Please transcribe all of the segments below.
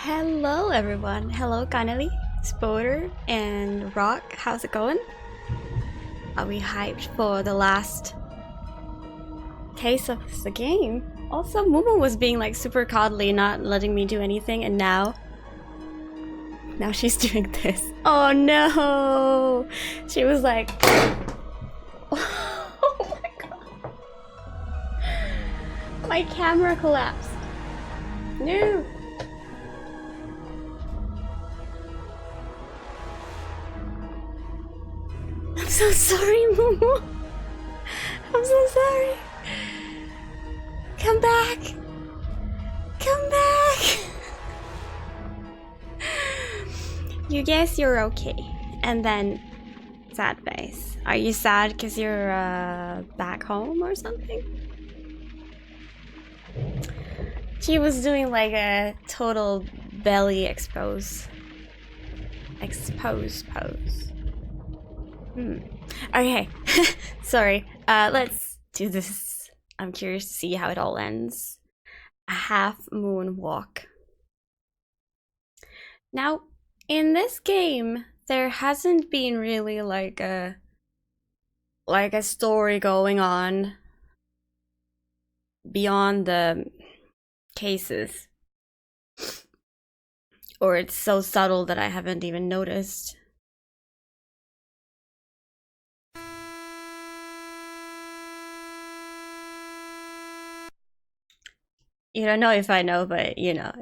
Hello everyone. Hello Connelly, Spoder, and Rock. How's it going? Are we hyped for the last case of the game? Also, Momo was being like super coddly, not letting me do anything, and now she's doing this. Oh no! She was like, oh my god. My camera collapsed. No! I'm so sorry, Momo. I'm so sorry. Come back. Come back. You guess you're okay. And then, sad face. Are you sad because you're back home or something? She was doing like a total belly expose pose. Okay. Sorry. Let's do this. I'm curious to see how it all ends. A half moon walk. Now, in this game, there hasn't been really like a story going on beyond the cases. Or it's so subtle that I haven't even noticed. You don't know if I know, but you know.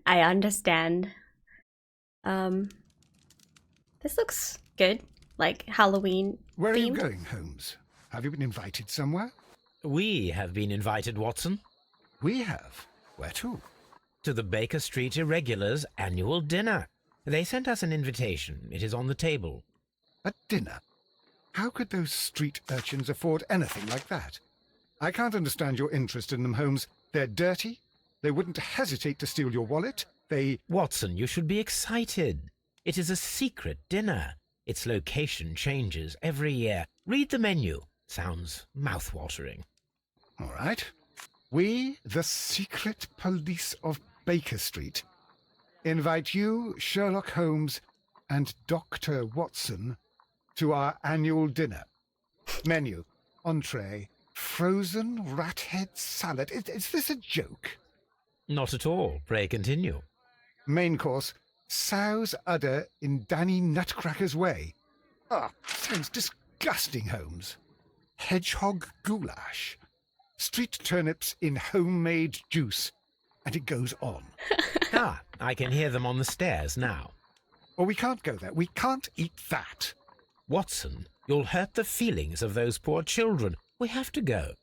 I understand. This looks good. Like Halloween Where are you themed. going, Holmes? Have you been invited somewhere? We have been invited, Watson, We have. Where to? to the Baker Street Irregulars' annual dinner. They sent us an invitation. It is on the table. A dinner? How could those street urchins afford anything like that? I can't understand your interest in them, Holmes. They're dirty. They wouldn't hesitate to steal your wallet. Watson, you should be excited. It is a secret dinner. Its location changes every year. Read the menu. Sounds mouth-watering. All right. We, the secret police of Baker Street, invite you, Sherlock Holmes, and Dr. Watson to our annual dinner. Menu, entree, frozen rat head salad. Is this a joke? Not at all. Pray continue. Main course, sow's udder in Danny Nutcracker's way. Sounds disgusting, Holmes. Hedgehog goulash. Street turnips in homemade juice. And it goes on. I can hear them on the stairs now. Well, we can't go there. We can't eat that. Watson, you'll hurt the feelings of those poor children. We have to go.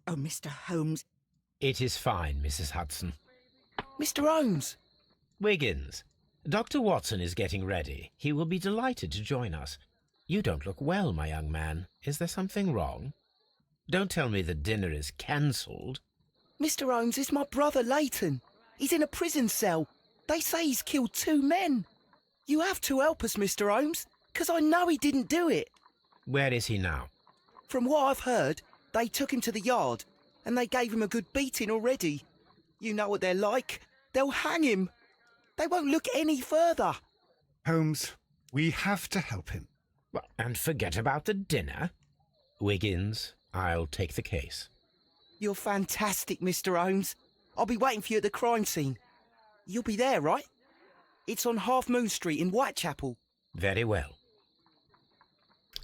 Oh, Mr. Holmes. It is fine, Mrs. Hudson. Mr. Holmes! Wiggins, Dr. Watson is getting ready. He will be delighted to join us. You don't look well, my young man. Is there something wrong? Don't tell me the dinner is cancelled. Mr. Holmes is my brother Leighton. He's in a prison cell. They say he's killed 2 men. You have to help us, Mr. Holmes, because I know he didn't do it. Where is he now? From what I've heard, they took him to the yard, and they gave him a good beating already. You know what they're like. They'll hang him. They won't look any further. Holmes, we have to help him. Well, and forget about the dinner. Wiggins, I'll take the case. You're fantastic, Mr. Holmes. I'll be waiting for you at the crime scene. You'll be there, right? It's on Half Moon Street in Whitechapel. Very well.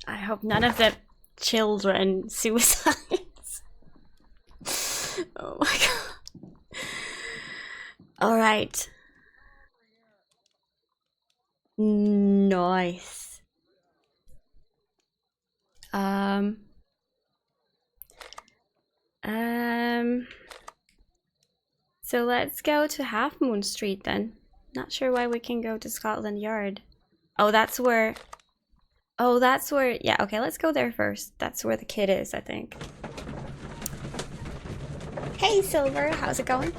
I hope none of the children suicides. Oh my god. Alright. Nice. So let's go to Half Moon Street then. Not sure why we can go to Scotland Yard. Oh, that's where... Yeah, okay, let's go there first. That's where the kid is, I think. Hey, Silver, how's it going?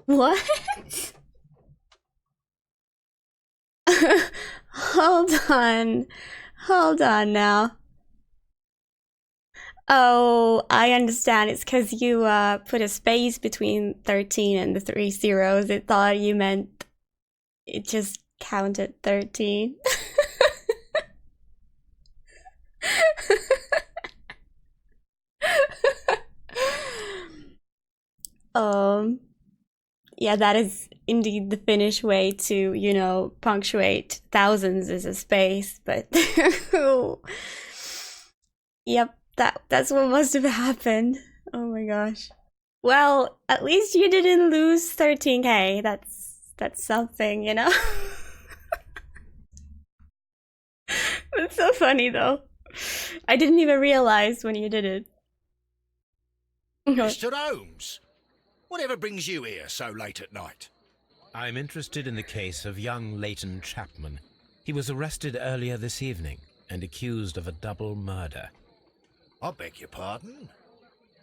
What? Hold on. Hold on now. Oh, I understand. It's because you put a space between 13 and the 3 zeros. It thought you meant it just counted 13. Yeah, that is indeed the Finnish way to, you know, punctuate thousands is a space, but yep, that's what must have happened. Oh my gosh. Well, at least you didn't lose 13k. That's something, you know? That's so funny though. I didn't even realize when you did it. Mr. Holmes, whatever brings you here so late at night? I'm interested in the case of young Leighton Chapman. He was arrested earlier this evening and accused of a double murder. I beg your pardon?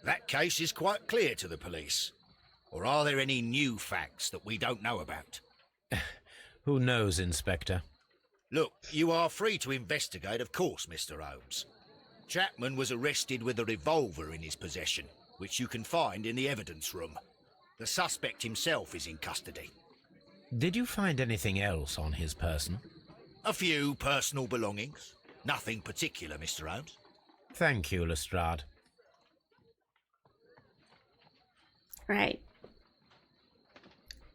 That case is quite clear to the police. Or are there any new facts that we don't know about? Who knows, Inspector? Look, you are free to investigate, of course, Mr. Holmes. Chapman was arrested with a revolver in his possession, which you can find in the evidence room. The suspect himself is in custody. Did you find anything else on his person? A few personal belongings. Nothing particular, Mr. Holmes. Thank you, Lestrade. Right.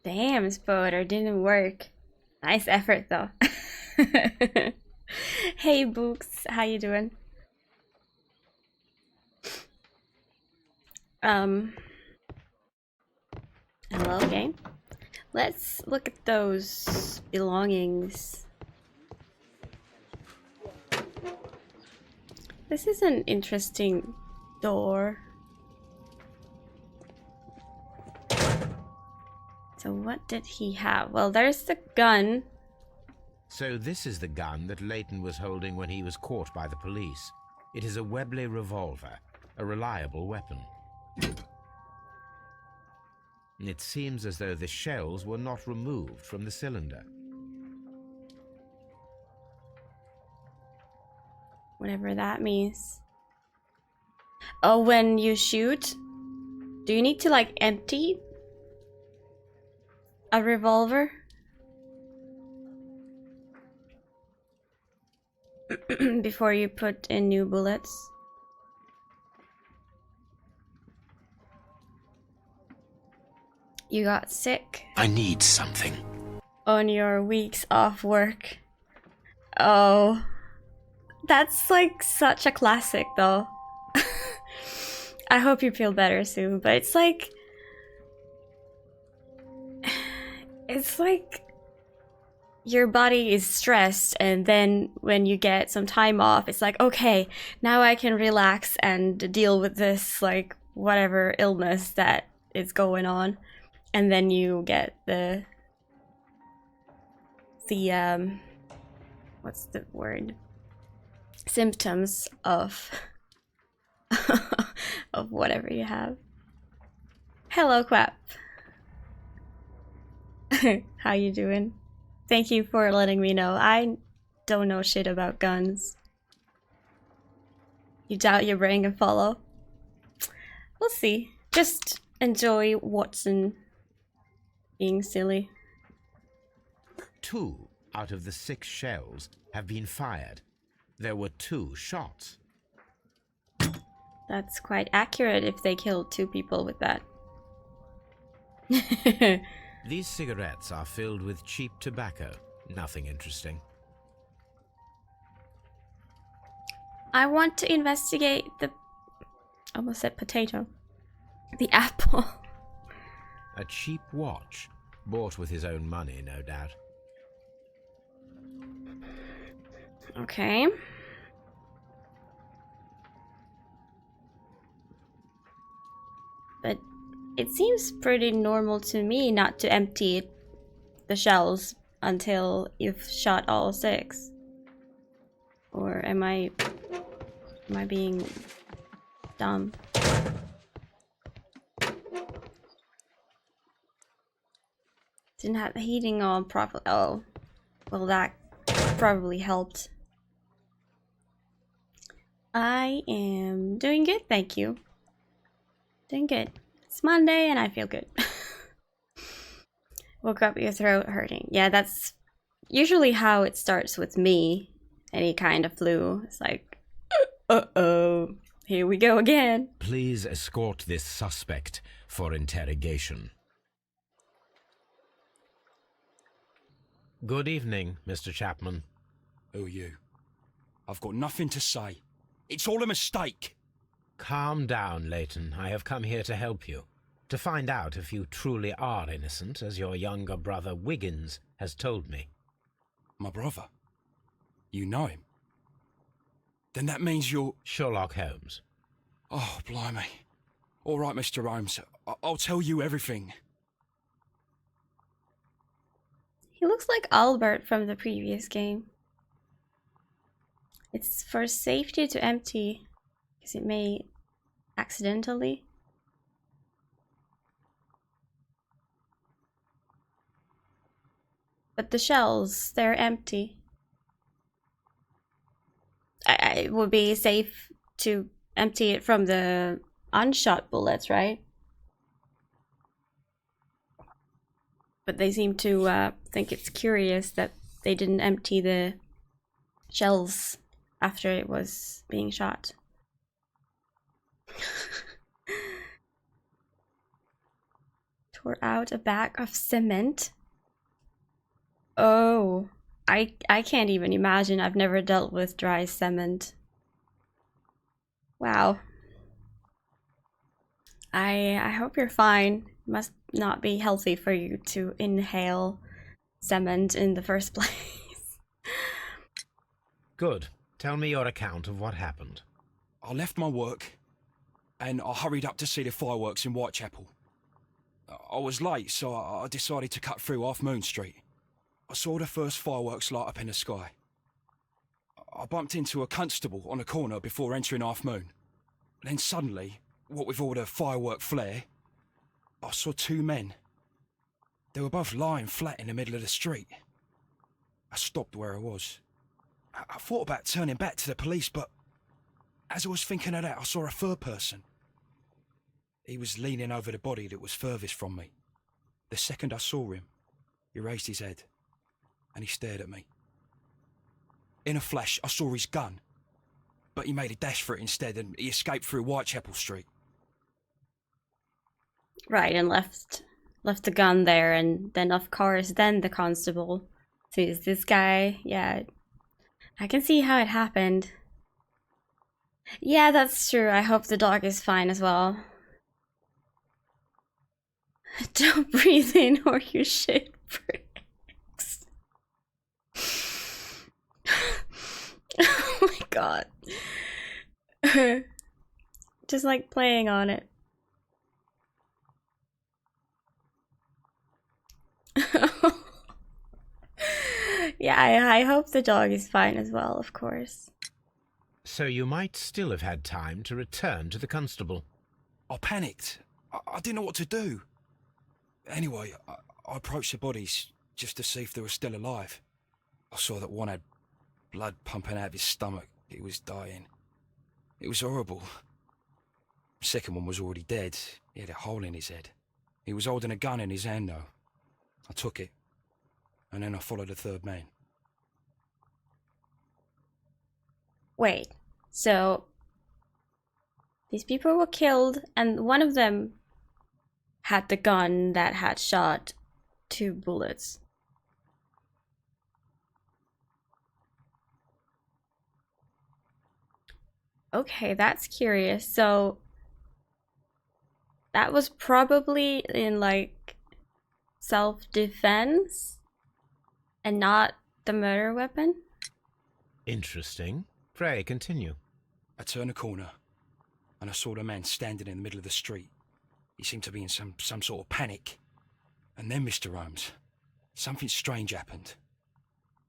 Damn, Spoder, didn't work. Nice effort though. Hey Books, how you doing? Hello game. Let's look at those belongings. This is an interesting door. So what did he have? Well, there's the gun. So this is the gun that Leighton was holding when he was caught by the police. It is a Webley revolver, a reliable weapon. It seems as though the shells were not removed from the cylinder. Whatever that means. Oh, when you shoot, do you need to like empty a revolver? Before you put in new bullets? You got sick I need something. on your weeks off work. Oh, that's like such a classic though. I hope you feel better soon, but it's like your body is stressed, and then when you get some time off, it's like, okay, now I can relax and deal with this like whatever illness that is going on. And then you get the what's the word? Symptoms of of whatever you have. Hello, Quap. How you doing? Thank you for letting me know. I don't know shit about guns. You doubt your brain can follow? We'll see. Just enjoy Watson being silly. 2 out of the 6 shells have been fired. There were 2 shots. That's quite accurate if they killed 2 people with that. These cigarettes are filled with cheap tobacco. Nothing interesting. I want to investigate the... almost said potato. The apple. A cheap watch, bought with his own money, no doubt. Okay. But it seems pretty normal to me not to empty the shells until you've shot all 6. Or am I being dumb? Didn't have the heating on properly. Oh, well, that probably helped. I am doing good, thank you. Doing good. It's Monday and I feel good. Woke up, your throat hurting. Yeah, that's usually how it starts with me. Any kind of flu. It's like, uh-oh, here we go again. Please escort this suspect for interrogation. Good evening, Mr. Chapman. Who are you? I've got nothing to say. It's all a mistake. Calm down, Leighton. I have come here to help you. To find out if you truly are innocent, as your younger brother Wiggins has told me. My brother? You know him? Then that means you're... Sherlock Holmes. Oh, blimey. All right, Mr. Holmes. I'll tell you everything. He looks like Albert from the previous game. It's for safety to empty, because it may accidentally. But the shells, they're empty. It would be safe to empty it from the unshot bullets, right? But they seem to think it's curious that they didn't empty the shells after it was being shot. Tore out a bag of cement. Oh, I can't even imagine. I've never dealt with dry cement. Wow. I hope you're fine. Must not be healthy for you to inhale cement in the first place. Good. Tell me your account of what happened. I left my work and I hurried up to see the fireworks in Whitechapel. I was late, so I decided to cut through Half Moon Street. I saw the first fireworks light up in the sky. I bumped into a constable on a corner before entering Half Moon. Then suddenly, what with all the firework flare, I saw two men. They were both lying flat in the middle of the street. I stopped where I was. I thought about turning back to the police, but as I was thinking of that, I saw a third person. He was leaning over the body that was furthest from me. The second I saw him, he raised his head and he stared at me. In a flash, I saw his gun, but he made a dash for it instead and he escaped through Whitechapel Street. Right, and left the gun there, and then of course, then the constable sees this guy. Yeah, I can see how it happened. Yeah, that's true. I hope the dog is fine as well. Don't breathe in or your shit breaks. Oh my god. Just like playing on it. Yeah, I hope the dog is fine as well, of course. So you might still have had time to return to the constable. I panicked. I didn't know what to do. Anyway, I approached the bodies just to see if they were still alive. I saw that one had blood pumping out of his stomach. He was dying. It was horrible. The second one was already dead. He had a hole in his head. He was holding a gun in his hand, though. I took it, and then I followed the third man. Wait, so these people were killed, and one of them had the gun that had shot 2 bullets. Okay, that's curious. So that was probably in like self-defense and not the murder weapon? Interesting. Pray, continue. I turned a corner, and I saw the man standing in the middle of the street. He seemed to be in some sort of panic. And then, Mr. Holmes, something strange happened.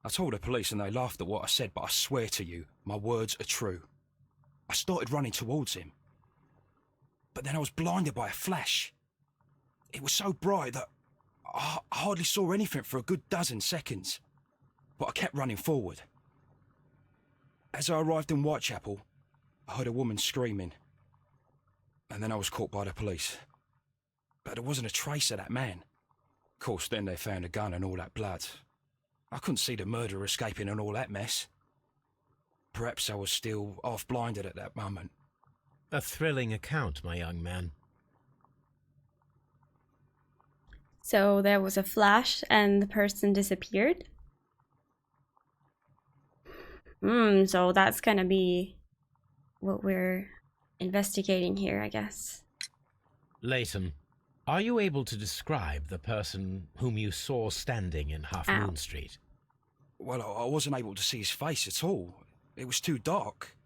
I told the police and they laughed at what I said, but I swear to you, my words are true. I started running towards him. But then I was blinded by a flash. It was so bright that I hardly saw anything for a good dozen seconds. but I kept running forward. As I arrived in Whitechapel, I heard a woman screaming, and then I was caught by the police. But there wasn't a trace of that man. Of course, then they found a gun and all that blood. I couldn't see the murderer escaping and all that mess. Perhaps I was still half-blinded at that moment. A thrilling account, my young man. So there was a flash and the person disappeared? So that's gonna be what we're investigating here, I guess. Leighton, are you able to describe the person whom you saw standing in Half Moon Street? Well, I wasn't able to see his face at all. It was too dark,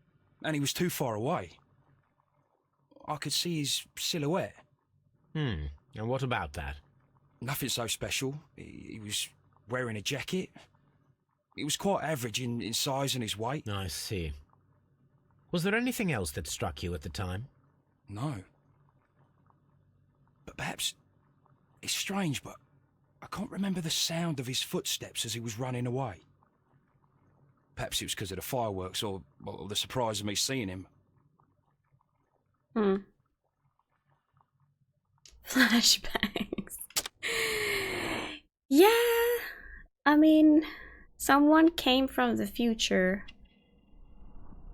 and he was too far away. I could see his silhouette. And what about that? Nothing so special. He was wearing a jacket. He was quite average in size and his weight. I see. Was there anything else that struck you at the time? No. But perhaps it's strange, but I can't remember the sound of his footsteps as he was running away. Perhaps it was because of the fireworks or the surprise of me seeing him. Flashbacks. Yeah, I mean, someone came from the future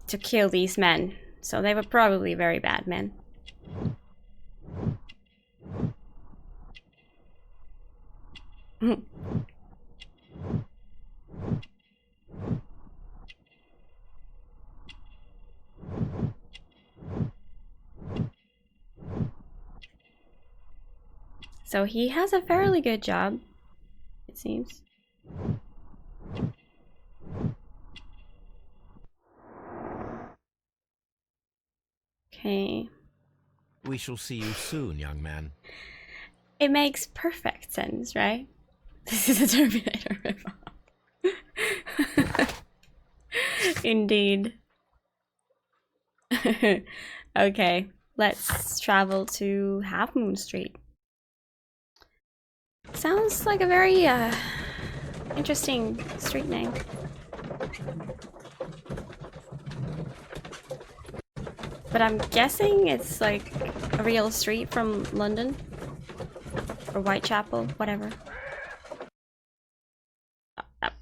to kill these men, so they were probably very bad men. So he has a fairly good job, it seems. Okay. We shall see you soon, young man. It makes perfect sense, right? This is a Terminator ripoff. Indeed. Okay, let's travel to Half Moon Street. Sounds like a very interesting street name. But I'm guessing it's like a real street from London or Whitechapel, whatever.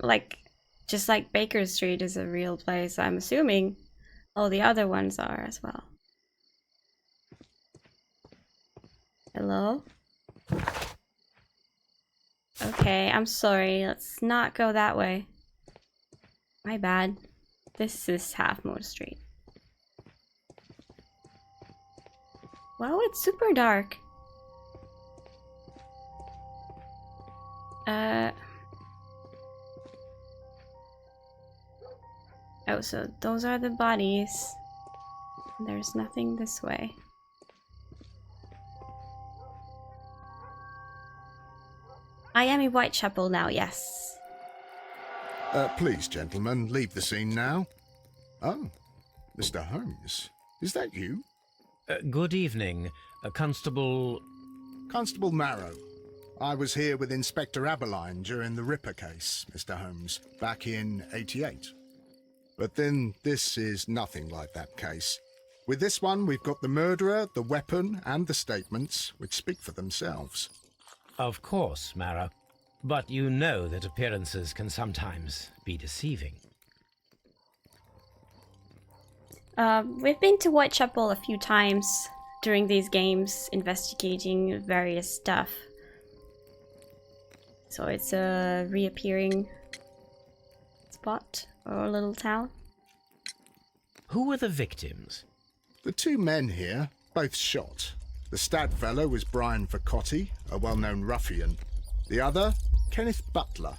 Like, just like Baker Street is a real place, I'm assuming all the other ones are as well. Hello? Okay, I'm sorry. Let's not go that way. My bad. This is Half Moon Street. Well, it's super dark. Oh, so those are the bodies. There's nothing this way. I am in Whitechapel now, yes. Please, gentlemen, leave the scene now. Oh, Mr. Holmes, is that you? Good evening, Constable... Constable Marrow. I was here with Inspector Aberline during the Ripper case, Mr. Holmes, back in '88. But then this is nothing like that case. With this one, we've got the murderer, the weapon, and the statements, which speak for themselves. Of course, Mara. But you know that appearances can sometimes be deceiving. We've been to Whitechapel a few times during these games, investigating various stuff. So it's a reappearing spot or a little town. Who were the victims? The two men here, both shot. The stab fellow was Brian Vercotti, a well-known ruffian. The other, Kenneth Butler,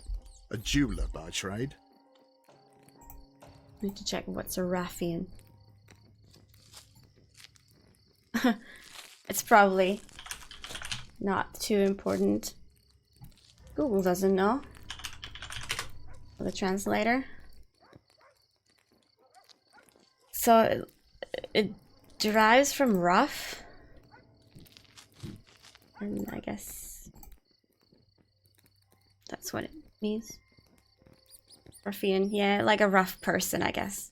a jeweller by trade. Need to check what's a ruffian. It's probably not too important. Google doesn't know. The translator. So it derives from rough. And I guess that's what it means. Ruffian, yeah, like a rough person, I guess.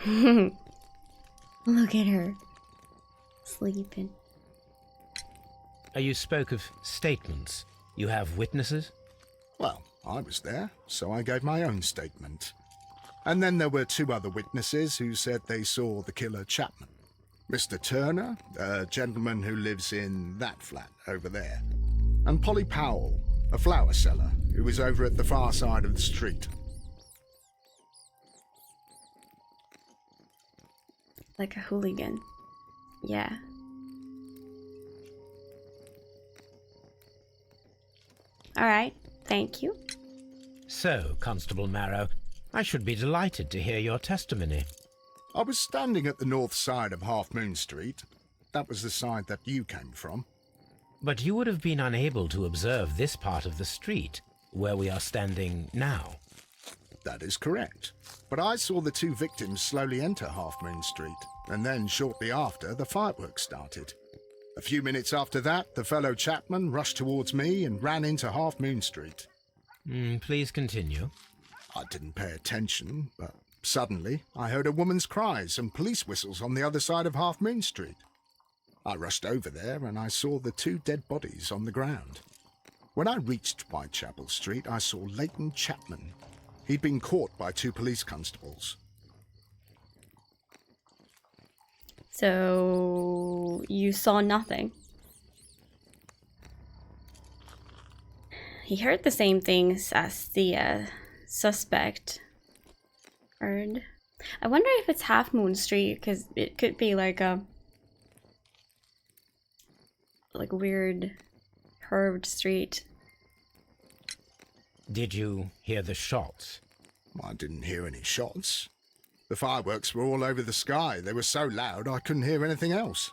Look at her. Sleeping. You spoke of statements. You have witnesses? Well, I was there, so I gave my own statement. And then there were two other witnesses who said they saw the killer Chapman. Mr. Turner, a gentleman who lives in that flat over there, and Polly Powell, a flower seller, who was over at the far side of the street. Like a hooligan. Yeah. Alright, thank you. So, Constable Marrow, I should be delighted to hear your testimony. I was standing at the north side of Half Moon Street. That was the side that you came from. But you would have been unable to observe this part of the street, where we are standing now. That is correct. But I saw the two victims slowly enter Half Moon Street, and then shortly after, the fireworks started. A few minutes after that, the fellow Chapman rushed towards me and ran into Half Moon Street. Please continue. I didn't pay attention, but suddenly I heard a woman's cries and police whistles on the other side of Half Moon Street. I rushed over there and I saw the two dead bodies on the ground. When I reached Whitechapel Street, I saw Leighton Chapman. He'd been caught by two police constables. So you saw nothing. He heard the same things as the suspect heard. I wonder if it's Half Moon Street, because it could be like a weird curved street. Did you hear the shots? I didn't hear any shots. The fireworks were all over the sky. They were so loud I couldn't hear anything else.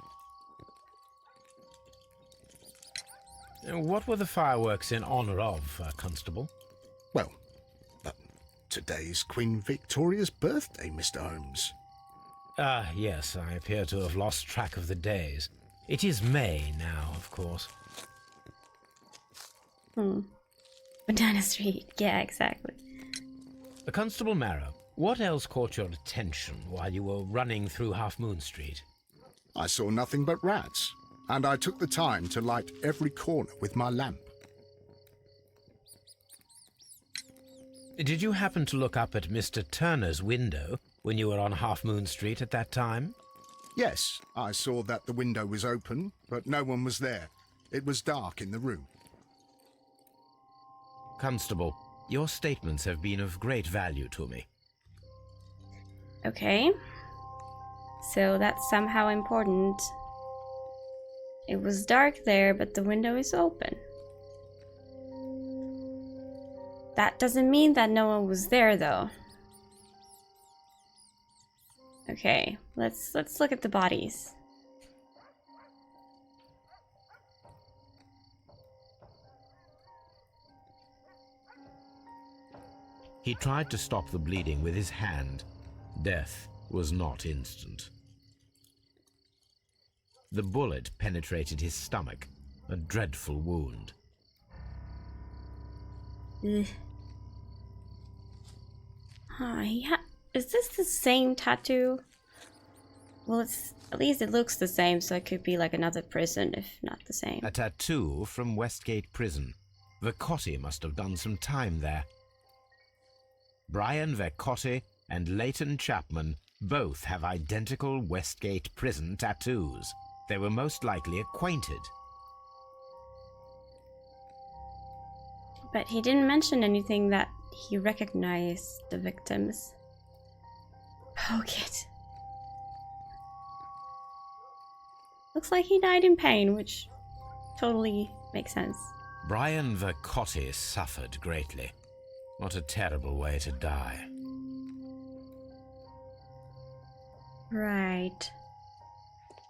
What were the fireworks in honor of, Constable? Well, today's Queen Victoria's birthday, Mr. Holmes. Yes, I appear to have lost track of the days. It is May now, of course. Banana Street. Yeah, exactly. Constable Marrow, what else caught your attention while you were running through Half Moon Street? I saw nothing but rats, and I took the time to light every corner with my lamp. Did you happen to look up at Mr. Turner's window when you were on Half Moon Street at that time? Yes, I saw that the window was open, but no one was there. It was dark in the room. Constable, your statements have been of great value to me. Okay. So that's somehow important. It was dark there, but the window is open. That doesn't mean that no one was there, though. Okay, let's look at the bodies. He tried to stop the bleeding with his hand. Death was not instant. The bullet penetrated his stomach, a dreadful wound. Ugh. Is this the same tattoo? Well, at least it looks the same, so it could be like another prison, if not the same. A tattoo from Westgate Prison. Vercotti must have done some time there. Brian Vercotti and Leighton Chapman both have identical Westgate Prison tattoos. They were most likely acquainted. But he didn't mention anything that he recognized the victims. Poke it. Looks like he died in pain, which totally makes sense. Brian Vercotti suffered greatly. What a terrible way to die. Right.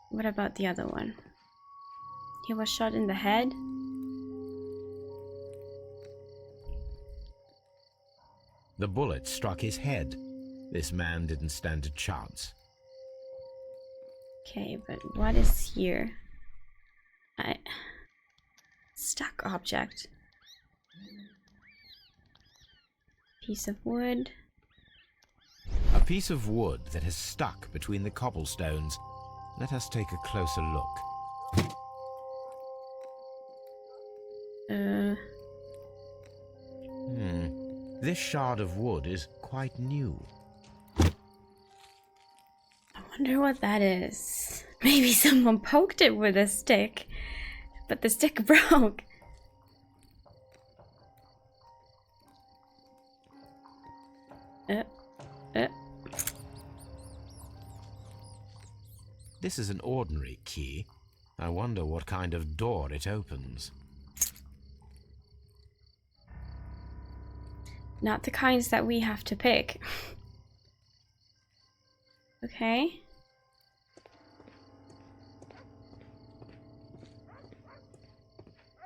What about the other one? He was shot in the head? The bullet struck his head. This man didn't stand a chance. Okay, but what is here? Stuck object. Piece of wood. A piece of wood that has stuck between the cobblestones. Let us take a closer look. This shard of wood is quite new. I wonder what that is. Maybe someone poked it with a stick, but the stick broke. This is an ordinary key. I wonder what kind of door it opens. Not the kinds that we have to pick. Okay.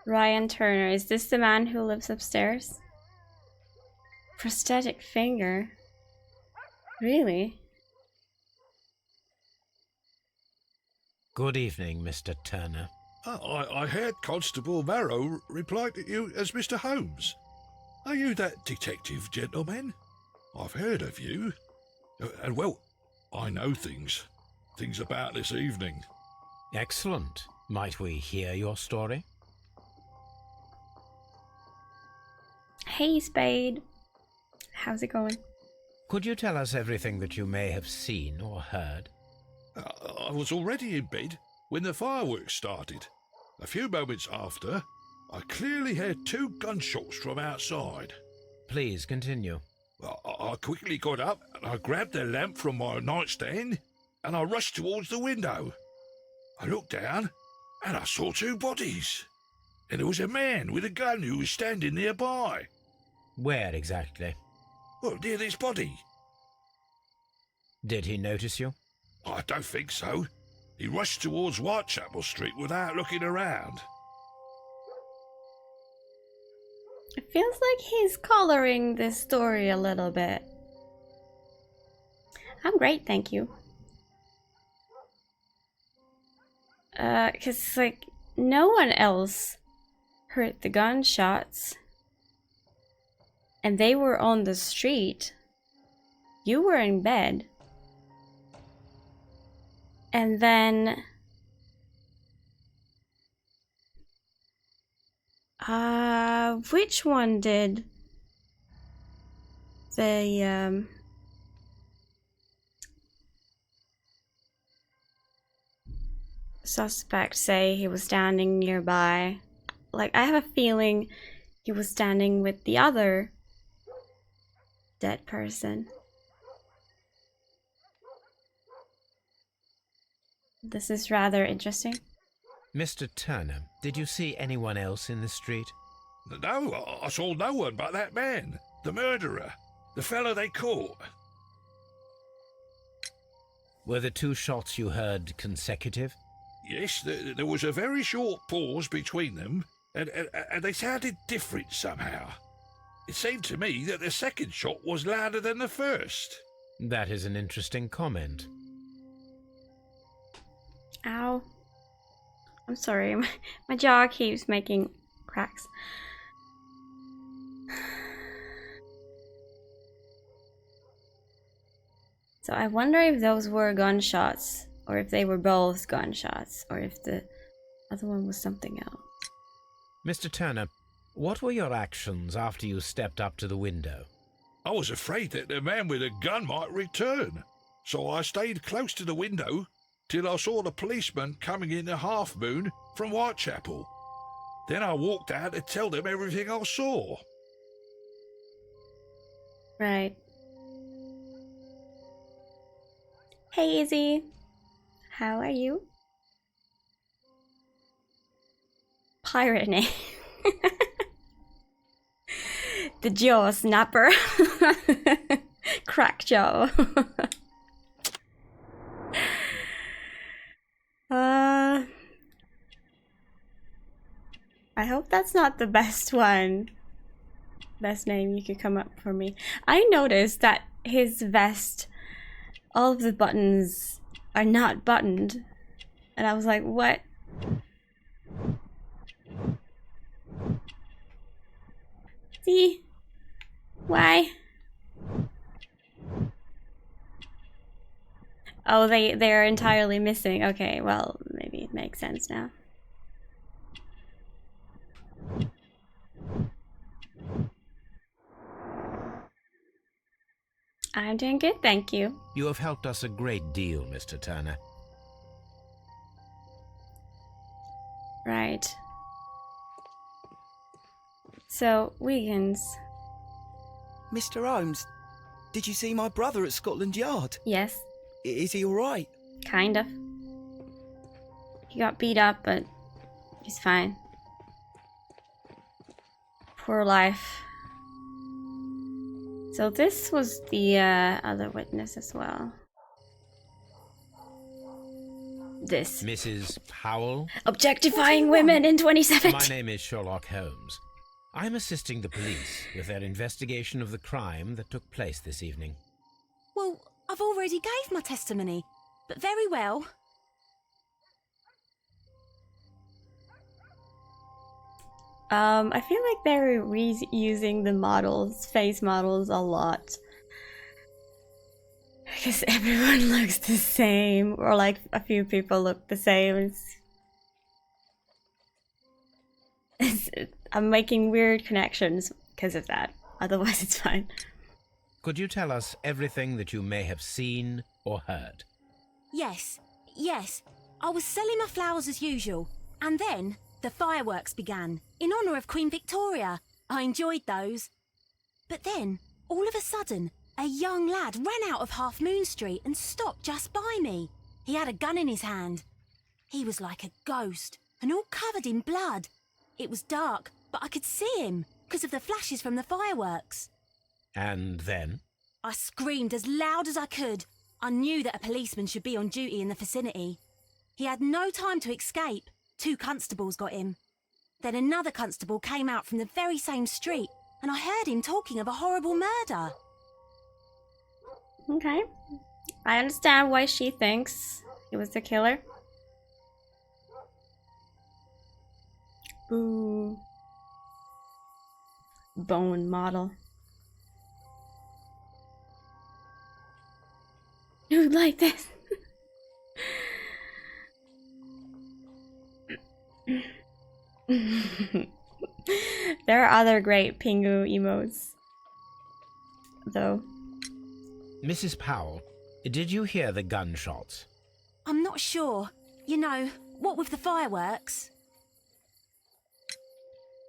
Ryan Turner. Is this the man who lives upstairs? Prosthetic finger. Really? Good evening, Mr. Turner. I heard Constable Marrow reply to you as Mr. Holmes. Are you that detective gentleman? I've heard of you. And well, I know things about this evening. Excellent. Might we hear your story? Hey, Spade. How's it going? Could you tell us everything that you may have seen or heard? I was already in bed when the fireworks started. A few moments after, I clearly heard 2 gunshots from outside. Please continue. I quickly got up and I grabbed the lamp from my nightstand and I rushed towards the window. I looked down and I saw 2 bodies. And there was a man with a gun who was standing nearby. Where exactly? Well, near this body. Did he notice you? I don't think so. He rushed towards Whitechapel Street without looking around. It feels like he's coloring this story a little bit. I'm great, thank you. Cause like no one else heard the gunshots. And they were on the street. You were in bed. And then which one did the suspect say he was standing nearby? Like, I have a feeling he was standing with the other dead person. This is rather interesting. Mr. Turner, did you see anyone else in the street? No, I saw no one but that man, the murderer, the fellow they caught. Were the 2 shots you heard consecutive? Yes, there was a very short pause between them, and they sounded different somehow. It seemed to me that the second shot was louder than the first. That is an interesting comment. Ow. I'm sorry, my jaw keeps making cracks. So I wonder if those were gunshots, or if they were both gunshots, or if the other one was something else. Mr. Turner, what were your actions after you stepped up to the window? I was afraid that the man with a gun might return, so I stayed close to the window till I saw the policeman coming in the Half Moon from Whitechapel. Then I walked out to tell them everything I saw. Right. Hey, Izzy. How are you? Pirate name. The jaw snapper. Crack jaw. I hope that's not the best one. Best name you could come up for me. I noticed that his vest, all of the buttons are not buttoned. And I was like, what? See? Why? Oh, they're entirely missing. Okay, well, maybe it makes sense now. I'm doing good, thank you. You have helped us a great deal, Mr. Turner. Right. So, Wiggins. Mr. Holmes, did you see my brother at Scotland Yard? Yes, Is he alright? kind of. He got beat up, but he's fine. Poor life. So this was the other witness as well. This. Mrs. Powell? Objectifying women in 2017. My name is Sherlock Holmes. I'm assisting the police with their investigation of the crime that took place this evening. Well, I've already gave my testimony, but very well. I feel like they're reusing the models, face models, a lot. Because everyone looks the same, or like a few people look the same. I'm making weird connections because of that. Otherwise, it's fine. Could you tell us everything that you may have seen or heard? Yes. I was selling my flowers as usual, and then the fireworks began, in honour of Queen Victoria. I enjoyed those. But then, all of a sudden, a young lad ran out of Half Moon Street and stopped just by me. He had a gun in his hand. He was like a ghost, and all covered in blood. It was dark, but I could see him, because of the flashes from the fireworks. And then? I screamed as loud as I could. I knew that a policeman should be on duty in the vicinity. He had no time to escape. 2 constables got him. Then another constable came out from the very same street, and I heard him talking of a horrible murder. Okay. I understand why she thinks he was the killer. Ooh. Bone model. Who like this? There are other great Pingu emotes, though. Mrs. Powell, did you hear the gunshots? I'm not sure. You know, what with the fireworks?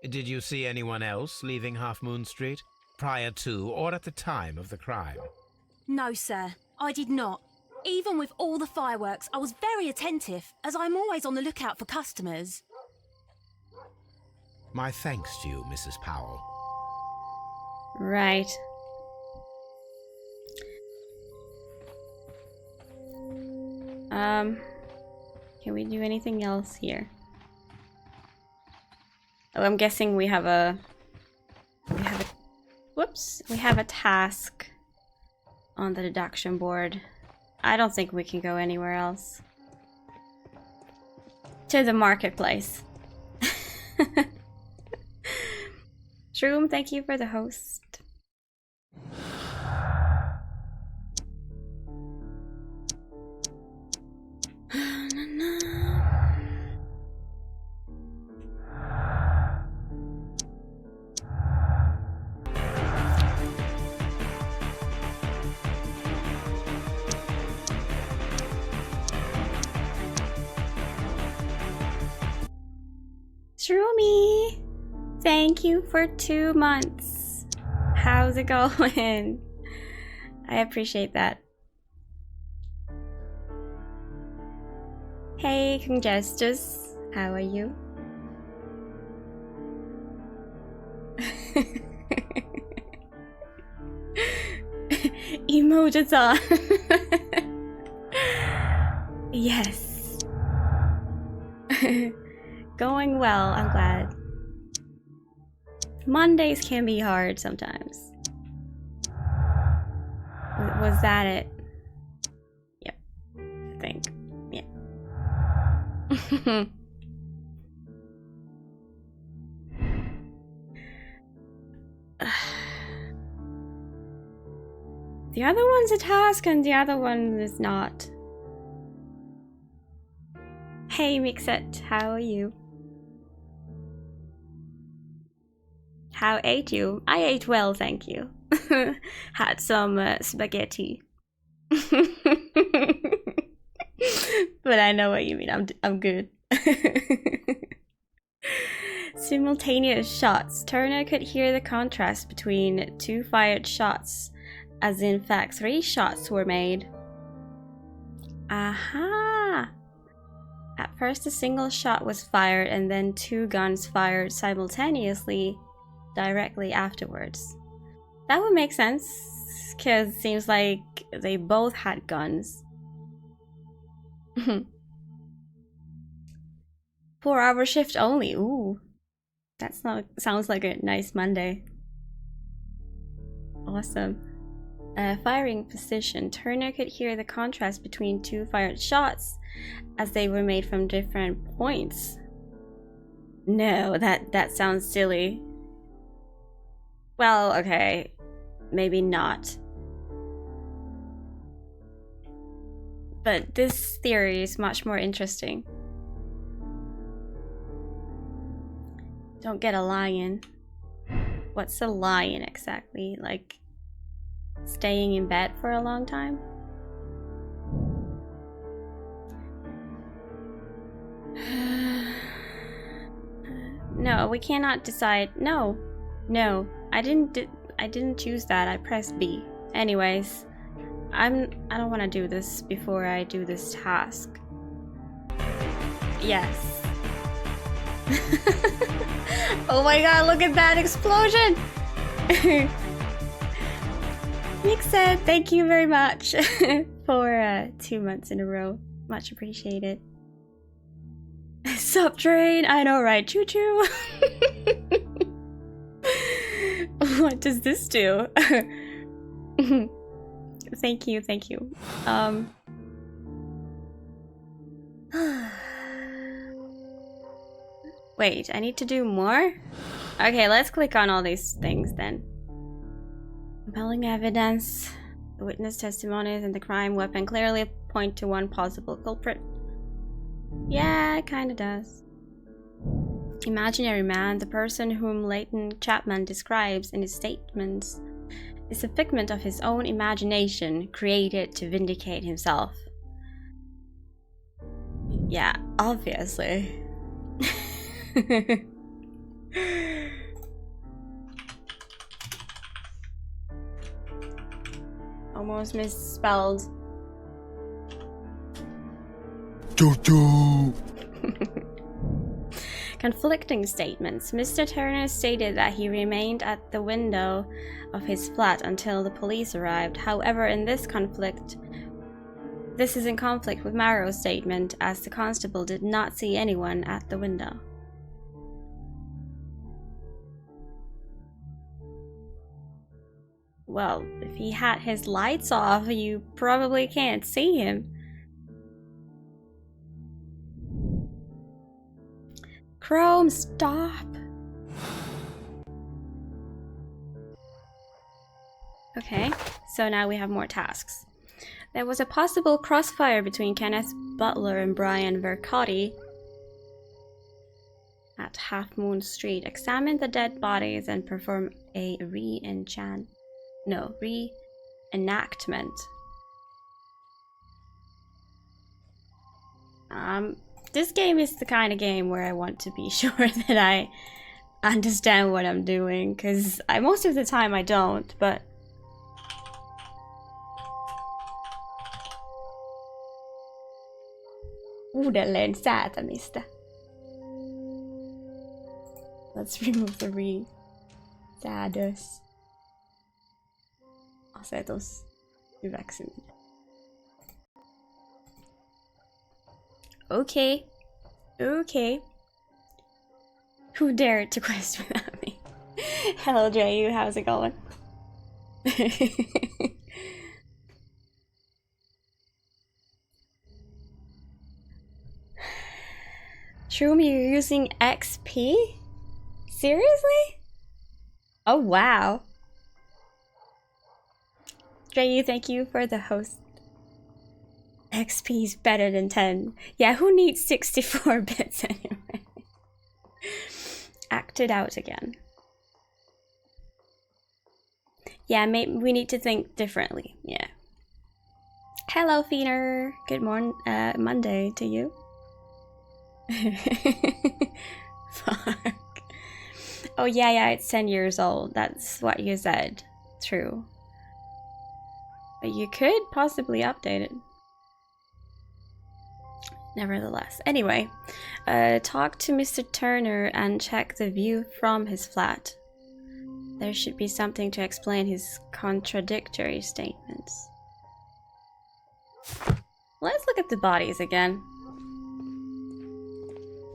Did you see anyone else leaving Half Moon Street, prior to or at the time of the crime? No, sir, I did not. Even with all the fireworks, I was very attentive, as I'm always on the lookout for customers. My thanks to you, Mrs. Powell. Right. Can we do anything else here? Oh, I'm guessing we have a whoops, we have a task on the deduction board. I don't think we can go anywhere else. To the marketplace. Shroom, thank you for the host. Shroomy, thank you for 2 months. How's it going? I appreciate that. Hey, Congestus, how are you? Emoji-san. Yes. Going well, I'm glad. Mondays can be hard sometimes. Was that it? Yep. I think. Yeah. The other one's a task and the other one is not. Hey Mixet, how are you? How ate you? I ate well, thank you. Had some spaghetti. But I know what you mean. I'm good. Simultaneous shots. Turner could hear the contrast between two fired shots, as in fact 3 shots were made. Aha! At first a single shot was fired and then 2 guns fired simultaneously directly afterwards. That would make sense, because it seems like they both had guns. 4-hour shift only. Ooh, sounds like a nice Monday. Awesome. Firing position. Turner could hear the contrast between 2 fired shots as they were made from different points. No, that sounds silly. Well, okay, maybe not. But this theory is much more interesting. Don't get a lion. What's a lion exactly? Like staying in bed for a long time? No, we cannot decide. No, I didn't choose that. I pressed B. Anyways, I don't want to do this before I do this task. Yes. Oh my god, look at that explosion! Nick said, thank you very much for 2 months in a row. Much appreciated. Subtrain, I know, right? Choo choo. What does this do? Thank you. Wait, I need to do more? Okay, let's click on all these things then. Compelling evidence. The witness testimonies and the crime weapon clearly point to one possible culprit. Yeah, it kinda does. Imaginary man, the person whom Leighton Chapman describes in his statements, is a figment of his own imagination, created to vindicate himself. Yeah, obviously. Almost misspelled. Jojo. Conflicting statements. Mr. Turner stated that he remained at the window of his flat until the police arrived. However, this is in conflict with Marrow's statement, as the constable did not see anyone at the window. Well, if he had his lights off, you probably can't see him. Chrome, stop! Okay, so now we have more tasks. There was a possible crossfire between Kenneth Butler and Brian Vercotti at Half Moon Street. Examine the dead bodies and perform a reenactment. This game is the kind of game where I want to be sure that I understand what I'm doing, because most of the time I don't, but uudelleen säätämistä. Let's remove the säädös. Asetus. Hyväksyminen. Okay. Who dared to quest without me? Hello, Jayu. How's it going? Shroom, you're using XP? Seriously? Oh, wow. Dreyu, thank you for the host. XP is better than 10. Yeah, who needs 64 bits anyway? Acted out again. Yeah, maybe we need to think differently. Yeah. Hello, Feener. Good morning, Monday to you. Fuck. Oh yeah, it's 10 years old. That's what you said. True. But you could possibly update it. Nevertheless. Anyway, talk to Mr. Turner and check the view from his flat. There should be something to explain his contradictory statements. Let's look at the bodies again.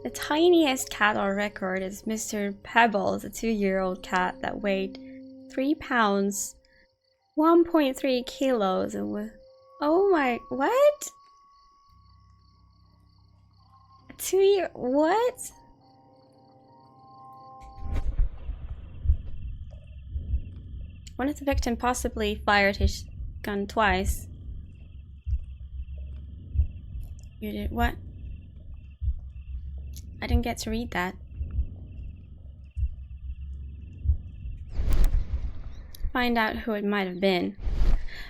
The tiniest cat on record is Mr. Pebbles, a 2-year-old cat that weighed 3 pounds, 1.3 kilos, and was... Oh my... What? A 2-year... What? One of the victims possibly fired his gun twice. You did what? I didn't get to read that. Find out who it might have been.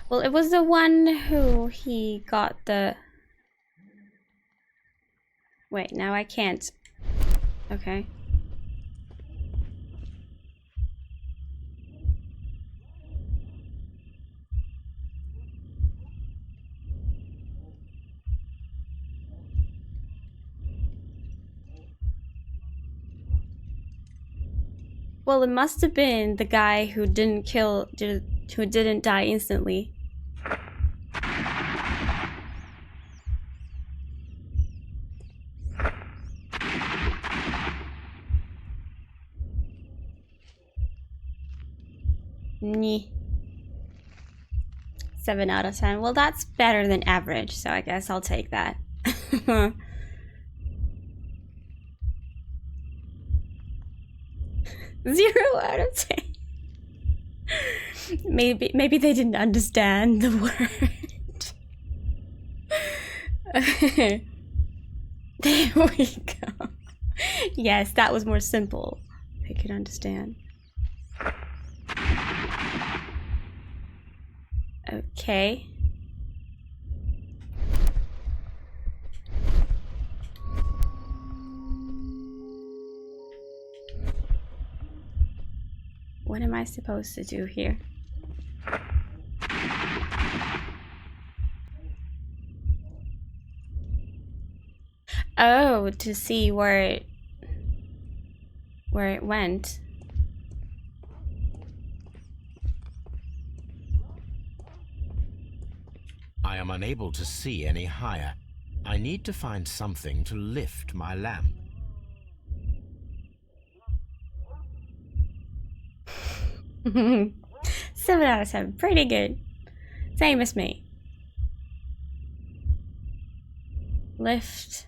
Well, it was the one who he got the... Wait, now I can't. Okay. Well, it must have been the guy who didn't who didn't die instantly. Nyeh. 7 out of 10. Well, that's better than average, so I guess I'll take that. 0 out of 10. Maybe they didn't understand the word. There we go. Yes, that was more simple. They could understand. Okay. What am I supposed to do here? Oh, to see where it went. I am unable to see any higher. I need to find something to lift my lamp. Seven out of 7, pretty good. Same as me. Lift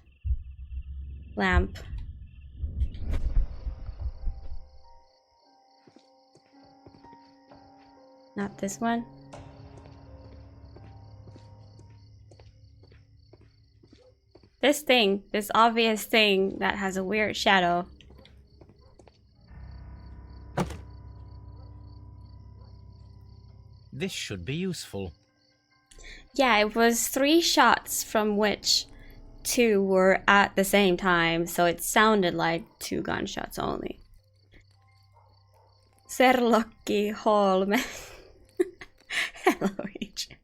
lamp. Not this one. This obvious thing that has a weird shadow. This should be useful. Yeah, it was 3 shots from which 2 were at the same time, so it sounded like 2 gunshots only. Sherlock Holmes. Hello, Agent.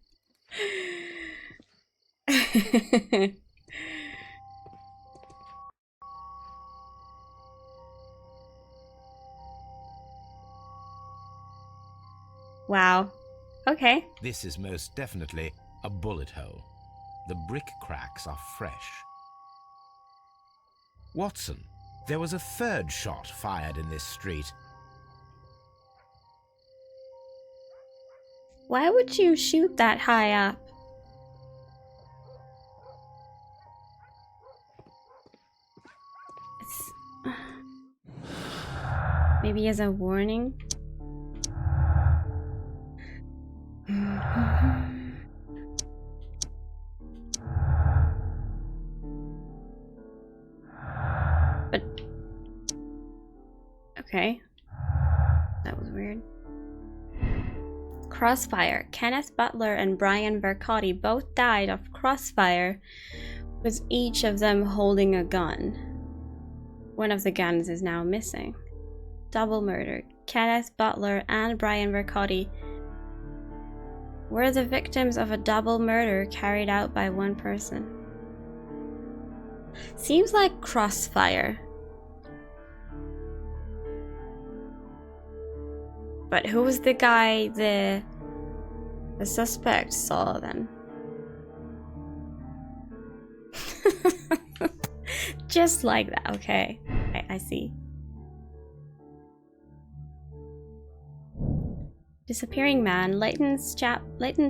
Wow. Okay. This is most definitely a bullet hole. The brick cracks are fresh. Watson, there was a 3rd shot fired in this street. Why would you shoot that high up? It's... Maybe as a warning? But okay, that was weird. Crossfire. Kenneth Butler and Brian Vercotti both died of crossfire, with each of them holding a gun. One of the guns is now missing. Double murder. Kenneth Butler and Brian Vercotti were the victims of a double murder carried out by one person. Seems like crossfire. But who was the guy the suspect saw then? Just like that, okay. I see. Disappearing man. Leighton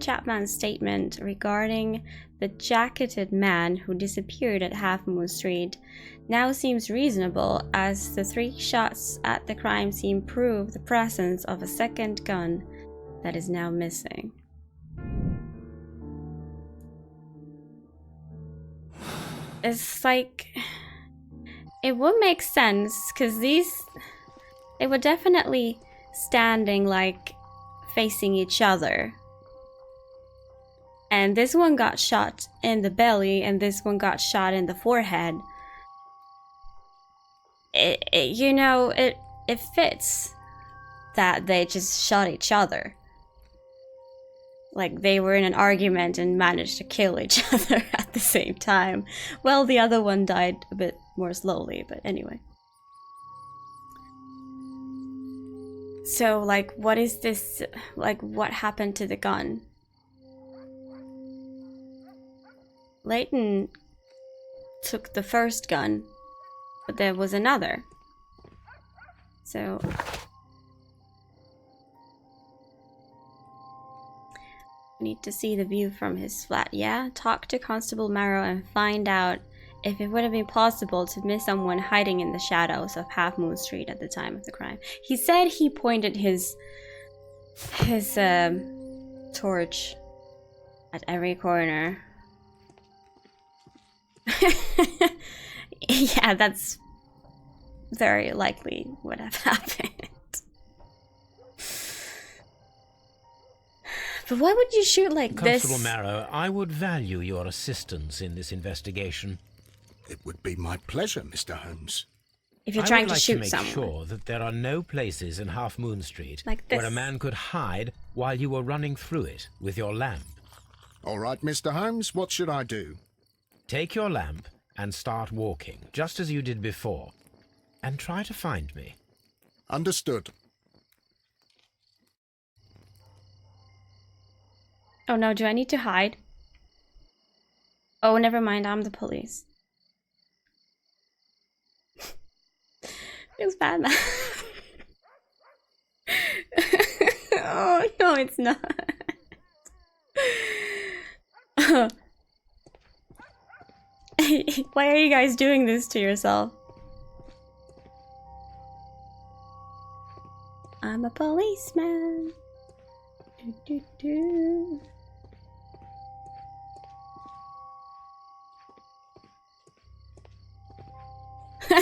Chapman's statement regarding the jacketed man who disappeared at Half Moon Street now seems reasonable, as the 3 shots at the crime scene prove the presence of a second gun that is now missing. It's like, it would make sense, because they were definitely standing like facing each other. And this one got shot in the belly and this one got shot in the forehead. It fits that they just shot each other. Like they were in an argument and managed to kill each other at the same time. Well, the other one died a bit more slowly, but anyway. So, like, what is this? Like, what happened to the gun? Leighton took the first gun, but there was another. So... I need to see the view from his flat. Yeah, talk to Constable Marrow and find out if it would have been possible to miss someone hiding in the shadows of Half Moon Street at the time of the crime. He said he pointed his torch at every corner. Yeah, that's very likely would have happened. But why would you shoot like this? Constable Marrow, I would value your assistance in this investigation. It would be my pleasure, Mr. Holmes. If you're trying to shoot I would like to make someone. sure that there are no places in Half Moon Street Like where a this. man could hide while you were running through it with your lamp. All right, Mr. Holmes, what should I do? Take your lamp and start walking, just as you did before, and try to find me. Understood. Oh no, do I need to hide? Oh, never mind, I'm the police. Feels bad now. Oh, no, it's not. Why are you guys doing this to yourself? I'm a policeman. Do, do, do. I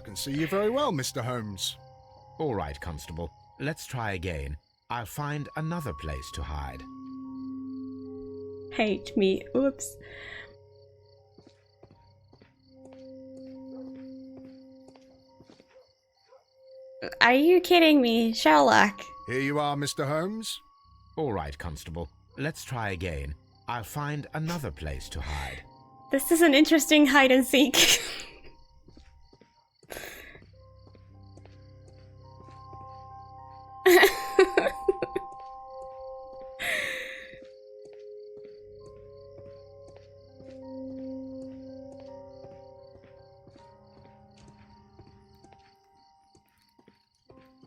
can see you very well, Mr. Holmes. All right, Constable. Let's try again. I'll find another place to hide. Hate me. Oops. Are you kidding me, Sherlock? Here you are, Mr. Holmes. All right, Constable. Let's try again. I'll find another place to hide. This is an interesting hide and seek.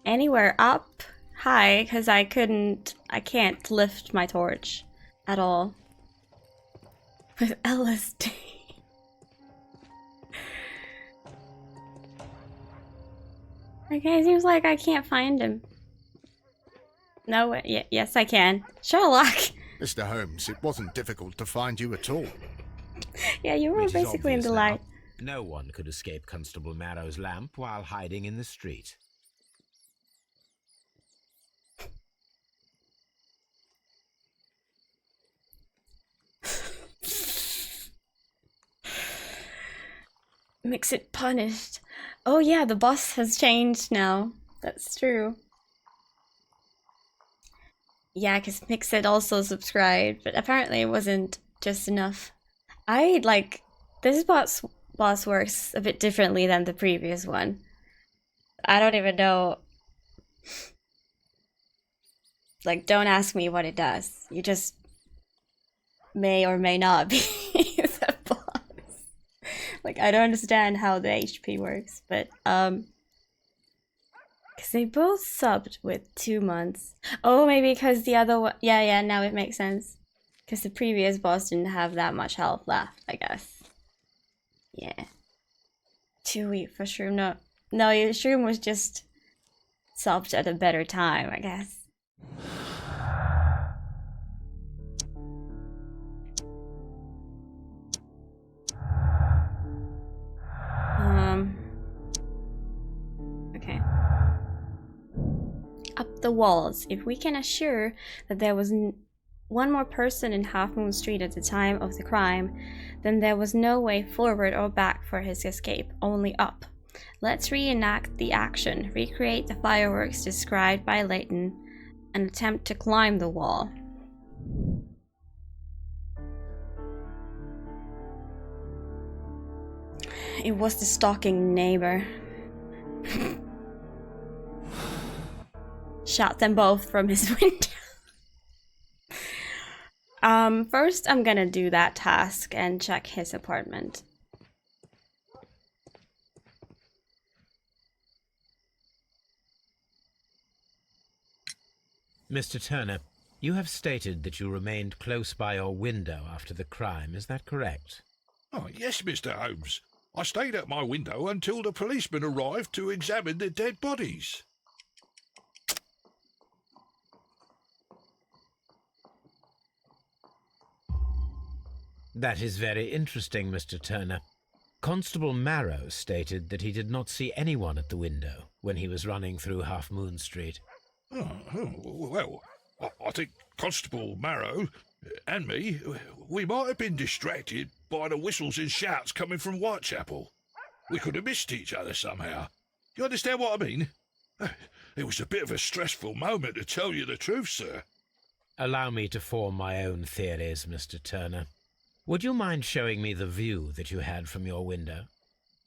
Anywhere up high, because I can't lift my torch at all. With LSD. Okay, it seems like I can't find him. No, yes I can. Sherlock! Mr. Holmes, it wasn't difficult to find you at all. Yeah, you were It is basically in obvious the now. light. No one could escape Constable Marrow's lamp while hiding in the street. Makes it punished. Oh yeah, the boss has changed now. That's true. Yeah, because Mixit also subscribed, but apparently it wasn't just enough. This boss works a bit differently than the previous one. I don't even know. Like, don't ask me what it does. You just may or may not be the boss. Like, I don't understand how the HP works, but because they both subbed with 2 months. Oh, maybe because the other one. Yeah, now it makes sense. Because the previous boss didn't have that much health left, I guess. Yeah. Too weak for Shroom. No, Shroom was just subbed at a better time, I guess. Okay. Up the walls. If we can assure that there was one more person in Half Moon Street at the time of the crime, then there was no way forward or back for his escape, only up. Let's reenact the action, recreate the fireworks described by Layton, and attempt to climb the wall. It was the stalking neighbor. Shot them both from his window. First I'm gonna do that task and check his apartment. Mr. Turner, you have stated that you remained close by your window after the crime. Is that correct? Oh, yes, Mr. Holmes. I stayed at my window until the policeman arrived to examine the dead bodies. That is very interesting, Mr. Turner. Constable Marrow stated that he did not see anyone at the window when he was running through Half Moon Street. Well, I think Constable Marrow and me, we might have been distracted by the whistles and shouts coming from Whitechapel. We could have missed each other somehow. You understand what I mean? It was a bit of a stressful moment, to tell you the truth, sir. Allow me to form my own theories, Mr. Turner. Would you mind showing me the view that you had from your window?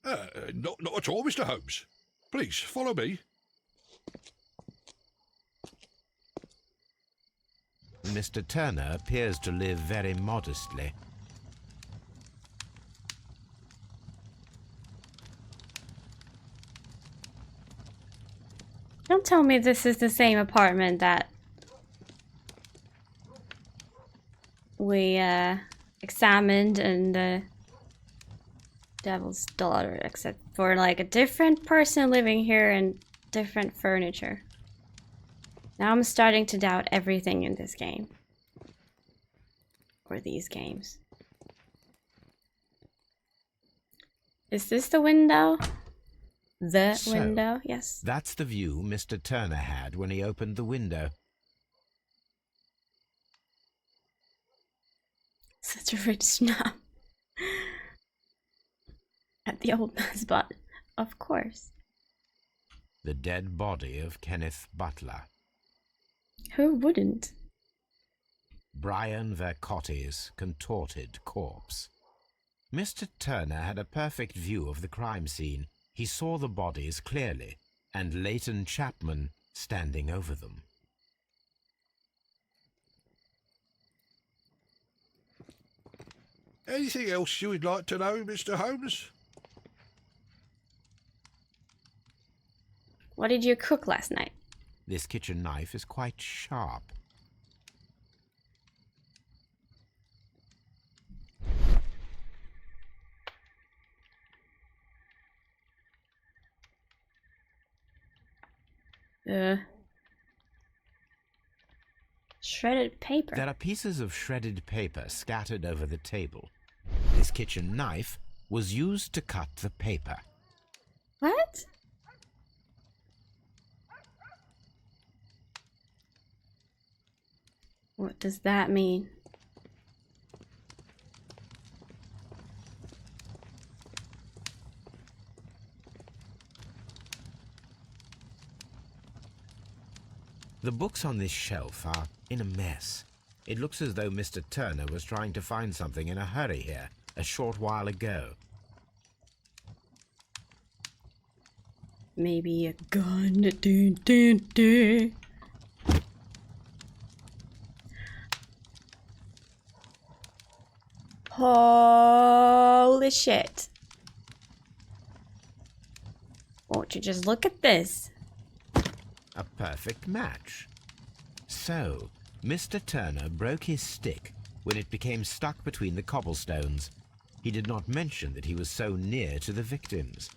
Not at all, Mr. Holmes. Please, follow me. Mr. Turner appears to live very modestly. Don't tell me this is the same apartment that we examined in the Devil's Daughter, except for like a different person living here and different furniture. Now I'm starting to doubt everything in this game. Or these games. Is this the window? The window, yes. That's the view Mr. Turner had when he opened the window. Such a rich snap. At the old man's spot, of course. The dead body of Kenneth Butler. Who wouldn't? Brian Vercotti's contorted corpse. Mr. Turner had a perfect view of the crime scene. He saw the bodies clearly, and Leighton Chapman standing over them. Anything else you would like to know, Mr. Holmes? What did you cook last night? This kitchen knife is quite sharp. Shredded paper. There are pieces of shredded paper scattered over the table. This kitchen knife was used to cut the paper. What? What does that mean? The books on this shelf are in a mess. It looks as though Mr. Turner was trying to find something in a hurry here a short while ago. Maybe a gun. Dun, dun, dun. Holy shit. Won't you just look at this? A perfect match. So, Mr. Turner broke his stick when it became stuck between the cobblestones. He did not mention that he was so near to the victims.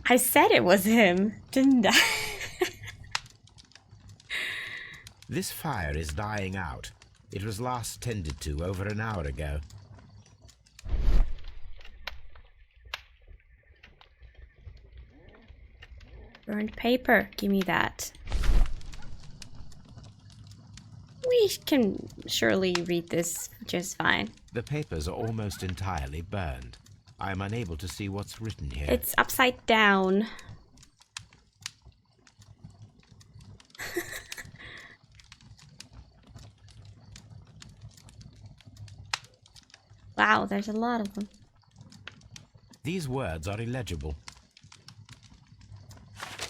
I said it was him, didn't I? This fire is dying out. It was last tended to over an hour ago. Burned paper. Give me that. We can surely read this just fine. The papers are almost entirely burned. I am unable to see what's written here. It's upside down. Wow, there's a lot of them. These words are illegible.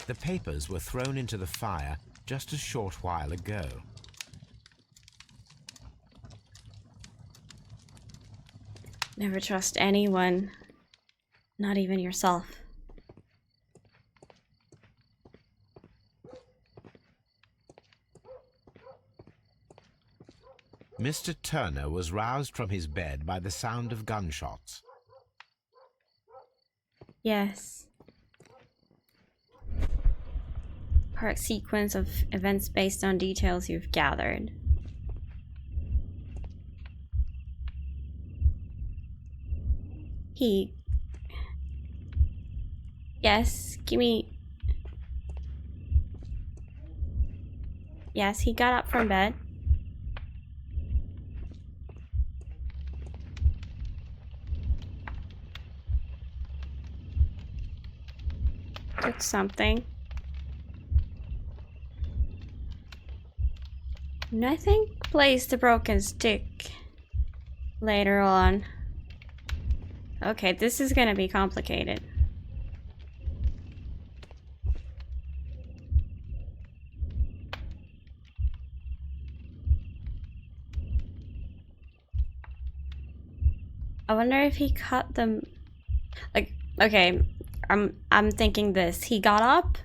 The papers were thrown into the fire just a short while ago. Never trust anyone, not even yourself. Mr. Turner was roused from his bed by the sound of gunshots. Yes. Correct sequence of events based on details you've gathered. Yes, give me... Yes, he got up from bed. Took something. Nothing? Placed the broken stick later on. Okay, this is gonna be complicated. I wonder if he cut them. Like, okay, I'm thinking this. He got up.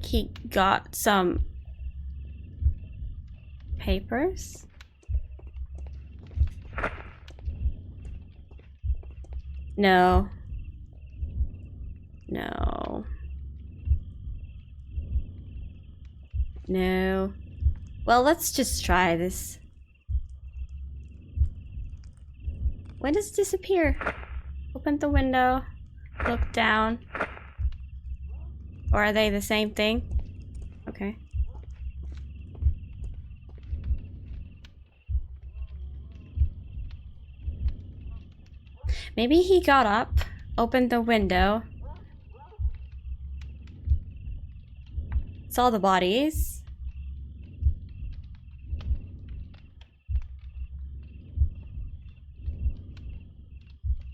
He got some papers. No. No. No. Well, let's just try this. When does it disappear? Open the window. Look down. Or are they the same thing? Okay. Maybe he got up, opened the window, saw the bodies,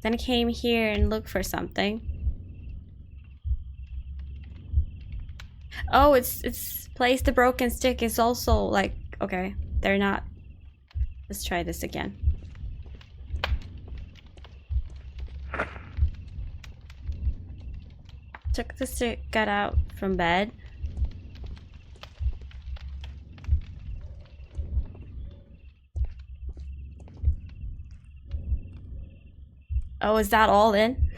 then came here and looked for something. Oh, it's placed the broken stick is also like, okay, they're not. Let's try this again. Took the stick, got out from bed. Oh, is that all in?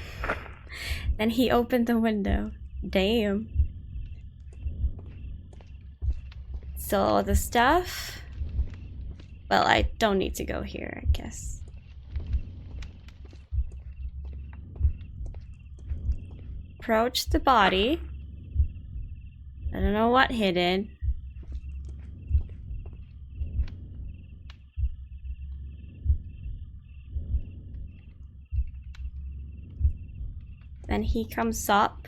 Then he opened the window. Damn. So the stuff... Well, I don't need to go here, I guess. Approach the body. I don't know what hidden. Then he comes up,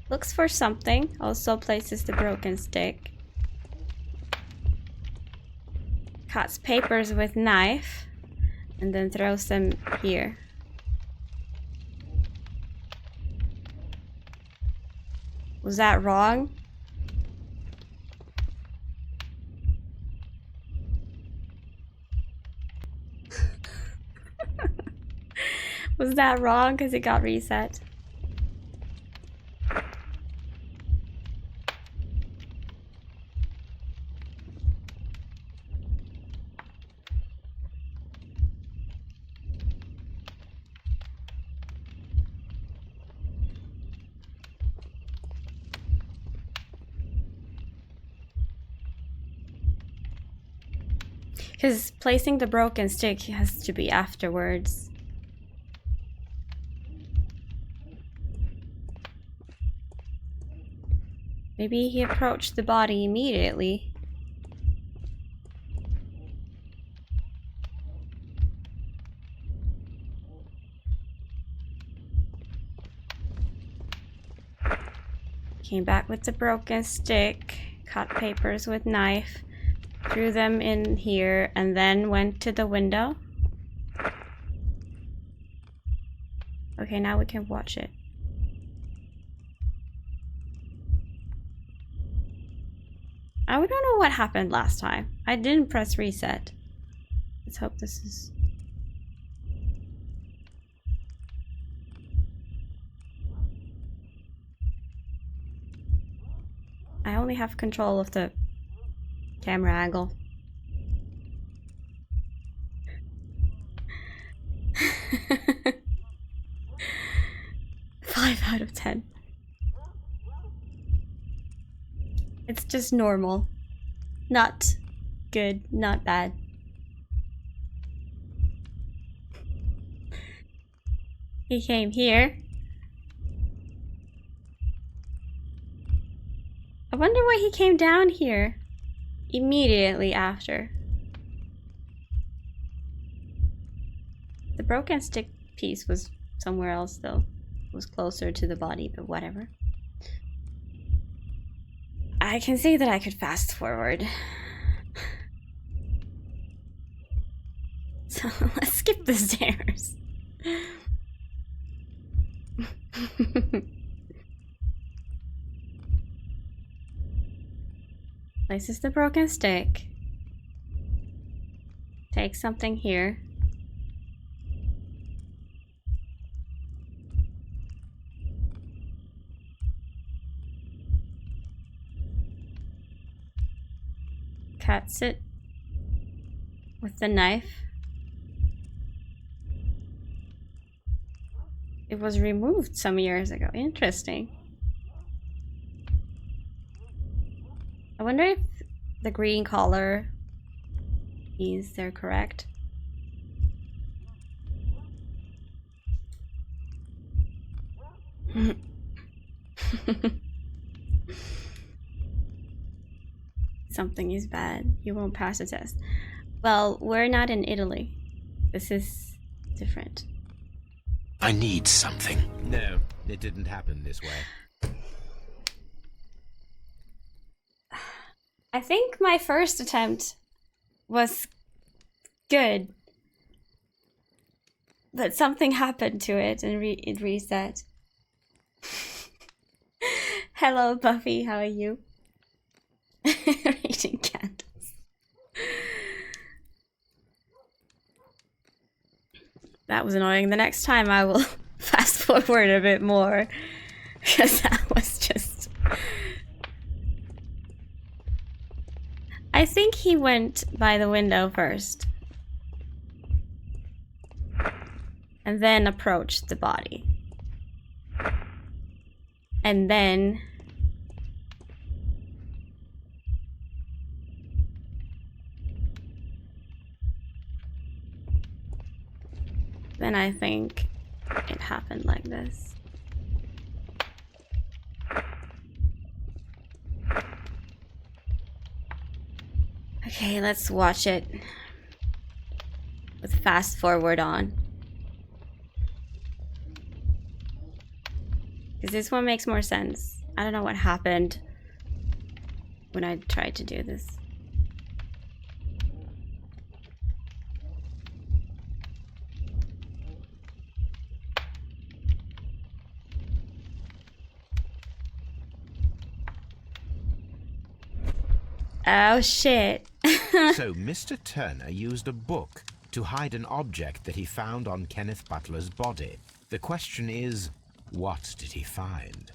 looks for something, also places the broken stick. Cuts papers with knife, and then throws them here. Was that wrong? Was that wrong because it got reset? Because placing the broken stick has to be afterwards. Maybe he approached the body immediately. Came back with the broken stick, cut papers with knife, threw them in here, and then went to the window. Okay, now we can watch it. I don't know what happened last time. I didn't press reset. Let's hope this is... I only have control of the camera angle. Five out of 10. It's just normal. Not good, not bad. He came here. I wonder why he came down here immediately after. The broken stick piece was somewhere else though. It was closer to the body, but whatever. I can see that I could fast forward. So let's skip the stairs. Places the broken stick. Take something here. Cuts it with the knife. It was removed some years ago. Interesting. I wonder if the green color means they're correct. Something is bad. You won't pass the test. Well, we're not in Italy. This is different. I need something. No, it didn't happen this way. I think my first attempt was good. But something happened to it and it reset. Hello, Buffy. How are you? Reading candles. That was annoying. The next time I will fast forward a bit more. Because that was just... I think he went by the window first. and then approach the body. And then I think it happened like this. Okay, let's watch it with fast forward on. Because this one makes more sense. I don't know what happened when I tried to do this. Oh shit. So Mr. Turner used a book to hide an object that he found on Kenneth Butler's body. The question is, what did he find?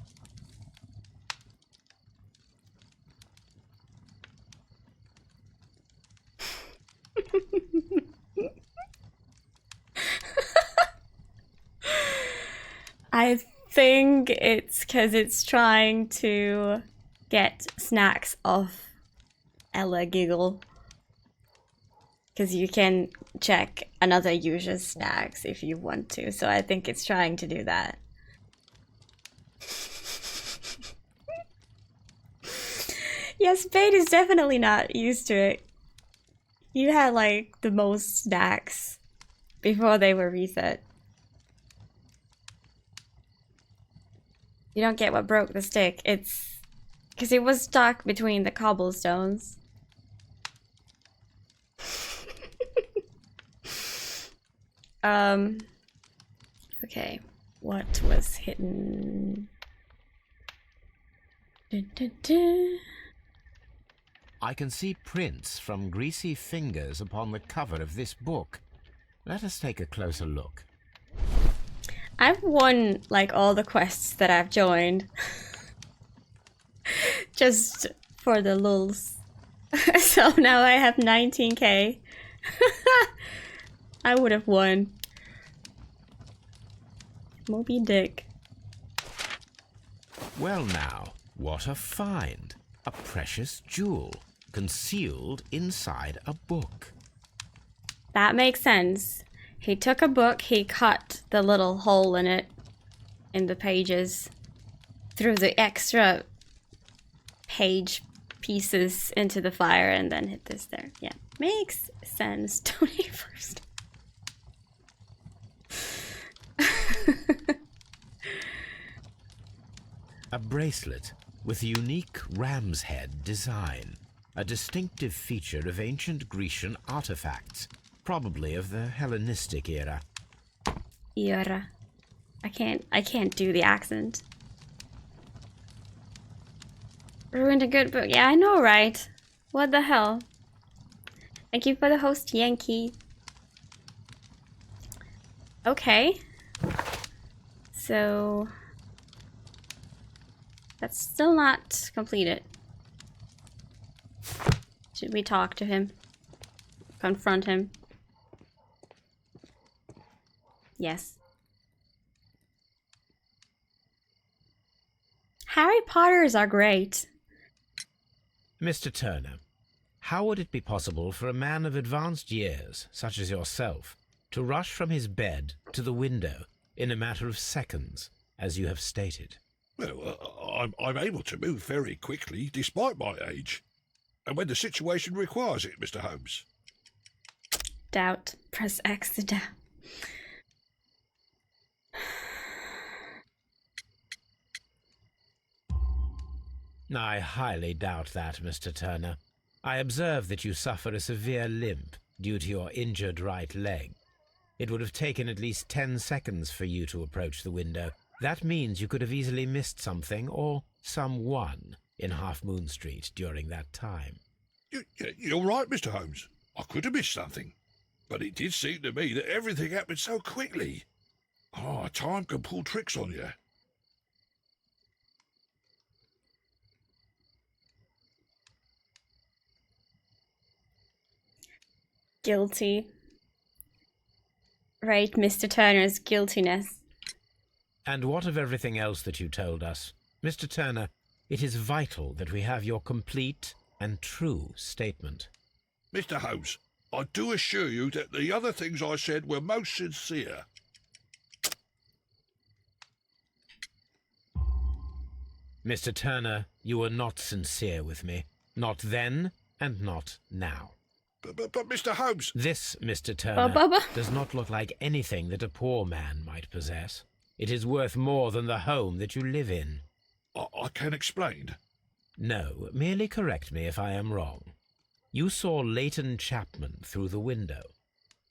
I think it's because it's trying to get snacks off Ella Giggle. Because you can check another user's snacks if you want to, so I think it's trying to do that. Yeah, Spade is definitely not used to it. You had like the most snacks before they were reset. You don't get what broke the stick. It's because it was stuck between the cobblestones. Okay, what was hidden? I can see prints from greasy fingers upon the cover of this book. Let us take a closer look. I've won like all the quests that I've joined. Just for the lulz. So now I have 19k. I would have won. Moby Dick. Well now, what a find. A precious jewel concealed inside a book. That makes sense. He took a book, he cut the little hole in it, in the pages, threw the extra page pieces into the fire, and then hit this there. Yeah, makes sense. Donate first. A bracelet with a unique ram's head design, a distinctive feature of ancient Grecian artifacts, probably of the Hellenistic era. Era. I can't do the accent. Ruined a good book. Yeah, I know, right? What the hell? Thank you for the host, Yankee. Okay. So that's still not completed. Should we talk to him? Confront him? Yes. Harry Potters are great. Mr. Turner, how would it be possible for a man of advanced years, such as yourself, to rush from his bed to the window in a matter of seconds, as you have stated? Well, I'm able to move very quickly, despite my age. And when the situation requires it, Mr. Holmes. Doubt. Press X to doubt. I highly doubt that, Mr. Turner. I observe that you suffer a severe limp due to your injured right leg. It would have taken at least 10 seconds for you to approach the window. That means you could have easily missed something or someone in Half Moon Street during that time. You're right, Mr. Holmes. I could have missed something. But it did seem to me that everything happened so quickly. Time can pull tricks on you. Guilty. rate Mr. Turner's guiltiness. And what of everything else that you told us? Mr. Turner, it is vital that we have your complete and true statement. Mr. Holmes, I do assure you that the other things I said were most sincere. Mr. Turner, you were not sincere with me. Not then and not now. But Mr. Holmes... This, Mr. Turner, does not look like anything that a poor man might possess. It is worth more than the home that you live in. I can explain. No, merely correct me if I am wrong. You saw Leighton Chapman through the window,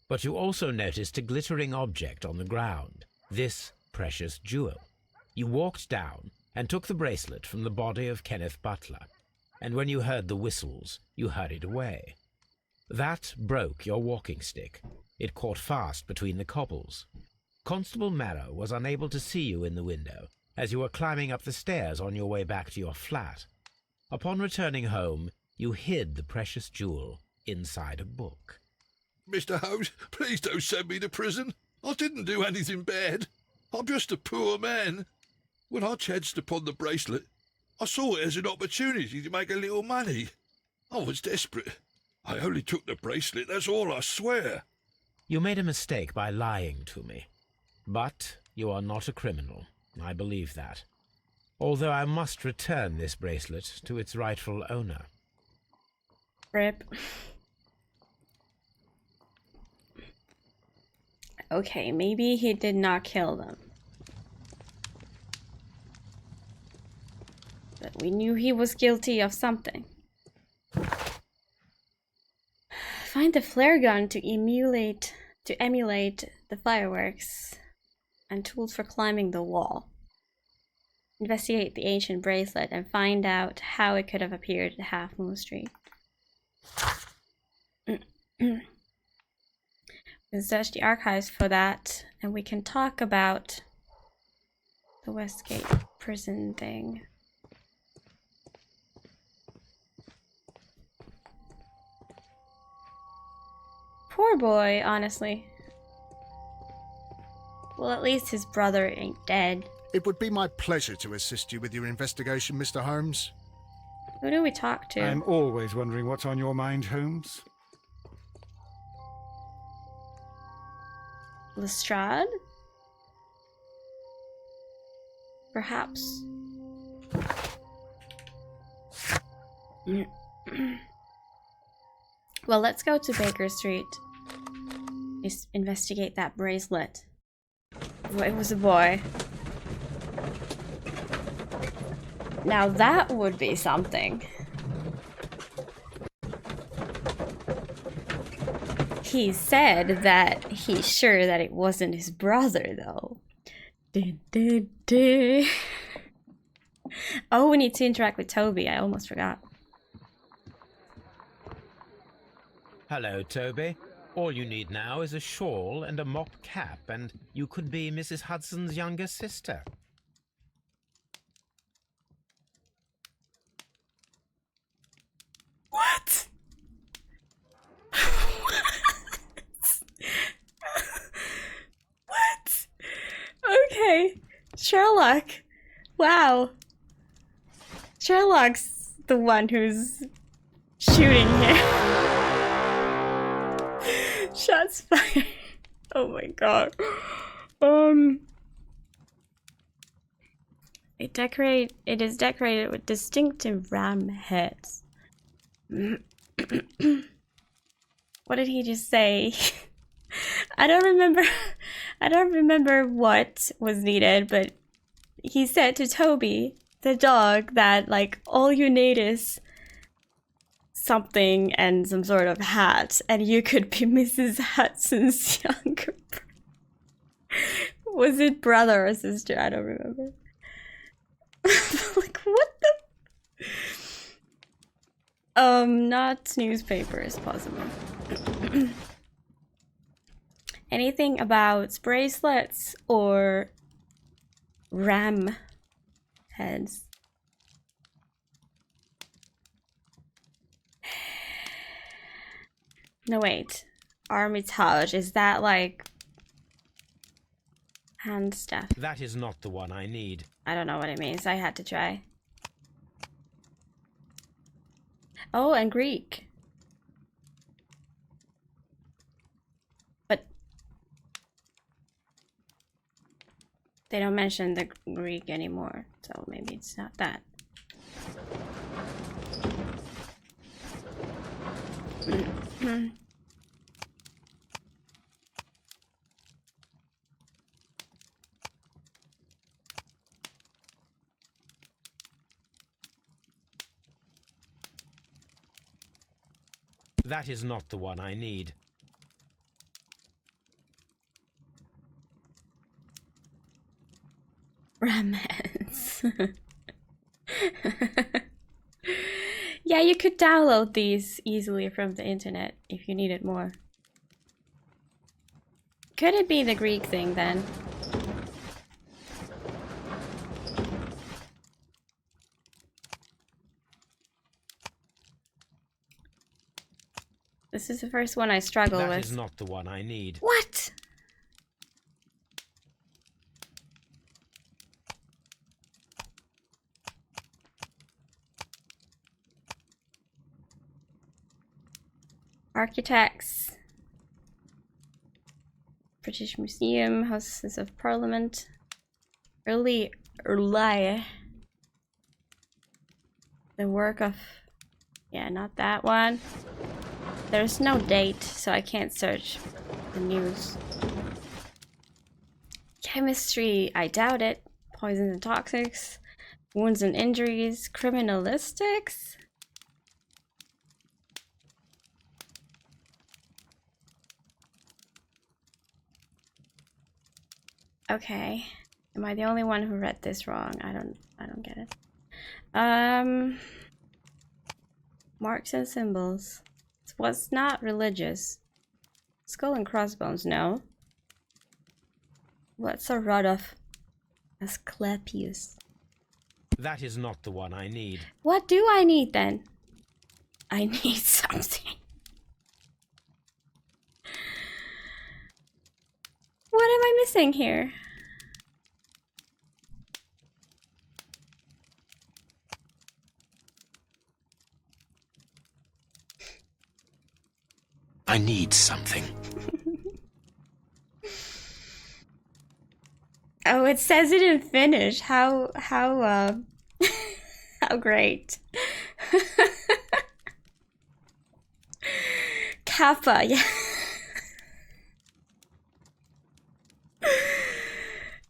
but you also noticed a glittering object on the ground, this precious jewel. You walked down and took the bracelet from the body of Kenneth Butler, and when you heard the whistles, you hurried away. That broke your walking stick. It caught fast between the cobbles. Constable Marrow was unable to see you in the window as you were climbing up the stairs on your way back to your flat. Upon returning home, you hid the precious jewel inside a book. Mr. Holmes, please don't send me to prison. I didn't do anything bad. I'm just a poor man. When I chanced upon the bracelet, I saw it as an opportunity to make a little money. I was desperate. I only took the bracelet, that's all, I swear. You made a mistake by lying to me. But you are not a criminal. I believe that. Although I must return this bracelet to its rightful owner. Rip. Okay, maybe he did not kill them. But we knew he was guilty of something. Find the flare gun to emulate the fireworks and tools for climbing the wall. Investigate the ancient bracelet and find out how it could have appeared at Half Moon Street. We can search the archives for that, and we can talk about the Westgate prison thing. Poor boy, honestly. Well, at least his brother ain't dead. It would be my pleasure to assist you with your investigation, Mr. Holmes. Who do we talk to? I'm always wondering what's on your mind, Holmes. Lestrade? Perhaps. Well, let's go to Baker Street. Just investigate that bracelet. Oh, it was a boy. Now that would be something. He said that he's sure that it wasn't his brother, though. Oh, we need to interact with Toby. I almost forgot. Hello, Toby. All you need now is a shawl and a mop cap, and you could be Mrs. Hudson's younger sister. What? What? Okay. Sherlock. Wow. Sherlock's the one who's shooting here. Shots fired. Oh my god. It is decorated with distinctive ram heads. What did he just say? I don't remember what was needed, but he said to Toby, the dog, that like all you need is something and some sort of hat, and you could be Mrs. Hudson's younger brother. Was it brother or sister? I don't remember. Like, what the? Not newspapers, possible. Anything about bracelets or ram heads? No, wait. Armitage, is that like Hand staff. That is not the one I need. I don't know what it means. I had to try. Oh, and Greek. But they don't mention the Greek anymore, so maybe it's not that. That is not the one I need. Romance. Yeah, you could download these easily from the internet if you needed more. Could it be the Greek thing then? This is the first one I struggle with. That is not the one I need. What? Architects. British Museum, Houses of Parliament. Early. The work of... Yeah, not that one. There's no date, so I can't search the news. Chemistry, I doubt it. Poisons and toxics. Wounds and injuries. Criminalistics? Okay. Am I the only one who read this wrong? I don't get it. Marks and symbols. Was not religious. Skull and crossbones, no. What's a rod of Asclepius? That is not the one I need. What do I need then? I need something. What am I missing here? I need something. Oh, it says it in Finnish. How how great. Kappa, yeah.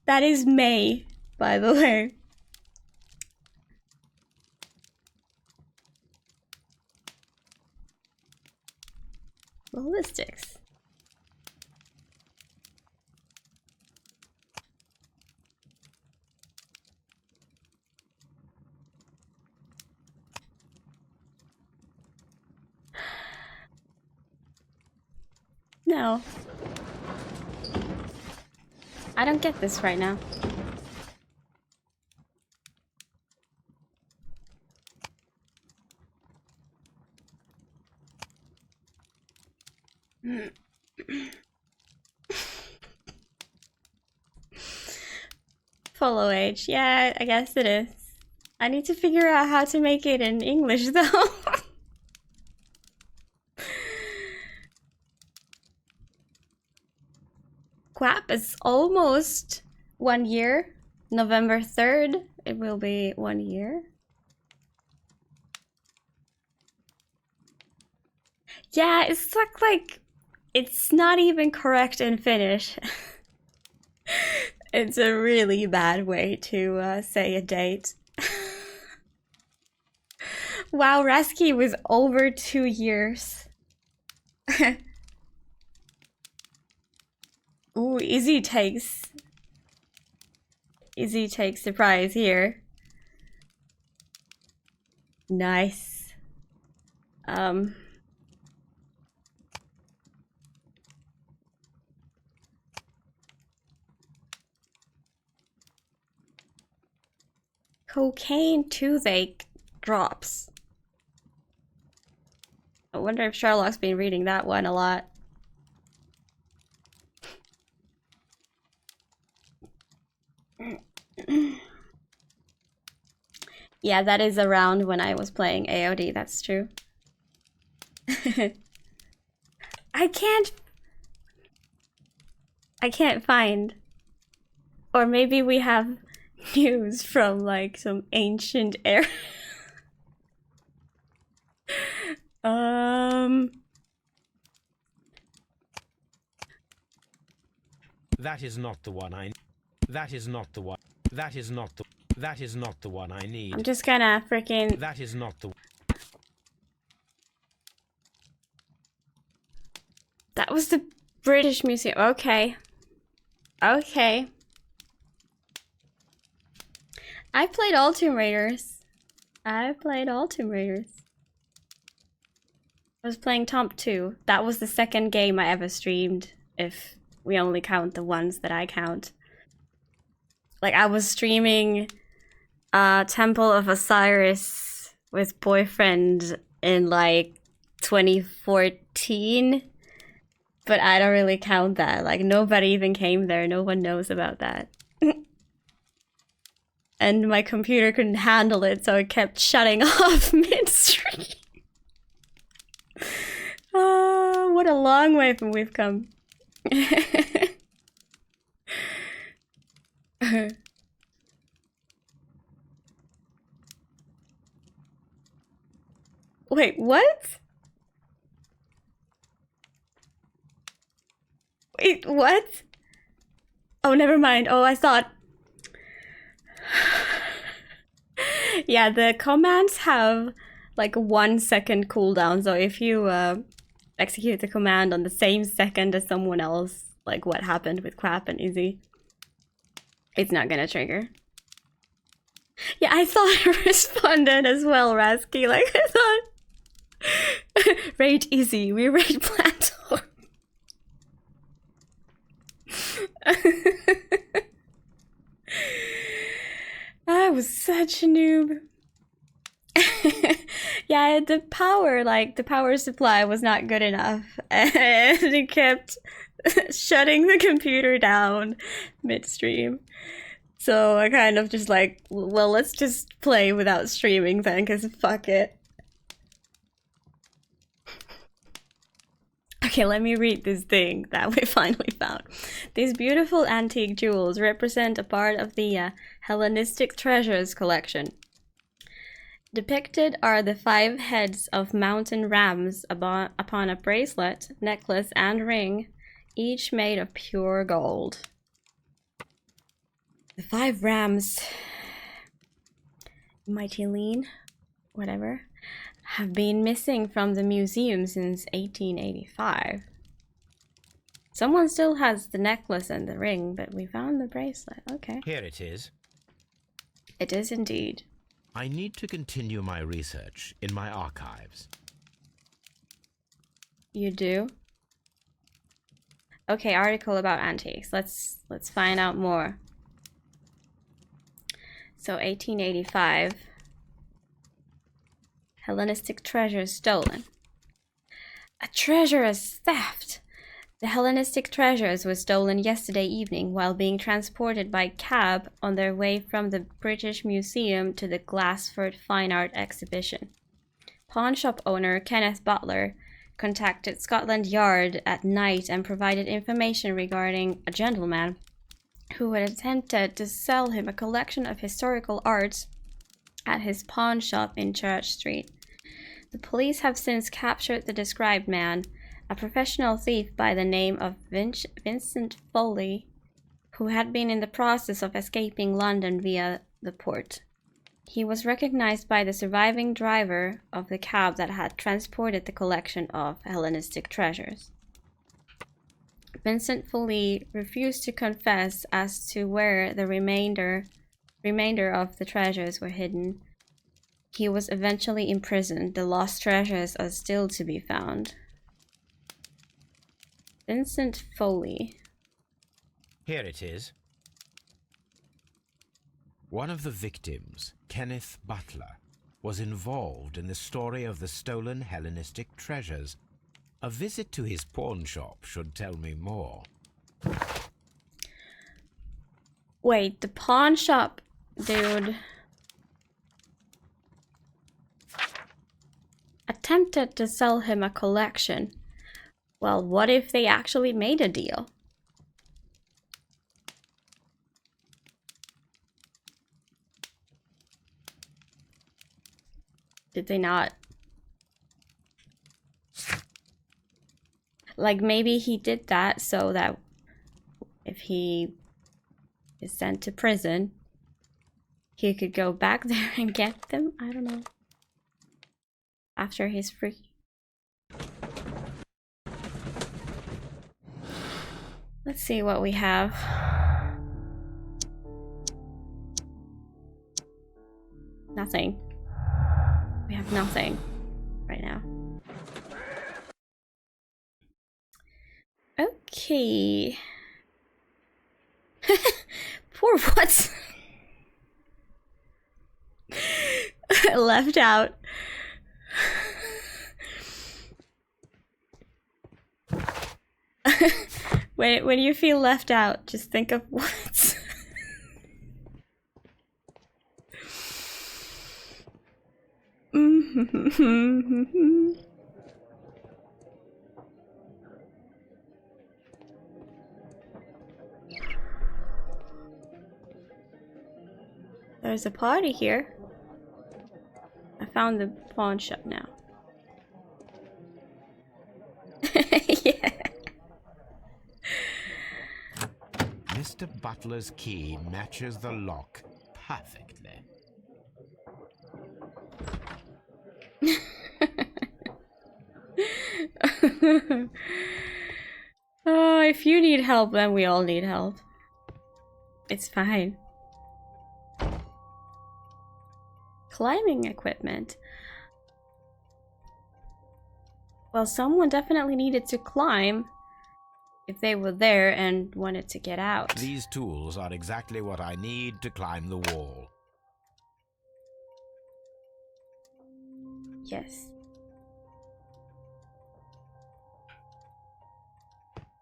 That is May, by the way. Ballistics. No. I don't get this right now. Follow age. Yeah, I guess it is. I need to figure out how to make it in English though. Quap is almost 1 year. November 3rd, it will be 1 year. Yeah, it's like it's not even correct in Finnish. It's a really bad way to say a date. Wow, Rasky was over 2 years. Ooh, Izzy takes the prize here. Nice. Cocaine toothache drops. I wonder if Sherlock's been reading that one a lot. Yeah, that is around when I was playing AOD, that's true. I can't find. Or maybe we have news from like some ancient era. That is not the one I. That is not the one. That is not the. That is not the one I need. I'm just gonna freaking. That is not the. That was the British Museum. Okay. Okay. I played all Tomb Raiders. I played all Tomb Raiders. I was playing Tomb 2. That was the second game I ever streamed, if we only count the ones that I count. Like, I was streaming Temple of Osiris with Boyfriend in, like, 2014. But I don't really count that. Like, nobody even came there. No one knows about that. And my computer couldn't handle it, so it kept shutting off midstream. Oh, what a long way from we've come. Wait, what? Wait, what? Oh, never mind. Oh, I thought... Yeah, the commands have like 1 second cooldown, so if you execute the command on the same second as someone else, like what happened with Crap and Izzy, it's not gonna trigger. Yeah, I thought I responded as well, Rasky. Like, I thought... Raid Izzy, we raid Plantor. I was such a noob. Yeah, the power supply was not good enough, and it kept shutting the computer down midstream. So I kind of just like, well, let's just play without streaming then, because fuck it. Okay, let me read this thing that we finally found. These beautiful antique jewels represent a part of the Hellenistic treasures collection. Depicted are the 5 heads of mountain rams upon a bracelet, necklace, and ring, each made of pure gold. The 5 rams, Mighty Lean, whatever, have been missing from the museum since 1885. Someone still has the necklace and the ring, but we found the bracelet. Okay. Here it is. It is indeed. I need to continue my research in my archives. You do? Okay, article about antiques. Let's find out more. So 1885. Hellenistic treasures stolen. A treacherous theft! The Hellenistic treasures were stolen yesterday evening while being transported by cab on their way from the British Museum to the Glassford Fine Art Exhibition. Pawnshop owner Kenneth Butler contacted Scotland Yard at night and provided information regarding a gentleman who had attempted to sell him a collection of historical arts at his pawn shop in Church Street. The police have since captured the described man, a professional thief by the name of Vincent Foley, who had been in the process of escaping London via the port. He was recognized by the surviving driver of the cab that had transported the collection of Hellenistic treasures. Vincent Foley refused to confess as to where the remainder of the treasures were hidden. He was eventually imprisoned. The lost treasures are still to be found. Vincent Foley. Here it is. One of the victims, Kenneth Butler, was involved in the story of the stolen Hellenistic treasures. A visit to his pawn shop should tell me more. Wait, the pawn shop, dude. attempted to sell him a collection. Well, what if they actually made a deal? Did they not? Like, maybe he did that so that if he is sent to prison, he could go back there and get them? I don't know. After he's free. Let's see what we have. Nothing. We have nothing right now. Okay. Poor what? Left out. When you feel left out, just think of what. There's a party here. I found the pawn shop now. Yeah. Mr. Butler's key matches the lock perfectly. Oh, if you need help, then we all need help. It's fine. Climbing equipment. Well, someone definitely needed to climb if they were there and wanted to get out. These tools are exactly what I need to climb the wall. Yes.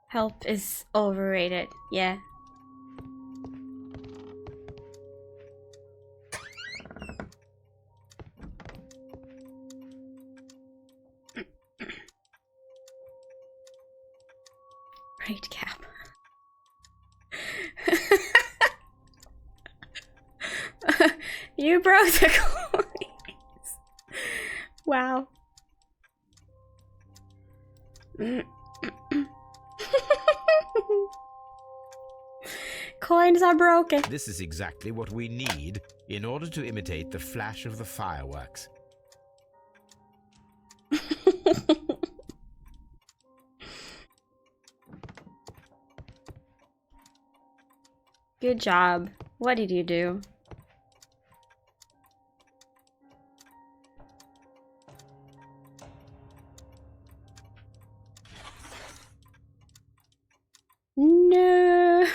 Help is overrated, yeah. Great cap. You broke the coins. Wow. Coins are broken. This is exactly what we need in order to imitate the flash of the fireworks. Good job. What did you do? No.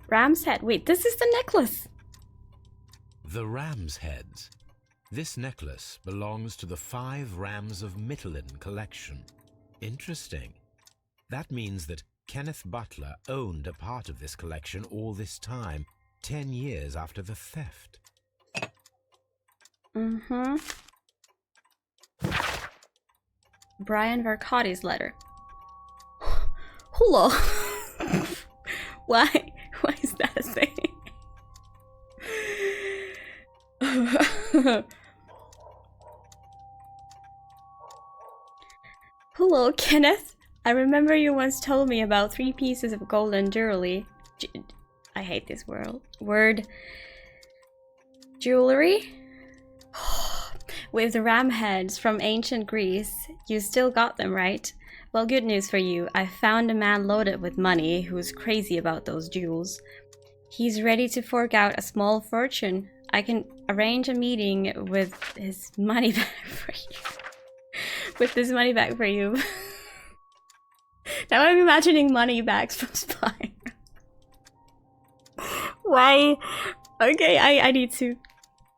Ram's head. Wait, this is the necklace. The ram's heads. This necklace belongs to the 5 Rams of Mittelin collection. Interesting. That means that Kenneth Butler owned a part of this collection all this time, 10 years after the theft. Mm-hmm. Brian Vercotti's letter. Hello. Why is that a thing? Hello, Kenneth. I remember you once told me about 3 pieces of golden jewelry. I hate this word. Jewelry? With ram heads from ancient Greece. You still got them, right? Well, good news for you. I found a man loaded with money who's crazy about those jewels. He's ready to fork out a small fortune. I can arrange a meeting with his money back for you. With this money back for you. Now I'm imagining money bags from Spire. Why? Okay, I need to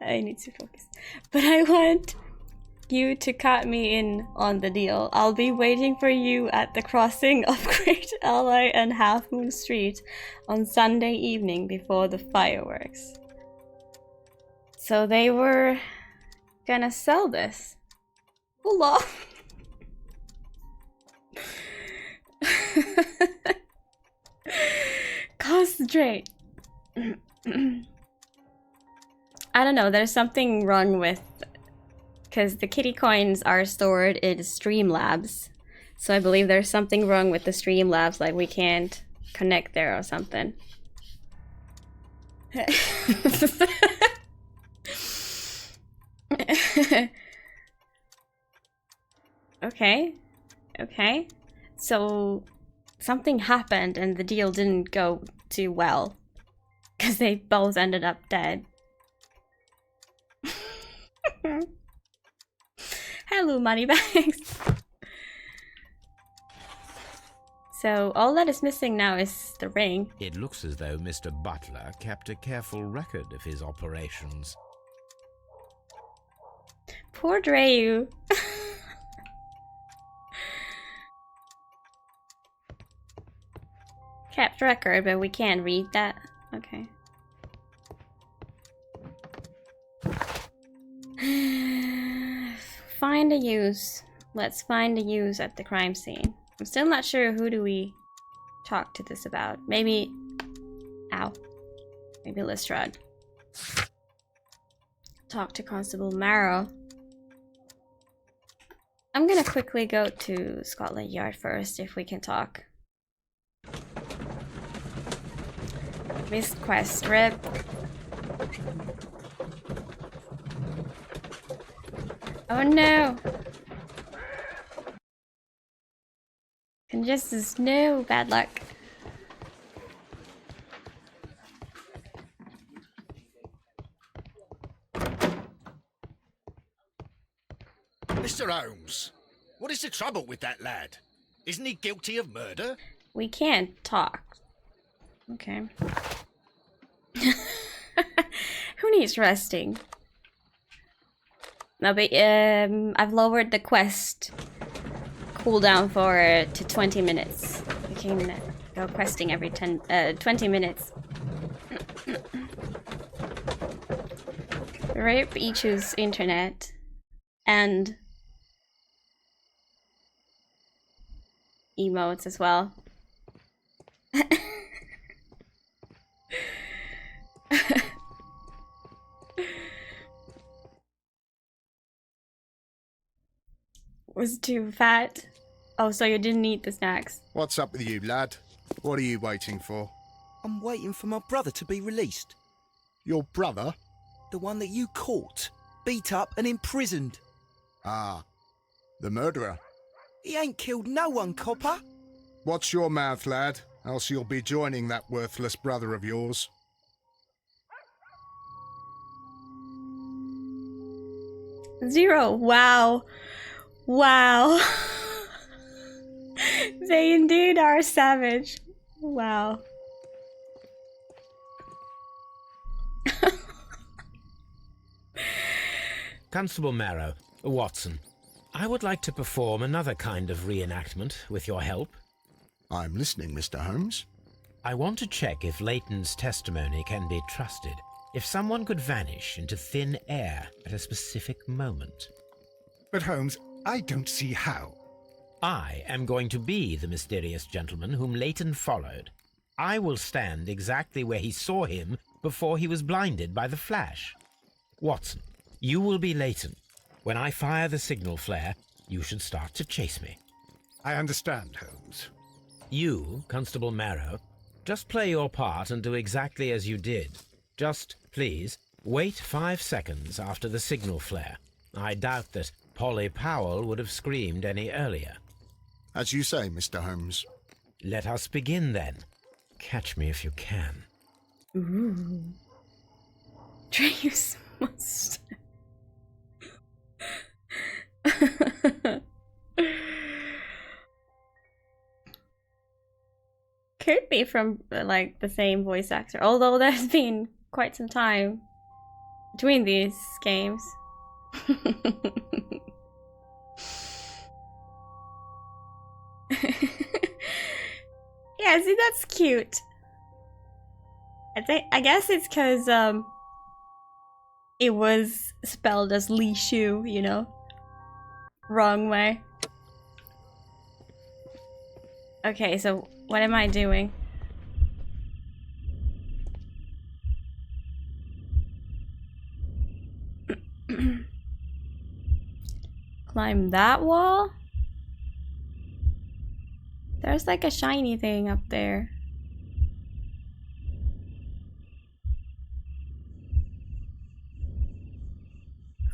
focus. But I want you to cut me in on the deal. I'll be waiting for you at the crossing of Great Ally and Half Moon Street on Sunday evening before the fireworks. So they were gonna sell this. Oh, lol. Concentrate. I don't know, there's something wrong with... Because the kitty coins are stored in Streamlabs. So I believe there's something wrong with the Streamlabs, like we can't connect there or something. Okay. Okay. So something happened and the deal didn't go too well. Because they both ended up dead. Hello, moneybags. So all that is missing now is the ring. It looks as though Mr. Butler kept a careful record of his operations. Poor Dreyu. Kept record, but we can't read that. Okay. Find a use. Let's find a use at the crime scene. I'm still not sure who do we talk to this about. Maybe... Ow. Maybe Lestrade. Talk to Constable Marrow. I'm gonna quickly go to Scotland Yard first if we can talk. Missed quest rip. Oh no! Congestus, no! Bad luck. Mr. Holmes, what is the trouble with that lad? Isn't he guilty of murder? We can't talk. Okay. Who needs resting? No, but I've lowered the quest cooldown to 20 minutes. You can go questing every 20 minutes. Rape Ichu's internet and emotes as well. Was too fat. Oh, so you didn't eat the snacks. What's up with you, lad? What are you waiting for? I'm waiting for my brother to be released. Your brother? The one that you caught, beat up and imprisoned. Ah, the murderer. He ain't killed no one, copper. Watch your mouth, lad, else you'll be joining that worthless brother of yours. Zero. Wow. Wow. They indeed are savage. Wow. Constable Marrow, Watson, I would like to perform another kind of reenactment with your help. I'm listening, Mr. Holmes. I want to check if Leighton's testimony can be trusted. If someone could vanish into thin air at a specific moment. But Holmes, I don't see how. I am going to be the mysterious gentleman whom Leighton followed. I will stand exactly where he saw him before he was blinded by the flash. Watson, you will be Leighton. When I fire the signal flare, you should start to chase me. I understand, Holmes. You, Constable Marrow, just play your part and do exactly as you did. Just, please, wait 5 seconds after the signal flare. I doubt that Polly Powell would have screamed any earlier. As you say, Mr. Holmes. Let us begin, then. Catch me if you can. Ooh. Dreyus must... Could be from, like, the same voice actor. Although there's been quite some time between these games. Yeah, see, that's cute. I guess it's because it was spelled as Li Shu, you know? Wrong way. Okay, so what am I doing? Climb that wall? There's like a shiny thing up there.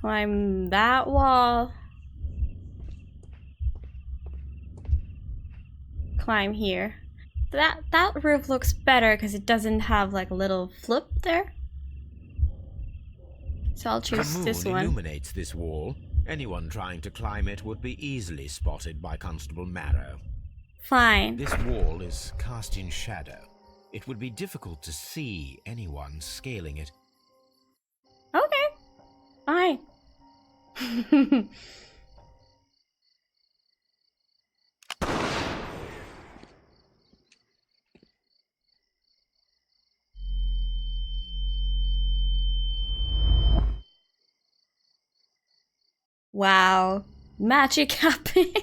Climb that wall. Climb here. That roof looks better because it doesn't have like a little flip there. So I'll choose The this moon one. illuminates this wall. Anyone trying to climb it would be easily spotted by Constable Marrow. Fine. This wall is cast in shadow. It would be difficult to see anyone scaling it. Okay. Fine. Wow. Magic happened.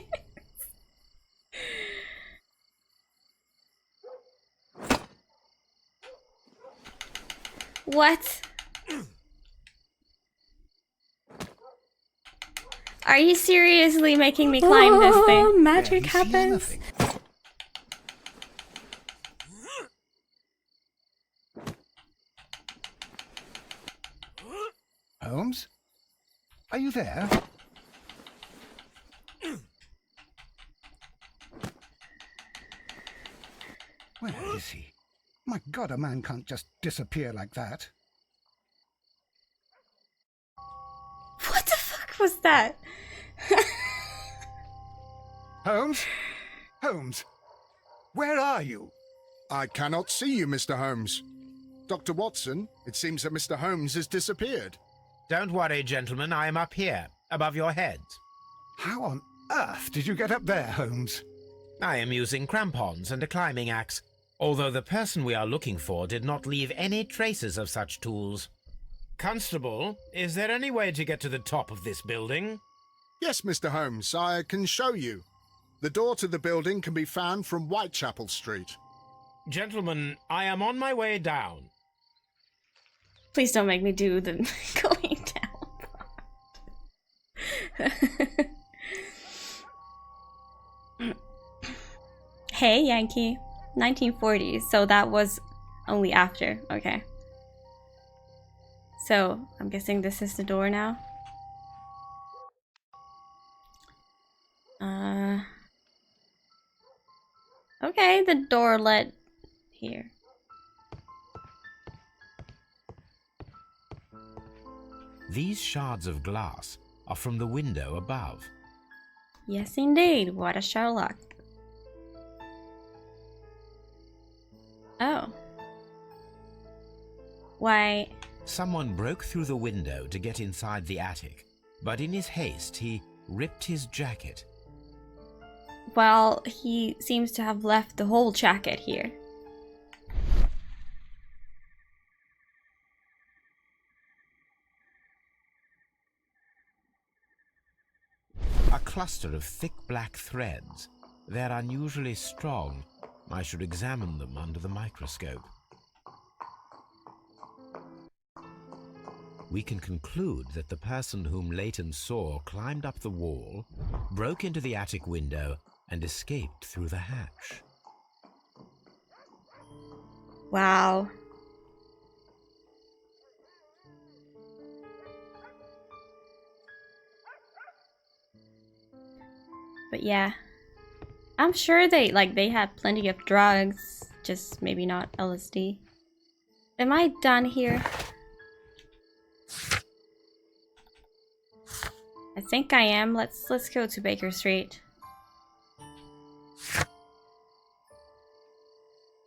What? Are you seriously making me climb this thing? Magic happens. Holmes? Are you there? Where is he? My God, a man can't just disappear like that. What the fuck was that? Holmes? Holmes? Where are you? I cannot see you, Mr. Holmes. Dr. Watson, it seems that Mr. Holmes has disappeared. Don't worry, gentlemen, I am up here, above your heads. How on earth did you get up there, Holmes? I am using crampons and a climbing axe, although the person we are looking for did not leave any traces of such tools. Constable, is there any way to get to the top of this building? Yes, Mr. Holmes, I can show you. The door to the building can be found from Whitechapel Street. Gentlemen, I am on my way down. Please don't make me do the going down part. Hey, Yankee. 1940s, so that was only after. Okay. So, I'm guessing this is the door now. Okay, the door led here. These shards of glass are from the window above. Yes, indeed. What a Sherlock. Oh. Why? Someone broke through the window to get inside the attic, but in his haste he ripped his jacket. Well, he seems to have left the whole jacket here. A cluster of thick black threads. They're unusually strong. I should examine them under the microscope. We can conclude that the person whom Leighton saw climbed up the wall, broke into the attic window, and escaped through the hatch. Wow. But yeah, I'm sure they had plenty of drugs, just maybe not LSD. Am I done here? I think I am. Let's go to Baker Street.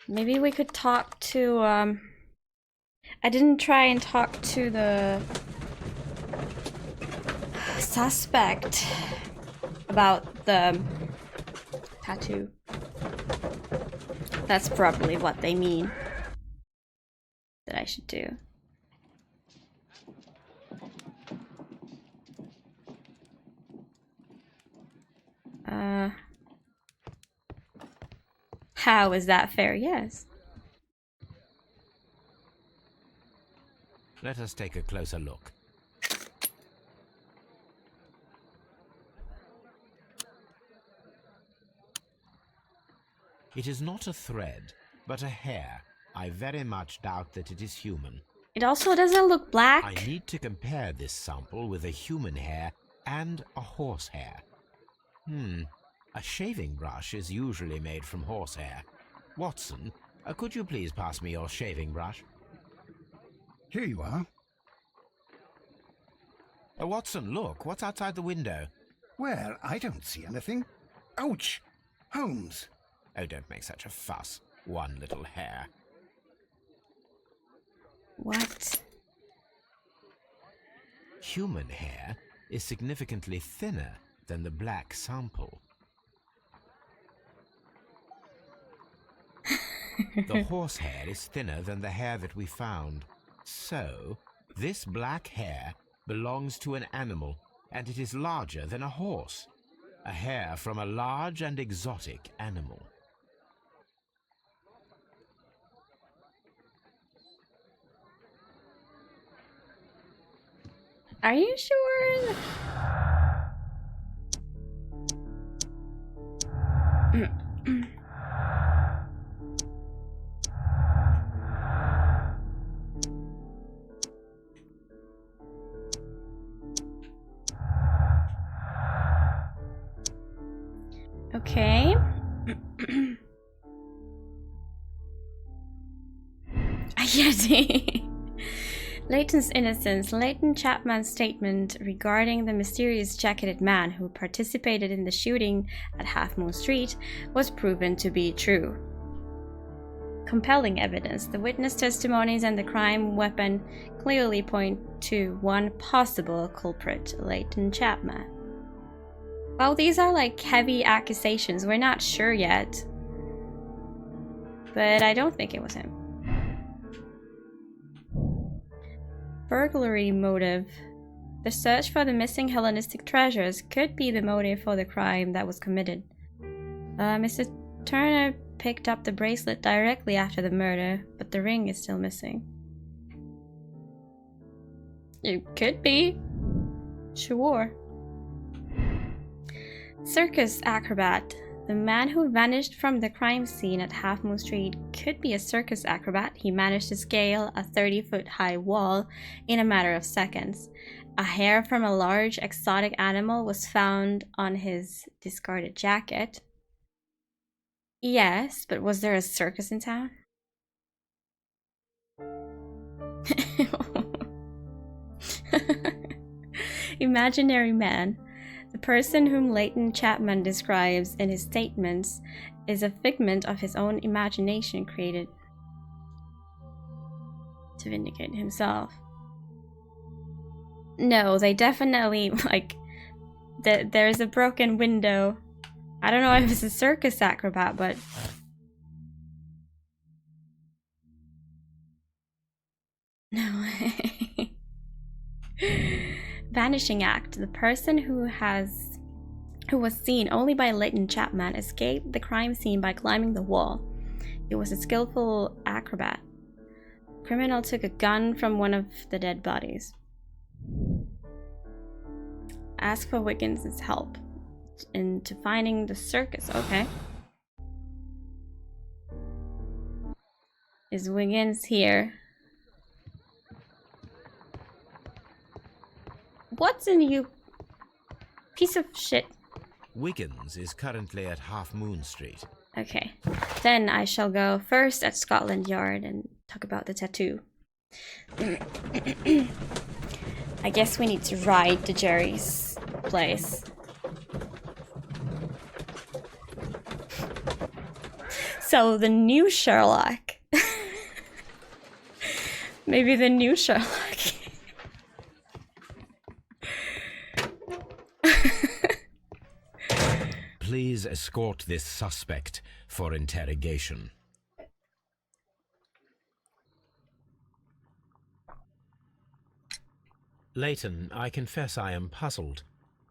Maybe we could talk to I didn't try and talk to the suspect about the tattoo. That's probably what they mean that I should do. How is that fair? Yes. Let us take a closer look. It is not a thread, but a hair. I very much doubt that it is human. It also doesn't look black. I need to compare this sample with a human hair and a horse hair. A shaving brush is usually made from horsehair. Watson, could you please pass me your shaving brush? Here you are. Watson, look, what's outside the window? Well, I don't see anything. Ouch! Holmes! Oh, don't make such a fuss. One little hair. What? Human hair is significantly thinner than the black sample. The horsehair is thinner than the hair that we found. So, this black hair belongs to an animal, and it is larger than a horse. A hair from a large and exotic animal. Are you sure? Okay. Yeti. Leighton's innocence. Leighton Chapman's statement regarding the mysterious jacketed man who participated in the shooting at Half Moon Street was proven to be true. Compelling evidence. The witness testimonies and the crime weapon clearly point to one possible culprit, Leighton Chapman. Well, these are like heavy accusations. We're not sure yet. But I don't think it was him. Burglary motive. The search for the missing Hellenistic treasures could be the motive for the crime that was committed. Mr. Turner picked up the bracelet directly after the murder, but the ring is still missing. It could be. Sure. Circus acrobat. The man who vanished from the crime scene at Half Moon Street could be a circus acrobat. He managed to scale a 30-foot high wall in a matter of seconds. A hair from a large exotic animal was found on his discarded jacket. Yes, but was there a circus in town? Imaginary man. The person whom Leighton Chapman describes in his statements is a figment of his own imagination created to vindicate himself. No, they definitely, like, there's a broken window. I don't know if it's a circus acrobat, but... No. Vanishing act. The person who was seen only by Leighton Chapman escaped the crime scene by climbing the wall. He was a skillful acrobat. Criminal took a gun from one of the dead bodies. Ask for Wiggins' help into finding the circus. Okay. Is Wiggins here? What's in you, piece of shit? Wiggins is currently at Half Moon Street. Okay, then I shall go first at Scotland Yard and talk about the tattoo. I guess we need to ride to Jerry's place. So the new Sherlock. Maybe the new Sherlock. Please escort this suspect for interrogation. Leighton, I confess I am puzzled.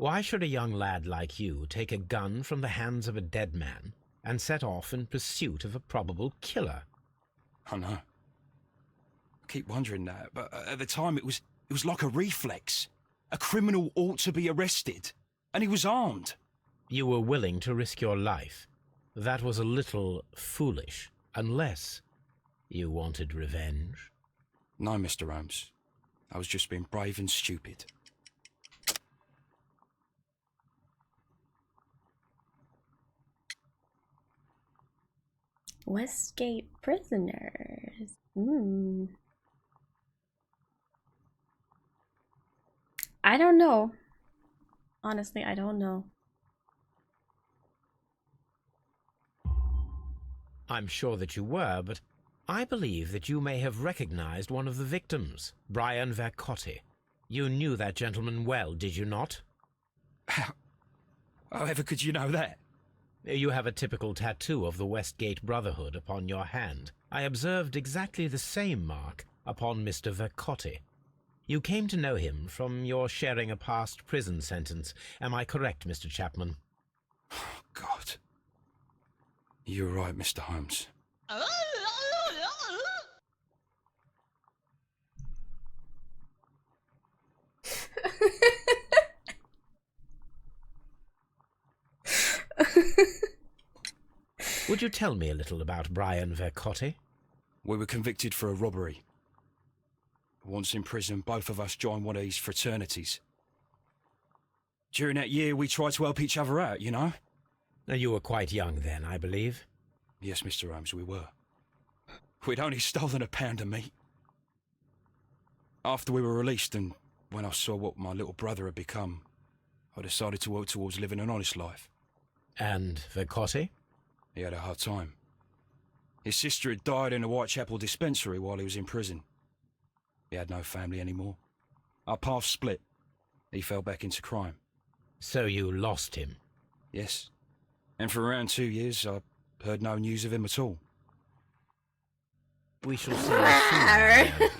Why should a young lad like you take a gun from the hands of a dead man and set off in pursuit of a probable killer? I know. I keep wondering that, but at the time it was like a reflex. A criminal ought to be arrested, and he was armed. You were willing to risk your life. That was a little foolish, unless you wanted revenge. No, Mr. Holmes. I was just being brave and stupid. Westgate prisoners. I don't know. Honestly, I don't know. I'm sure that you were, but I believe that you may have recognized one of the victims, Brian Vercotti. You knew that gentleman well, did you not? However could you know that? You have a typical tattoo of the Westgate Brotherhood upon your hand. I observed exactly the same mark upon Mr. Vercotti. You came to know him from your sharing a past prison sentence. Am I correct, Mr. Chapman? Oh, God. You're right, Mr. Holmes. Would you tell me a little about Brian Vercotti? We were convicted for a robbery. Once in prison, both of us joined one of these fraternities. During that year, we tried to help each other out, you know? You were quite young then, I believe. Yes, Mr. Holmes, we were. We'd only stolen a pound of meat. After we were released, and when I saw what my little brother had become, I decided to work towards living an honest life. And Vercotti? He had a hard time. His sister had died in a Whitechapel dispensary while he was in prison. He had no family anymore. Our paths split. He fell back into crime. So you lost him? Yes. And for around 2 years, I heard no news of him at all. We shall see you soon.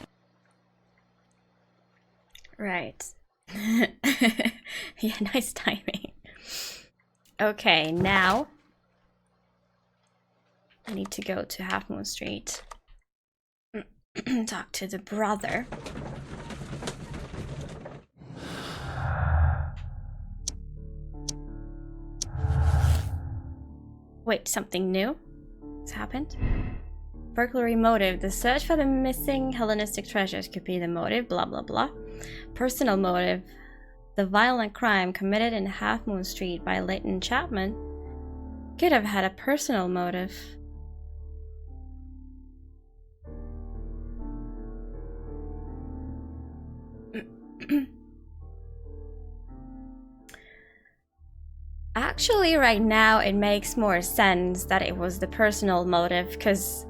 Right. Yeah, nice timing. Okay, now I need to go to Half Moon Street. Talk to the brother. Wait, something new has happened? Burglary motive. The search for the missing Hellenistic treasures could be the motive, blah blah blah. Personal motive. The violent crime committed in Half Moon Street by Leighton Chapman could have had a personal motive. Actually, right now it makes more sense that it was the personal motive, because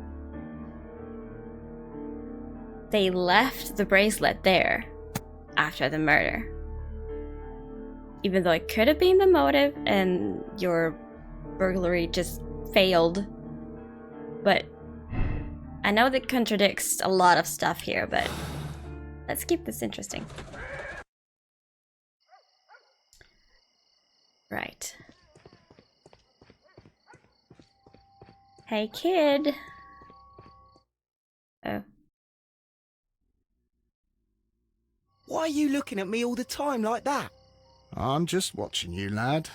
they left the bracelet there after the murder. Even though it could have been the motive and your burglary just failed. But I know that contradicts a lot of stuff here, but let's keep this interesting. Right. Hey, kid. Oh. Why are you looking at me all the time like that? I'm just watching you, lad.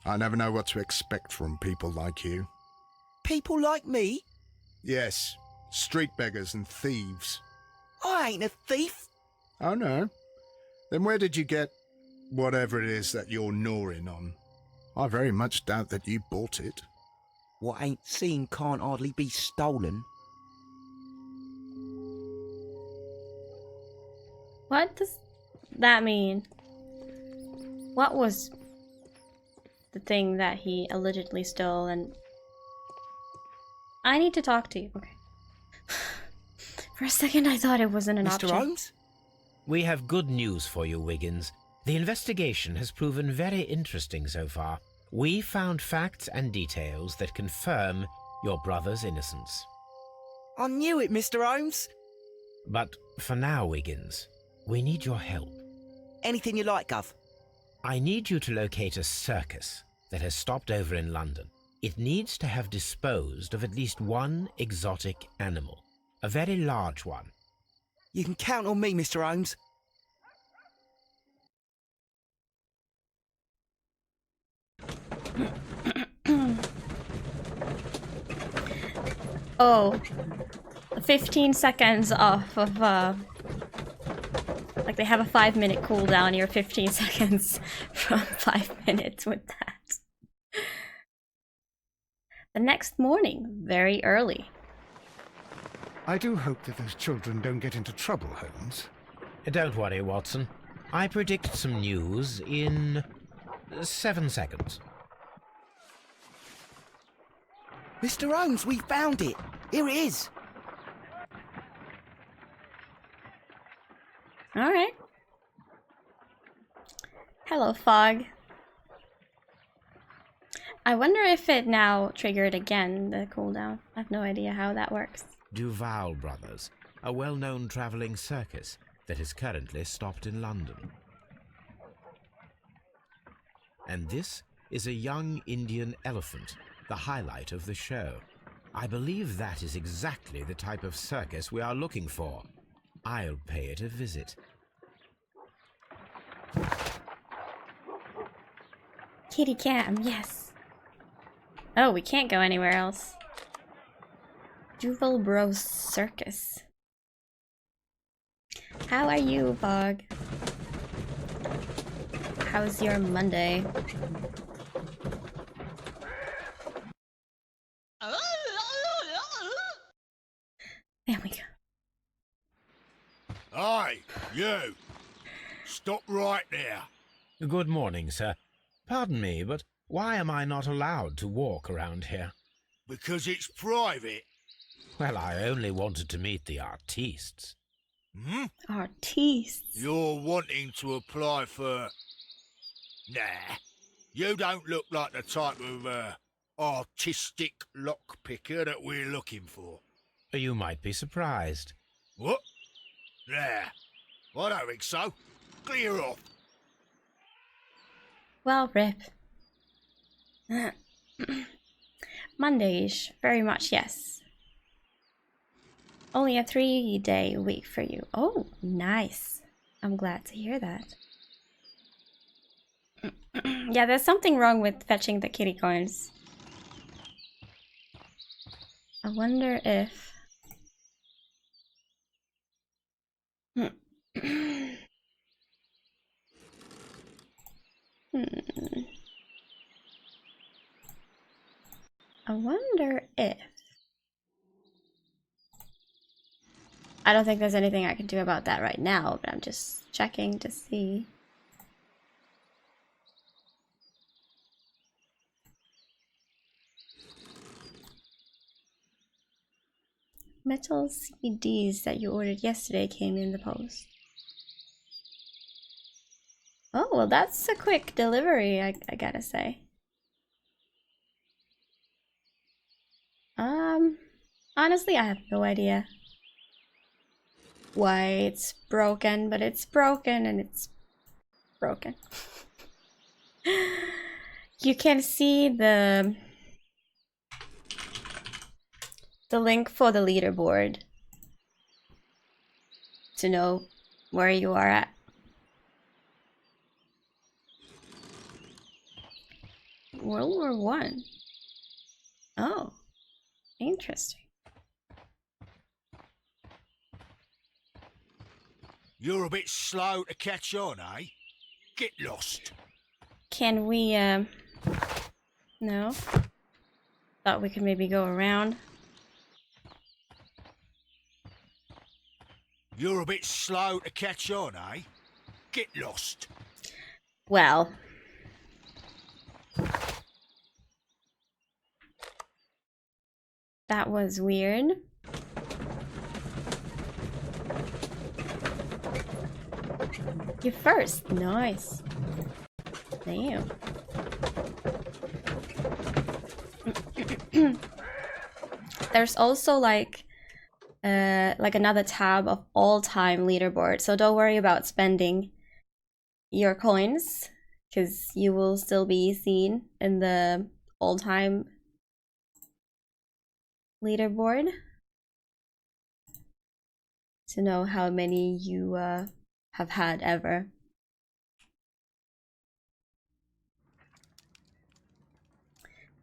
I never know what to expect from people like you. People like me? Yes, street beggars and thieves. I ain't a thief. Oh, no? Then where did you get whatever it is that you're gnawing on? I very much doubt that you bought it. What ain't seen can't hardly be stolen. What does that mean? What was the thing that he allegedly stole? And I need to talk to you. Okay. For a second I thought it wasn't an option. Mr. Holmes? We have good news for you, Wiggins. The investigation has proven very interesting so far. We found facts and details that confirm your brother's innocence. I knew it, Mr. Holmes. But for now, Wiggins, we need your help. Anything you like, Gov. I need you to locate a circus that has stopped over in London. It needs to have disposed of at least one exotic animal, a very large one. You can count on me, Mr. Holmes. Oh, 15 seconds off of, like they have a 5-minute cooldown, you're 15 seconds from 5 minutes with that. The next morning, very early. I do hope that those children don't get into trouble, Holmes. Don't worry, Watson. I predict some news in 7 seconds. Mr. Holmes, we found it. Here it is. Alright. Hello, Fog. I wonder if it now triggered again, the cooldown. I have no idea how that works. Duval Brothers, a well-known travelling circus that is currently stopped in London. And this is a young Indian elephant, the highlight of the show. I believe that is exactly the type of circus we are looking for. I'll pay it a visit. Kitty Cam, yes. Oh, we can't go anywhere else. Duval Bros Circus. How are you, Fog? How's your Monday? There we go. Aye, you! Stop right there. Good morning, sir. Pardon me, but why am I not allowed to walk around here? Because it's private. Well, I only wanted to meet the artistes. Hmm? Artistes. You're wanting to apply for... Nah. You don't look like the type of, artistic lockpicker that we're looking for. You might be surprised. What? Nah. I don't think so. Clear off. Well, Rip. Mondayish, very much yes. Only a 3-day week for you. Oh, nice. I'm glad to hear that. Yeah, there's something wrong with fetching the kitty coins. I wonder if... I wonder if... I don't think there's anything I can do about that right now, but I'm just checking to see. Metal CDs that you ordered yesterday came in the post. Oh, well, that's a quick delivery, I gotta say. Honestly, I have no idea why it's broken, but it's broken and it's broken. You can see the link for the leaderboard to know where you are at. World War I. Oh, interesting. You're a bit slow to catch on, eh? Get lost. Can we, no? Thought we could maybe go around. You're a bit slow to catch on, eh? Get lost. Well. That was weird. You first. Nice. Damn. There's also like another tab of all-time leaderboard, so don't worry about spending your coins. because you will still be seen in the all-time leaderboard to know how many you have had ever.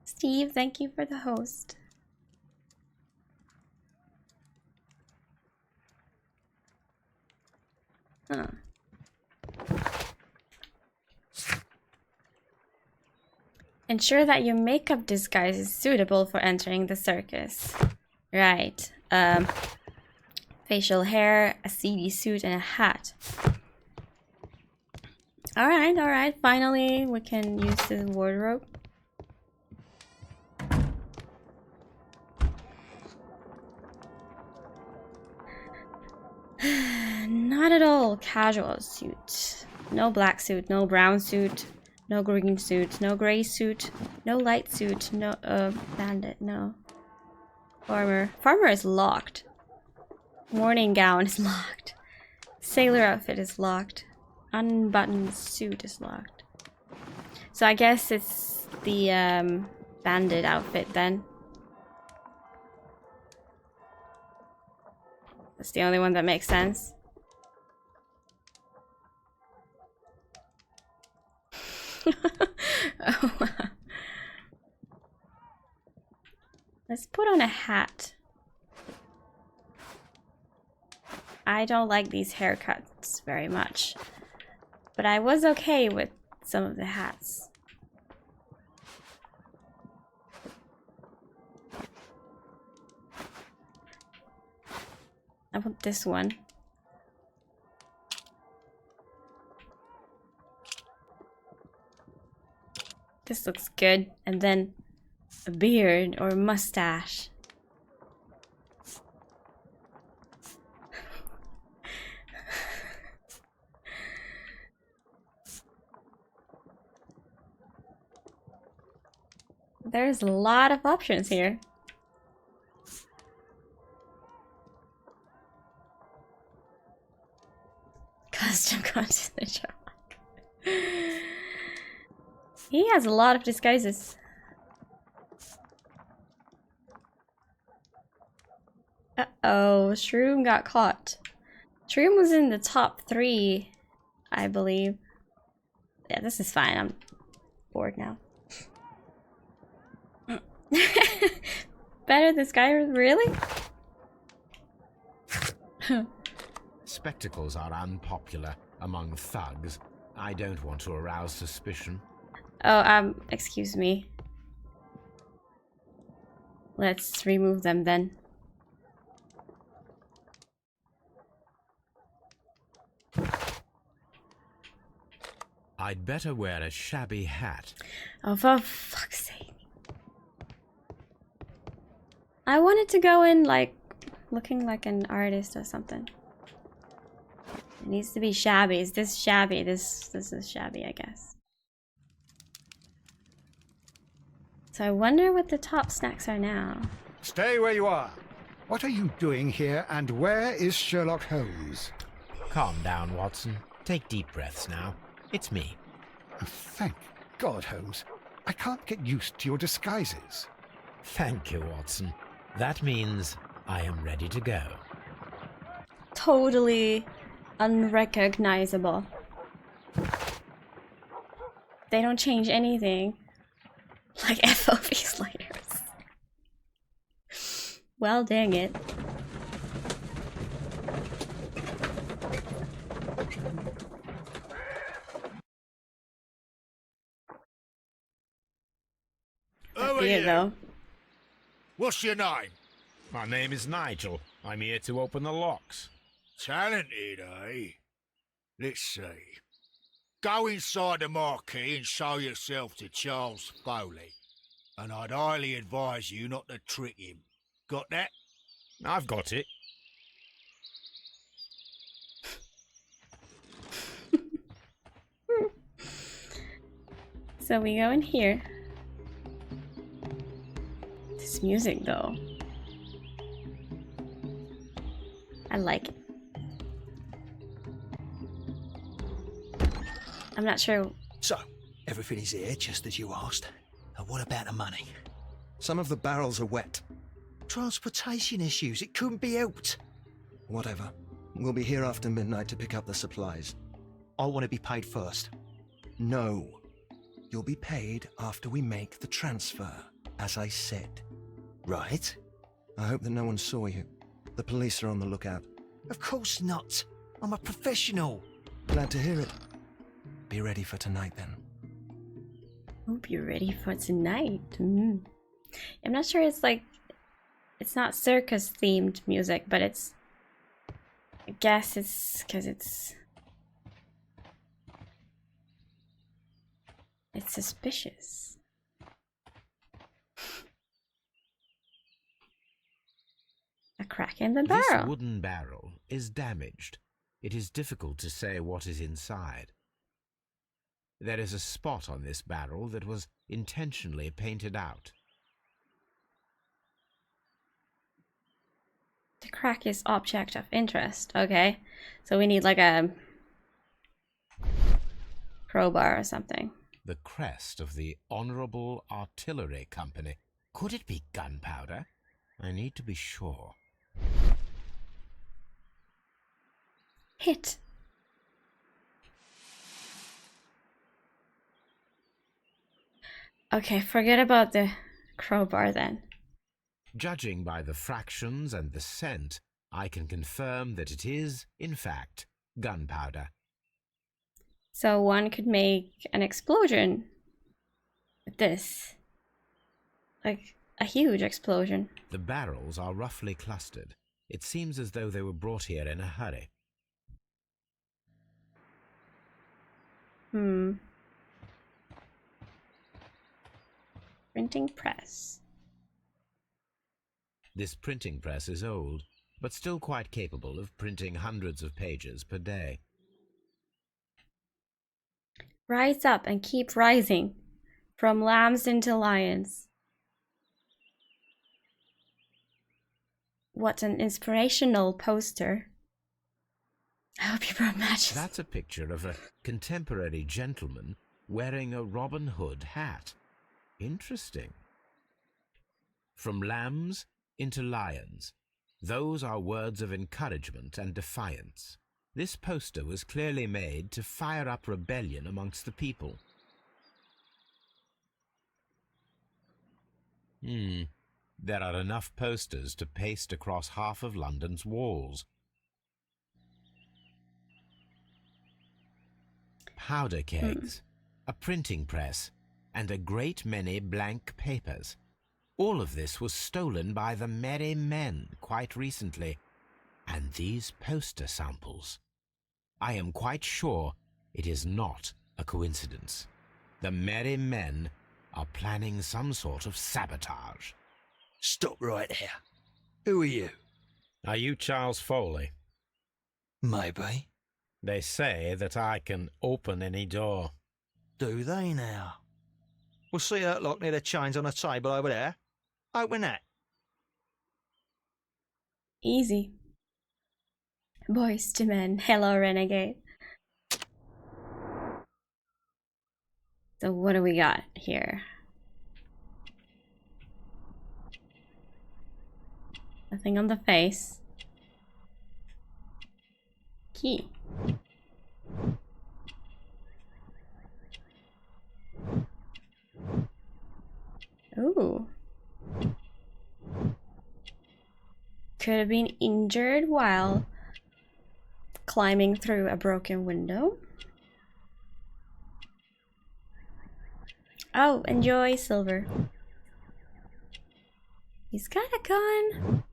Steve, thank you for the host. Huh. Ensure that your makeup disguise is suitable for entering the circus. Right. Facial hair, a seedy suit, and a hat. Alright. Finally, we can use the wardrobe. Not at all casual suit. No black suit, no brown suit, no green suit, no gray suit, no light suit, no bandit, no. Farmer is locked. Morning gown is locked. Sailor outfit is locked. Unbuttoned suit is locked. So I guess it's the bandit outfit then. That's the only one that makes sense. Oh, wow. Let's put on a hat. I don't like these haircuts very much, but I was okay with some of the hats. I want this one. This looks good. And then a beard or a mustache. There's a lot of options here. Custom content Sherlock. He has a lot of disguises. Uh-oh, Shroom got caught. Shroom was in the top 3, I believe. Yeah, this is fine. I'm bored now. Better this guy, really? Spectacles are unpopular among thugs. I don't want to arouse suspicion. Oh, excuse me. Let's remove them then. I'd better wear a shabby hat. Oh, for fuck's sake. I wanted to go in, like, looking like an artist or something. It needs to be shabby. Is this shabby? This is shabby, I guess. So I wonder what the top snacks are now. Stay where you are. What are you doing here, and where is Sherlock Holmes? Calm down, Watson. Take deep breaths now. It's me. Oh, thank God, Holmes. I can't get used to your disguises. Thank you, Watson. That means I am ready to go. Totally unrecognizable. They don't change anything. Like FOV sliders. Well, dang it. Who are Beard, you? though. What's your name? My name is Nigel. I'm here to open the locks. Talented, eh? Let's see. Go inside the marquee and show yourself to Charles Foley. And I'd highly advise you not to trick him. Got that? I've got it. So we go in here. This music, though. I like it. So, Everything is here, just as you asked. And what about the money? Some of the barrels are wet. Transportation issues, it couldn't be helped. Whatever. We'll be here after midnight to pick up the supplies. I want to be paid first. No. You'll be paid after we make the transfer, as I said. Right? I hope that no one saw you. The police are on the lookout. Of course not. I'm a professional. Glad to hear it. Be ready for tonight, then. Hope you're ready for tonight. I'm not sure it's like... It's not circus-themed music, but it's... I guess it's because it's suspicious. A crack in the barrel. This wooden barrel is damaged. It is difficult to say what is inside. There is a spot on this barrel that was intentionally painted out. The crack is object of interest. Okay, so we need like a crowbar or something. The crest of the Honourable Artillery Company. Could it be gunpowder? I need to be sure. Hit. Okay, forget about the crowbar then. Judging by the fractions and the scent, I can confirm that it is, in fact, gunpowder. So one could make an explosion with this. Like a huge explosion. The barrels are roughly clustered. It seems as though they were brought here in a hurry. Printing press. This printing press is old, but still quite capable of printing hundreds of pages per day. Rise up and keep rising. From lambs into lions. What an inspirational poster. I hope you brought matches. That's a picture of a contemporary gentleman wearing a Robin Hood hat. Interesting. From lambs into lions. Those are words of encouragement and defiance. This poster was clearly made to fire up rebellion amongst the people. There are enough posters to paste across half of London's walls. Powder kegs, a printing press, and a great many blank papers. All of this was stolen by the Merry Men quite recently. And these poster samples. I am quite sure it is not a coincidence. The Merry Men are planning some sort of sabotage. Stop right there. Who are you? Are you Charles Foley? Maybe. They say that I can open any door. Do they now? We'll see that lock near the chains on a table over there. Open that. Easy. Boys to men. Hello, Renegade. So what do we got here? Nothing on the face. Key. Ooh. Could have been injured while climbing through a broken window. Oh, enjoy, Silver. He's got a gun.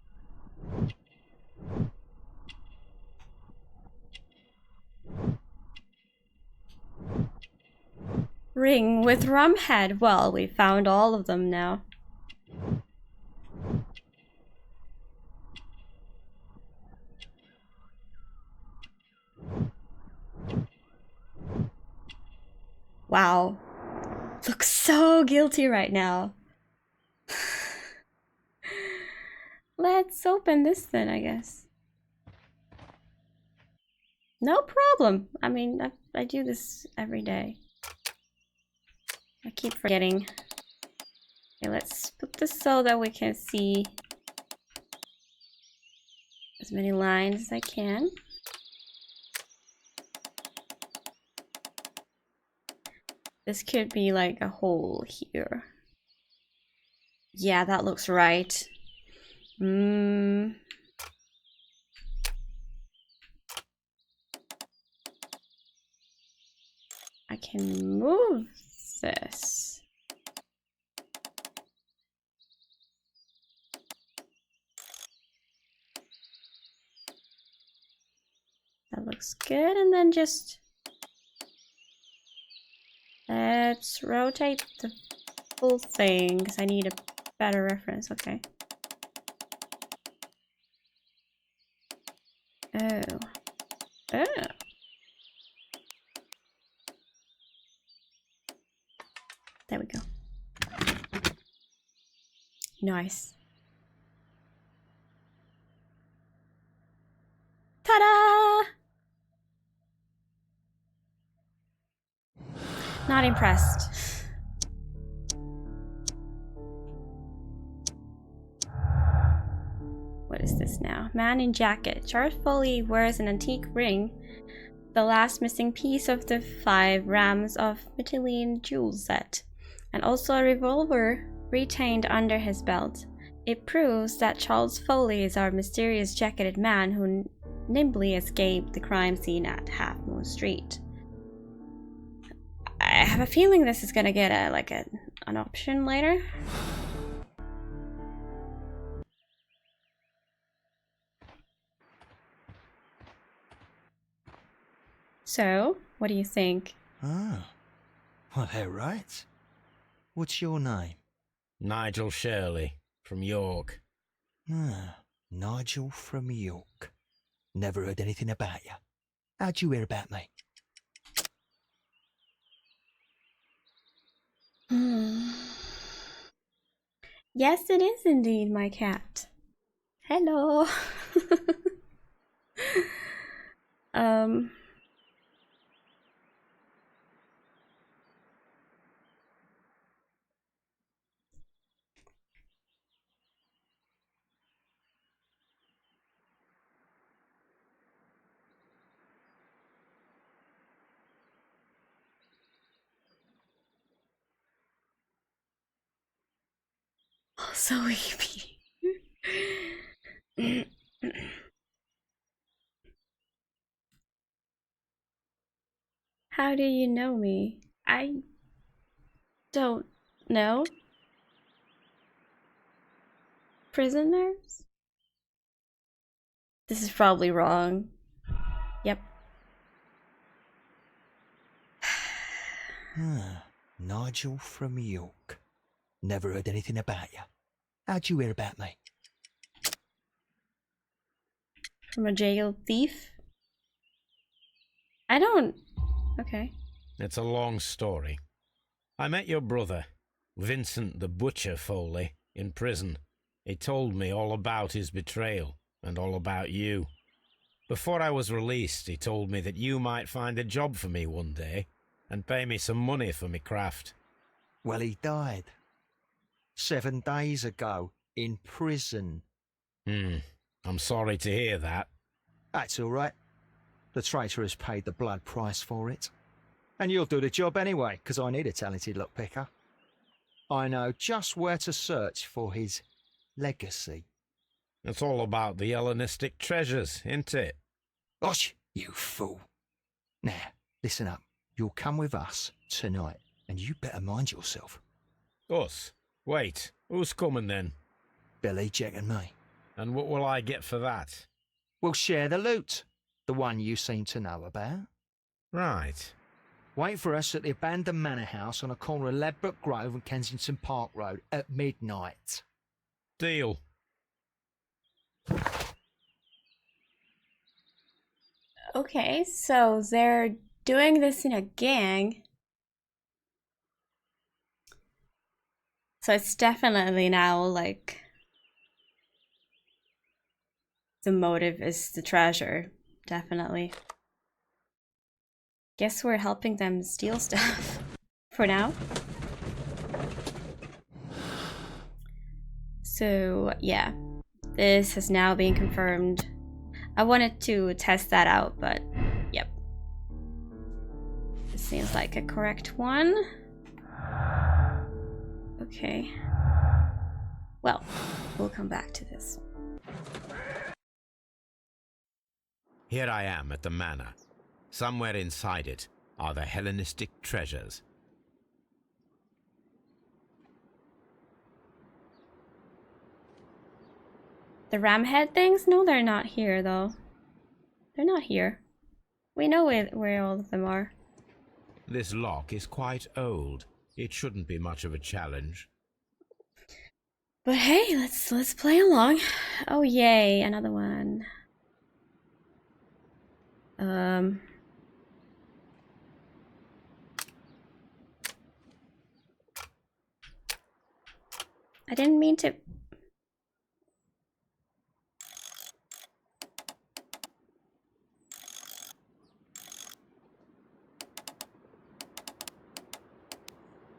Ring with Rumhead. Well, we found all of them now. Wow. Looks so guilty right now. Let's open this then, I guess. No problem. I mean, I do this every day. I keep forgetting. Okay, let's put this so that we can see as many lines as I can. This could be like a hole here. Yeah, that looks right. I can move this. That looks good, and then just let's rotate the full thing because I need a better reference. Okay. Oh. Oh. There we go. Nice. Ta-da! Not impressed. What is this now? Man in jacket. Charles Foley wears an antique ring, the last missing piece of the 5 rams of Michelin jewel set, and also a revolver retained under his belt. It proves that Charles Foley is our mysterious jacketed man who nimbly escaped the crime scene at Half Moon Street. I have a feeling this is gonna get an option later. So, what do you think? Ah, well, they're right. What's your name? Nigel Shirley, from York. Ah, Nigel from York. Never heard anything about you. How'd you hear about me? Yes, it is indeed my cat. Hello. So weepy. How do you know me? I don't know. Prisoners? This is probably wrong. Yep. Ah, Nigel from York. Never heard anything about you. How'd you hear about me? From a jailed thief? I don't... Okay. It's a long story. I met your brother, Vincent the Butcher Foley, in prison. He told me all about his betrayal and all about you. Before I was released, he told me that you might find a job for me one day and pay me some money for me craft. Well, he died 7 days ago in prison. I'm sorry to hear that. That's all right. The traitor has paid the blood price for it. And you'll do the job anyway, because I need a talented lockpicker. I know just where to search for his legacy. It's all about the Hellenistic treasures, isn't it? Osh, you fool. Now, listen up. You'll come with us tonight, and you better mind yourself. Us? Wait, who's coming then? Billy, Jack and me. And what will I get for that? We'll share the loot. The one you seem to know about. Right. Wait for us at the abandoned manor house on the corner of Ladbroke Grove and Kensington Park Road at midnight. Deal. Okay, so they're doing this in a gang. So it's definitely now like the motive is the treasure. Definitely. Guess we're helping them steal stuff for now. So yeah, this has now been confirmed. I wanted to test that out, but yep. This seems like a correct one. Okay. Well, we'll come back to this. Here I am at the manor. Somewhere inside it are the Hellenistic treasures. The ram head things? No, they're not here though. They're not here. We know where all of them are. This lock is quite old. It shouldn't be much of a challenge. But hey, let's play along. Oh yay, another one. I didn't mean to.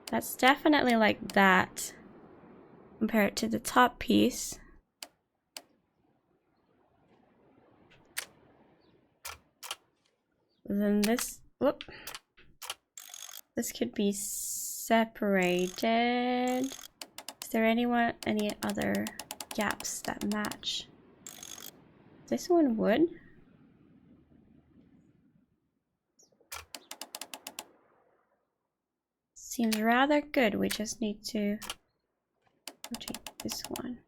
That's definitely like that. Compare it to the top piece. Then this, whoop. This could be separated. Is there any other gaps that match? This one would. Seems rather good. We just need to rotate this one.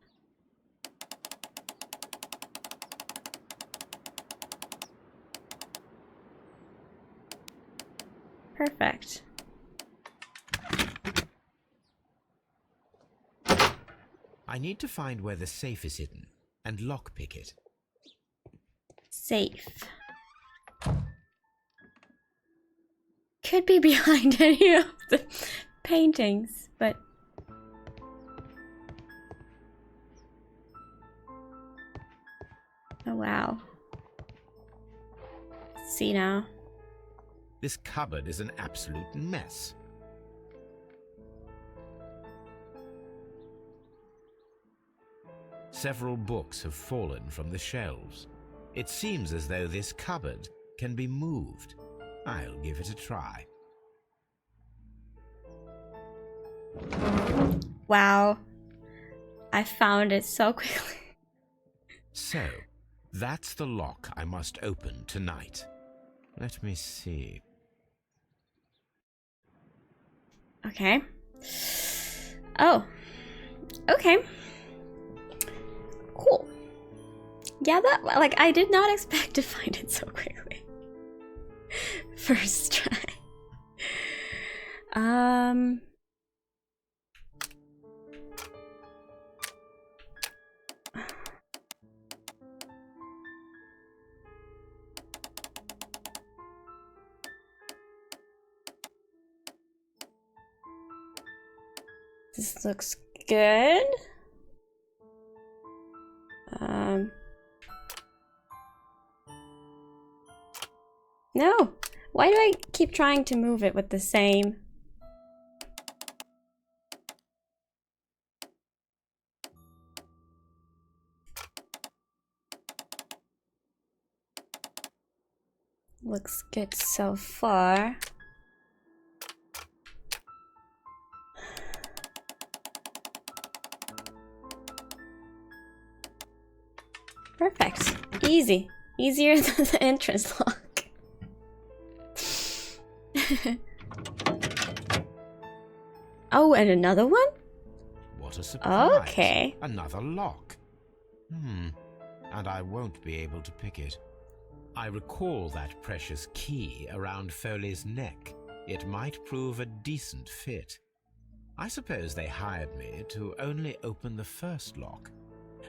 Perfect. I need to find where the safe is hidden and lockpick it. Safe. Could be behind any of the paintings, but oh wow. Let's see now. This cupboard is an absolute mess. Several books have fallen from the shelves. It seems as though this cupboard can be moved. I'll give it a try. Wow. I found it so quickly. So, that's the lock I must open tonight. Let me see. Okay. Oh. Okay. Cool. Yeah, that, like, I did not expect to find it so quickly. First try. This looks good. No. Why do I keep trying to move it with the same? Looks good so far. Perfect. Easy. Easier than the entrance lock. Oh, and another one? What a surprise. Okay. Another lock. And I won't be able to pick it. I recall that precious key around Foley's neck. It might prove a decent fit. I suppose they hired me to only open the first lock.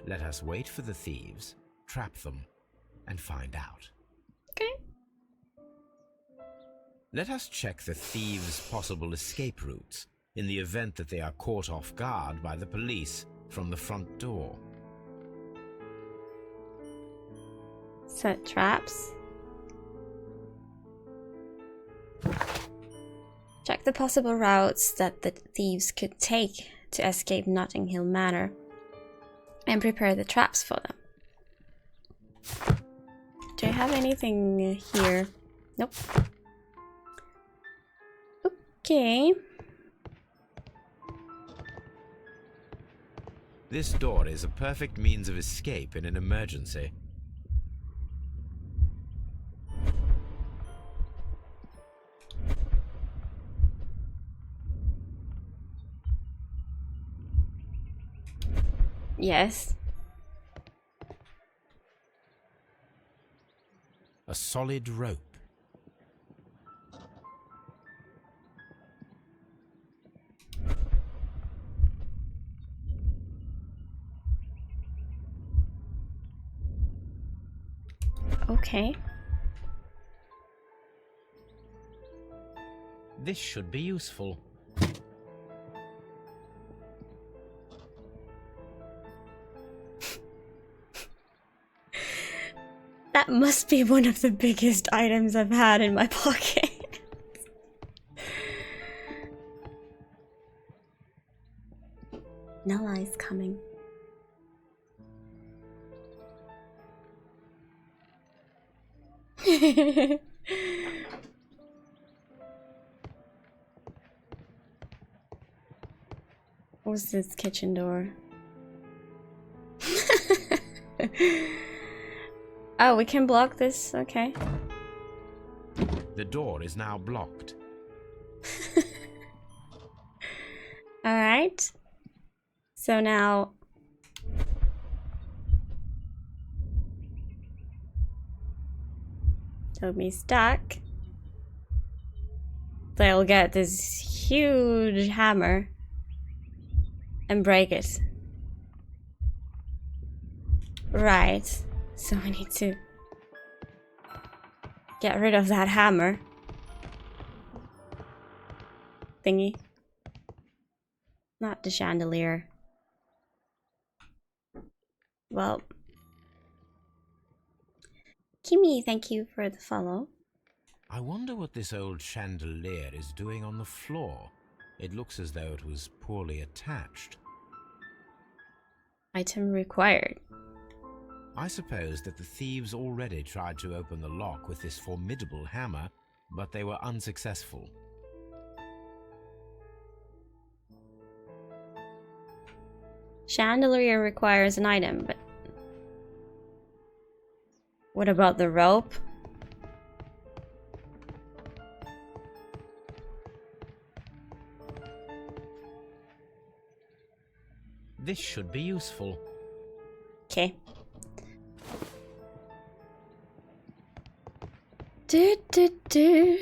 Let us wait for the thieves, trap them, and find out. Okay. Let us check the thieves' possible escape routes in the event that they are caught off guard by the police from the front door. Set traps. Check the possible routes that the thieves could take to escape Notting Hill Manor. and prepare the traps for them. Do I have anything here? Nope. Okay. This door is a perfect means of escape in an emergency. Yes. A solid rope. Okay. This should be useful. That must be one of the biggest items I've had in my pocket. Nella is coming. What's this kitchen door? Oh, we can block this, okay. The door is now blocked. Alright. So now... They'll be stuck. They'll get this huge hammer and break it. Right. So I need to get rid of that hammer thingy. Not the chandelier. Well, Kimmy, thank you for the follow. I wonder what this old chandelier is doing on the floor. It looks as though it was poorly attached. Item required. I suppose that the thieves already tried to open the lock with this formidable hammer, but they were unsuccessful. Chandelier requires an item, but what about the rope? This should be useful. Okay. Do.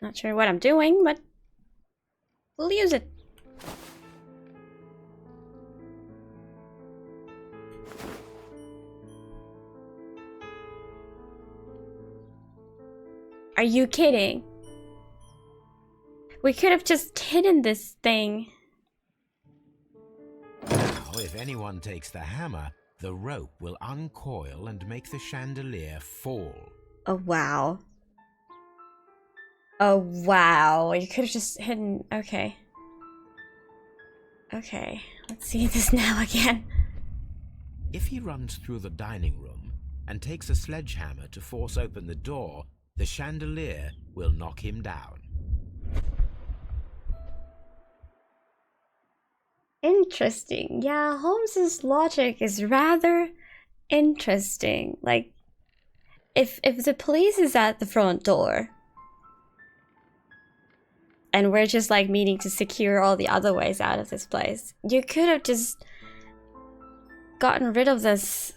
Not sure what I'm doing, but we'll use it. Are you kidding? We could have just hidden this thing. Now, if anyone takes the hammer, the rope will uncoil and make the chandelier fall. Oh, wow. Oh, wow. You could have just hidden... Okay. Okay. Let's see this now again. If he runs through the dining room and takes a sledgehammer to force open the door, the chandelier will knock him down. Interesting. Yeah, Holmes's logic is rather interesting. Like, if the police is at the front door and we're just like meaning to secure all the other ways out of this place, you could have just gotten rid of this.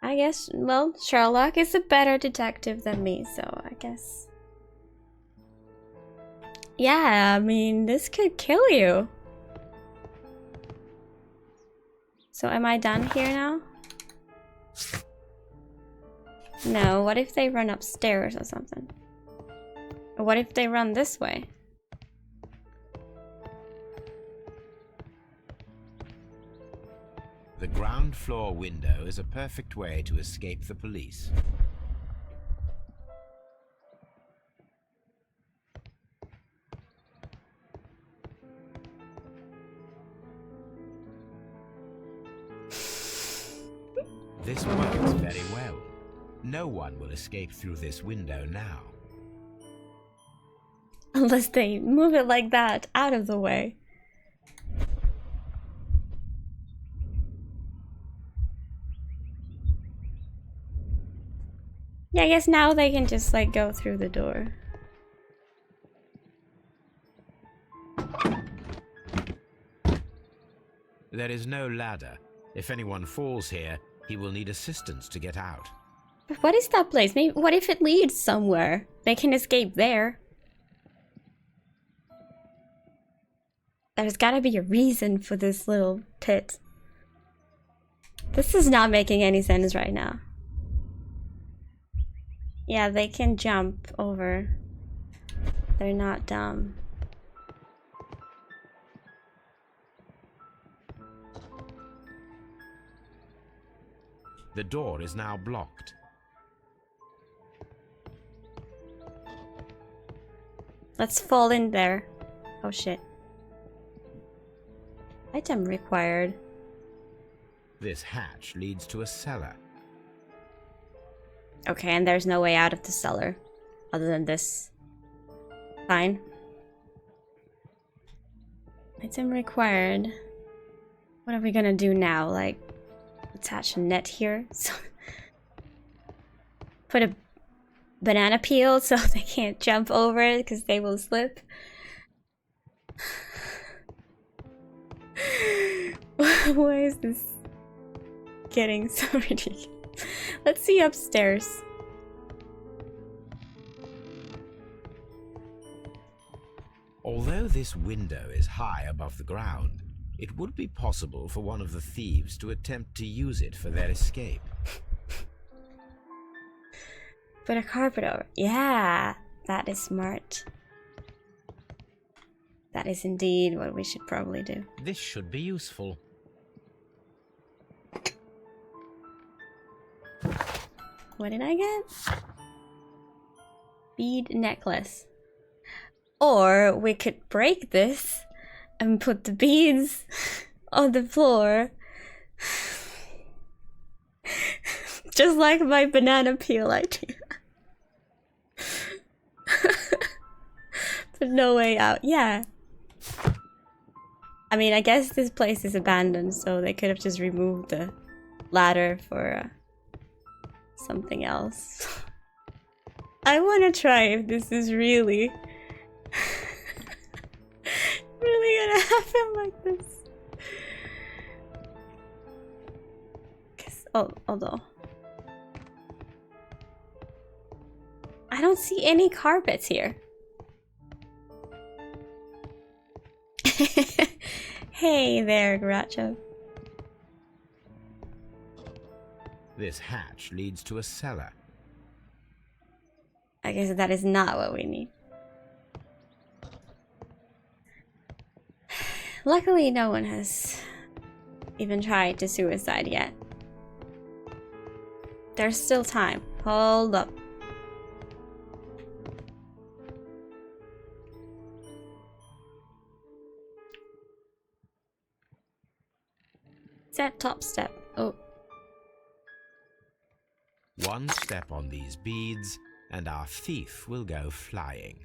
I guess, well, Sherlock is a better detective than me, so I guess. Yeah, I mean, this could kill you. So am I done here now? No, what if they run upstairs or something? Or what if they run this way? The ground floor window is a perfect way to escape the police. This works very well. No one will escape through this window now. Unless they move it like that, out of the way. Yeah, I guess now they can just like go through the door. There is no ladder. If anyone falls here, he will need assistance to get out. But what is that place? Maybe what if it leads somewhere? They can escape there. There's gotta be a reason for this little pit. This is not making any sense right now. Yeah, they can jump over. They're not dumb. The door is now blocked. Let's fall in there. Oh shit. Item required. This hatch leads to a cellar. Okay, and there's no way out of the cellar other than this. Fine. Item required. What are we gonna do now? Like, attach a net here? So put a banana peel so they can't jump over it because they will slip. Why is this getting so ridiculous? Let's see upstairs. Although this window is high above the ground, it would be possible for one of the thieves to attempt to use it for their escape. Put a carpet over. Yeah, that is smart. That is indeed what we should probably do. This should be useful. What did I get? Bead necklace. Or we could break this and put the beads on the floor. Just like my banana peel idea. But no way out. Yeah. I mean, I guess this place is abandoned, so they could have just removed the ladder for something else. I want to try if this is really really gonna happen like this. Although I don't see any carpets here. Hey there, Garacho. This hatch leads to a cellar. I guess that is not what we need. Luckily, no one has even tried to suicide yet. There's still time. Hold up. Set top step. Oh. One step on these beads, and our thief will go flying.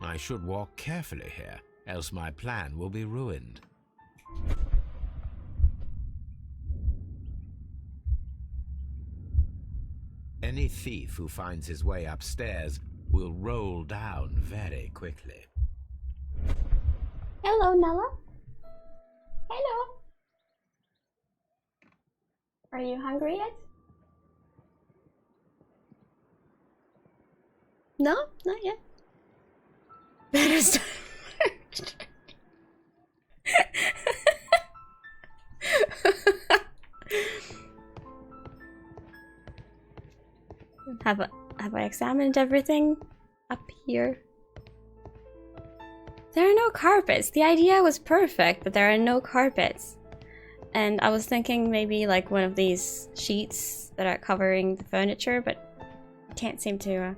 I should walk carefully here, else my plan will be ruined. Any thief who finds his way upstairs will roll down very quickly. Hello, Nella. Hello. Are you hungry yet? No, not yet. Better start. Have I examined everything up here? There are no carpets. The idea was perfect, but there are no carpets. And I was thinking maybe like one of these sheets that are covering the furniture, but I can't seem to.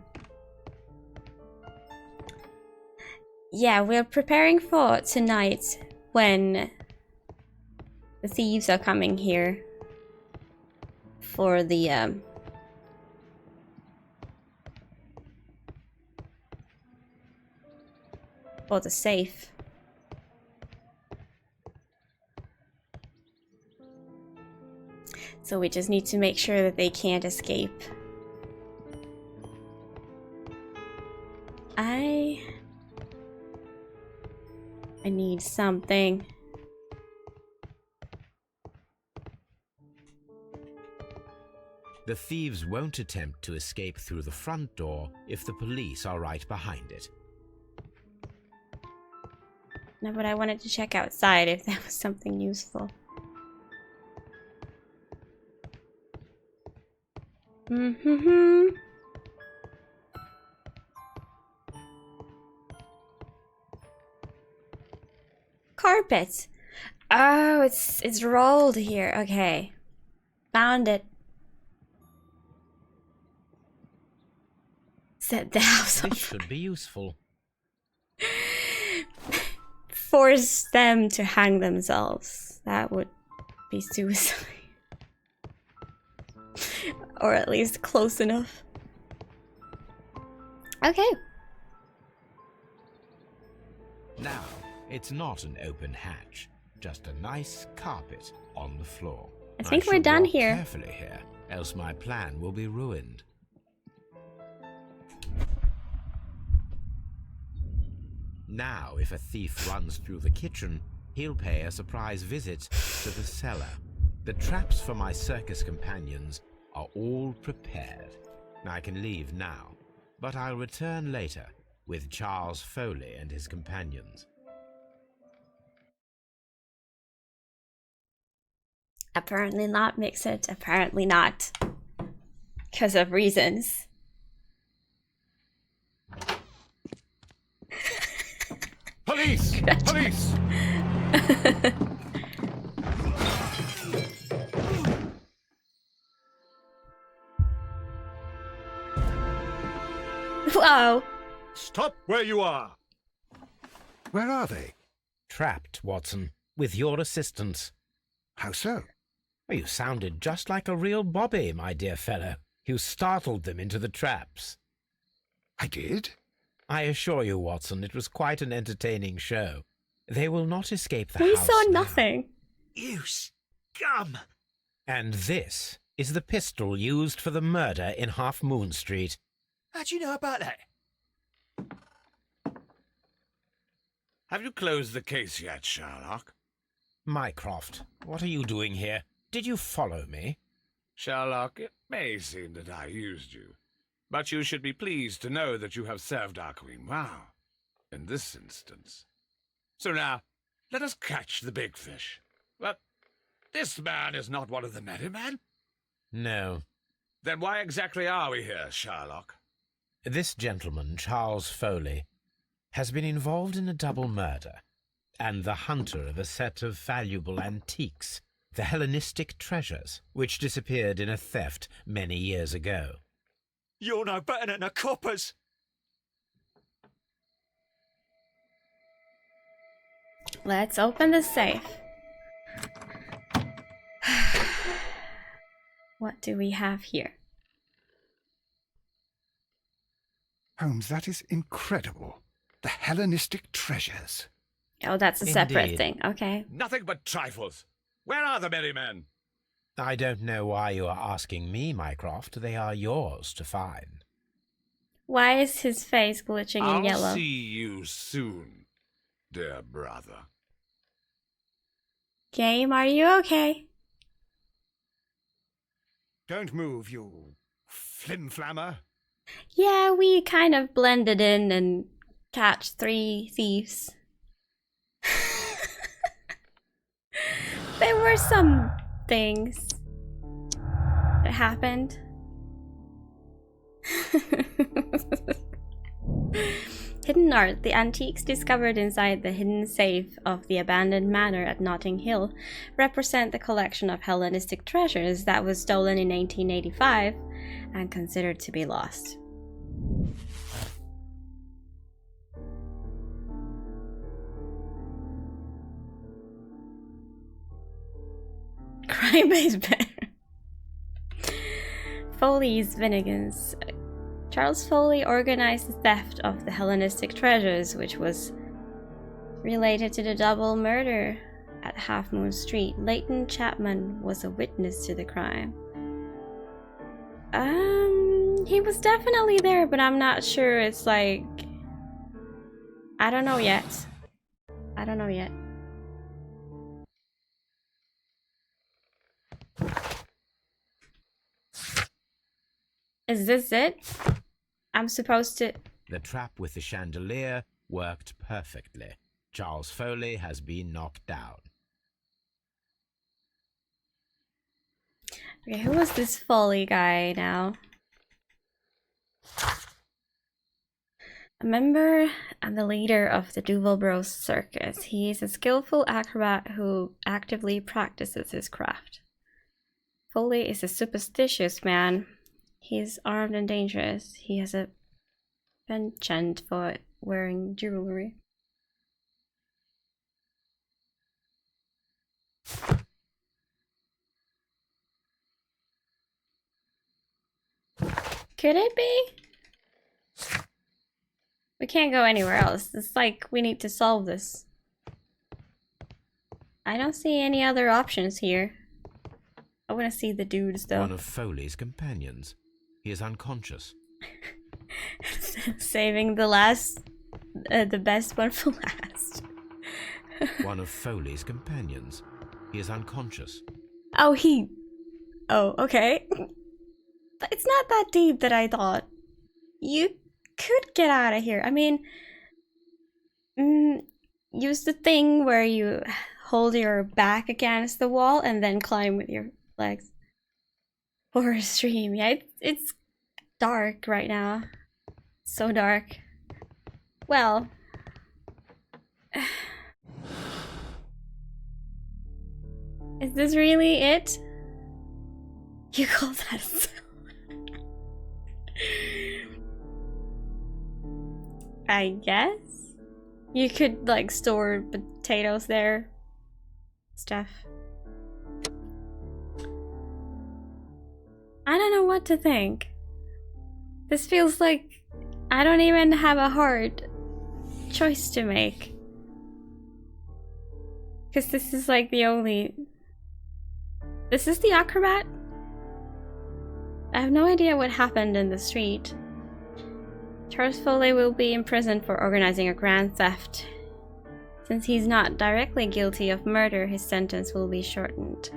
Yeah, we're preparing for tonight when the thieves are coming here for the safe. So we just need to make sure that they can't escape. I need something. The thieves won't attempt to escape through the front door if the police are right behind it. No, but I wanted to check outside if that was something useful. Carpet. Oh, it's rolled here. Okay. Found it. Set the house on This should be useful. Force them to hang themselves. That would be suicide. Or at least close enough. Okay. Now, it's not an open hatch, just a nice carpet on the floor. I think we're should done walk here. Carefully here, else my plan will be ruined. Now, if a thief runs through the kitchen, he'll pay a surprise visit to the cellar. The traps for my circus companions are all prepared. I can leave now, but I'll return later with Charles Foley and his companions. Apparently not, Mix-It. Apparently not. Because of reasons. Police! Police! Whoa! Stop where you are! Where are they? Trapped, Watson, with your assistance. How so? Well, you sounded just like a real Bobby, my dear fellow. You startled them into the traps. I did? I assure you, Watson, it was quite an entertaining show. They will not escape the We house saw now. nothing. You scum! And this is the pistol used for the murder in Half Moon Street. How'd you know about that? Have you closed the case yet, Sherlock? Mycroft, what are you doing here? Did you follow me? Sherlock, it may seem that I used you, but you should be pleased to know that you have served our queen well, in this instance. So now, let us catch the big fish. But this man is not one of the merry men? No. Then why exactly are we here, Sherlock? This gentleman, Charles Foley, has been involved in a double murder, and the hunter of a set of valuable antiques, the Hellenistic treasures, which disappeared in a theft many years ago. You're no better than the coppers. Let's open the safe. What do we have here? Holmes, that is incredible. The Hellenistic treasures. Oh, that's a separate Indeed. thing. Okay. Nothing but trifles. Where are the merry men? I don't know why you are asking me, Mycroft. They are yours to find. Why is his face glitching in I'll yellow? see you soon, dear brother. Game, are you okay? Don't move, you flim-flammer. Yeah, we kind of blended in and catch 3 thieves. There were some things that happened. Hidden art. The antiques discovered inside the hidden safe of the abandoned manor at Notting Hill represent the collection of Hellenistic treasures that was stolen in 1885 and considered to be lost. Crime is better. Foley's Vinnegans. Charles Foley organized the theft of the Hellenistic treasures, which was related to the double murder at Half Moon Street. Leighton Chapman was a witness to the crime. He was definitely there, but I'm not sure. It's like, I don't know yet. I don't know yet. Is this it? I'm supposed to... The trap with the chandelier worked perfectly. Charles Foley has been knocked down. Okay, who was this Foley guy now? A member and the leader of the Duval Bros Circus. He is a skillful acrobat who actively practices his craft. Foley is a superstitious man. He is armed and dangerous. He has a penchant for wearing jewelry. Could it be? We can't go anywhere else. It's like we need to solve this. I don't see any other options here. I want to see the dudes though. One of Foley's companions. He is unconscious. Saving the last, the best one for last. One of Foley's companions. He is unconscious. Oh, okay. But it's not that deep that I thought. You could get out of here. I mean, use the thing where you hold your back against the wall and then climb with your legs. For a stream. Yeah, it's dark right now. So dark. Well. Is this really it? You call that a cell? I guess? You could, like, store potatoes there. Stuff. I don't know what to think. This feels like I don't even have a hard choice to make. Because this is like the only... This is the acrobat? I have no idea what happened in the street. Charles Foley will be imprisoned for organizing a grand theft. Since he's not directly guilty of murder, his sentence will be shortened.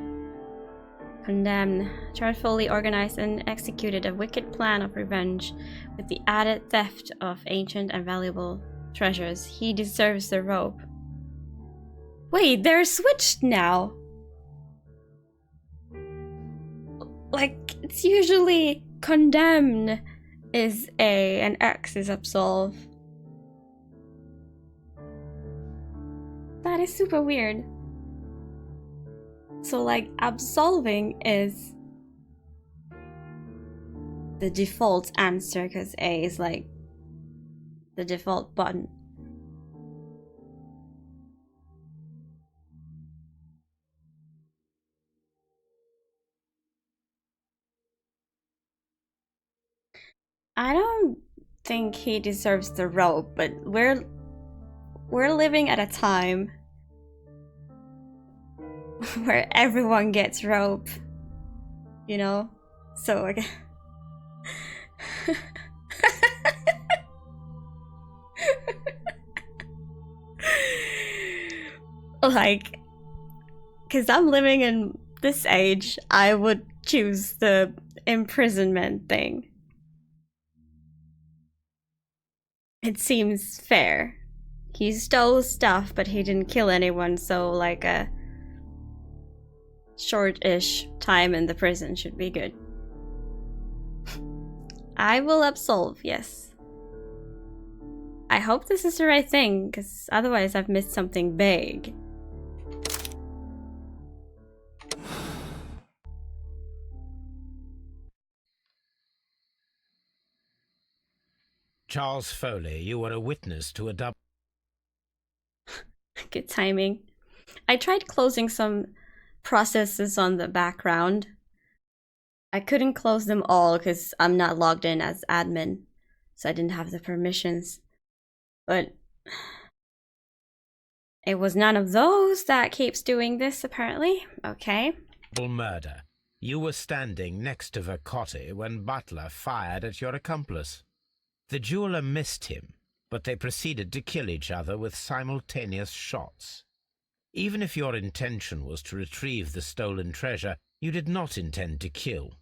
Condemned. Charles Foley organized and executed a wicked plan of revenge with the added theft of ancient and valuable treasures. He deserves the rope. Wait, they're switched now. Like, it's usually condemned is A and X is absolve. That is super weird. So, like, absolving is the default answer because A is like the default button. I don't think he deserves the rope, but we're living at a time where everyone gets rope, you know? So again. Like, because I'm living in this age, I would choose the imprisonment thing. It seems fair. He stole stuff, but he didn't kill anyone, so like a short-ish time in the prison should be good. I will absolve, yes. I hope this is the right thing, because otherwise I've missed something big. Charles Foley, you were a witness to a double... Good timing. I tried closing some processes on the background, I couldn't close them all because I'm not logged in as admin, so I didn't have the permissions. But it was none of those that keeps doing this, apparently. Okay. Murder. You were standing next to Vercotti when Butler fired at your accomplice. The jeweler missed him, but they proceeded to kill each other with simultaneous shots. Even if your intention was to retrieve the stolen treasure, you did not intend to kill.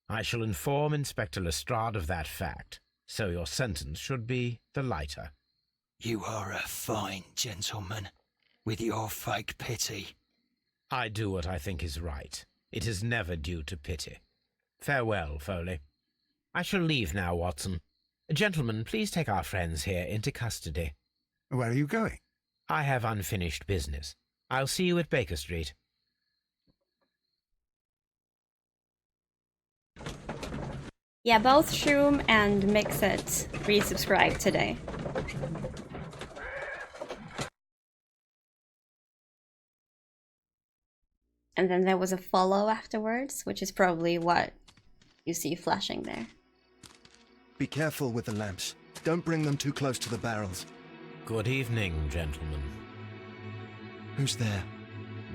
I shall inform Inspector Lestrade of that fact, so your sentence should be the lighter. You are a fine gentleman, with your fake pity. I do what I think is right. It is never due to pity. Farewell, Foley. I shall leave now, Watson. Gentlemen, please take our friends here into custody. Where are you going? I have unfinished business. I'll see you at Baker Street. Yeah, both Shroom and Mixit resubscribed today. And then there was a follow afterwards, which is probably what you see flashing there. Be careful with the lamps. Don't bring them too close to the barrels. Good evening, gentlemen. Who's there?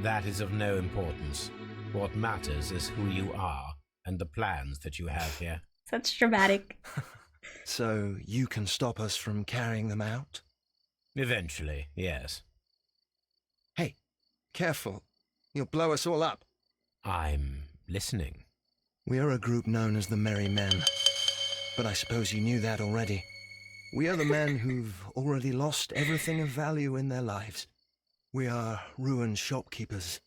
That is of no importance. What matters is who you are and the plans that you have here. Such dramatic. So you can stop us from carrying them out? Eventually, yes. Hey, careful. You'll blow us all up. I'm listening. We are a group known as the Merry Men. But I suppose you knew that already. We are the men who've already lost everything of value in their lives. We are ruined shopkeepers.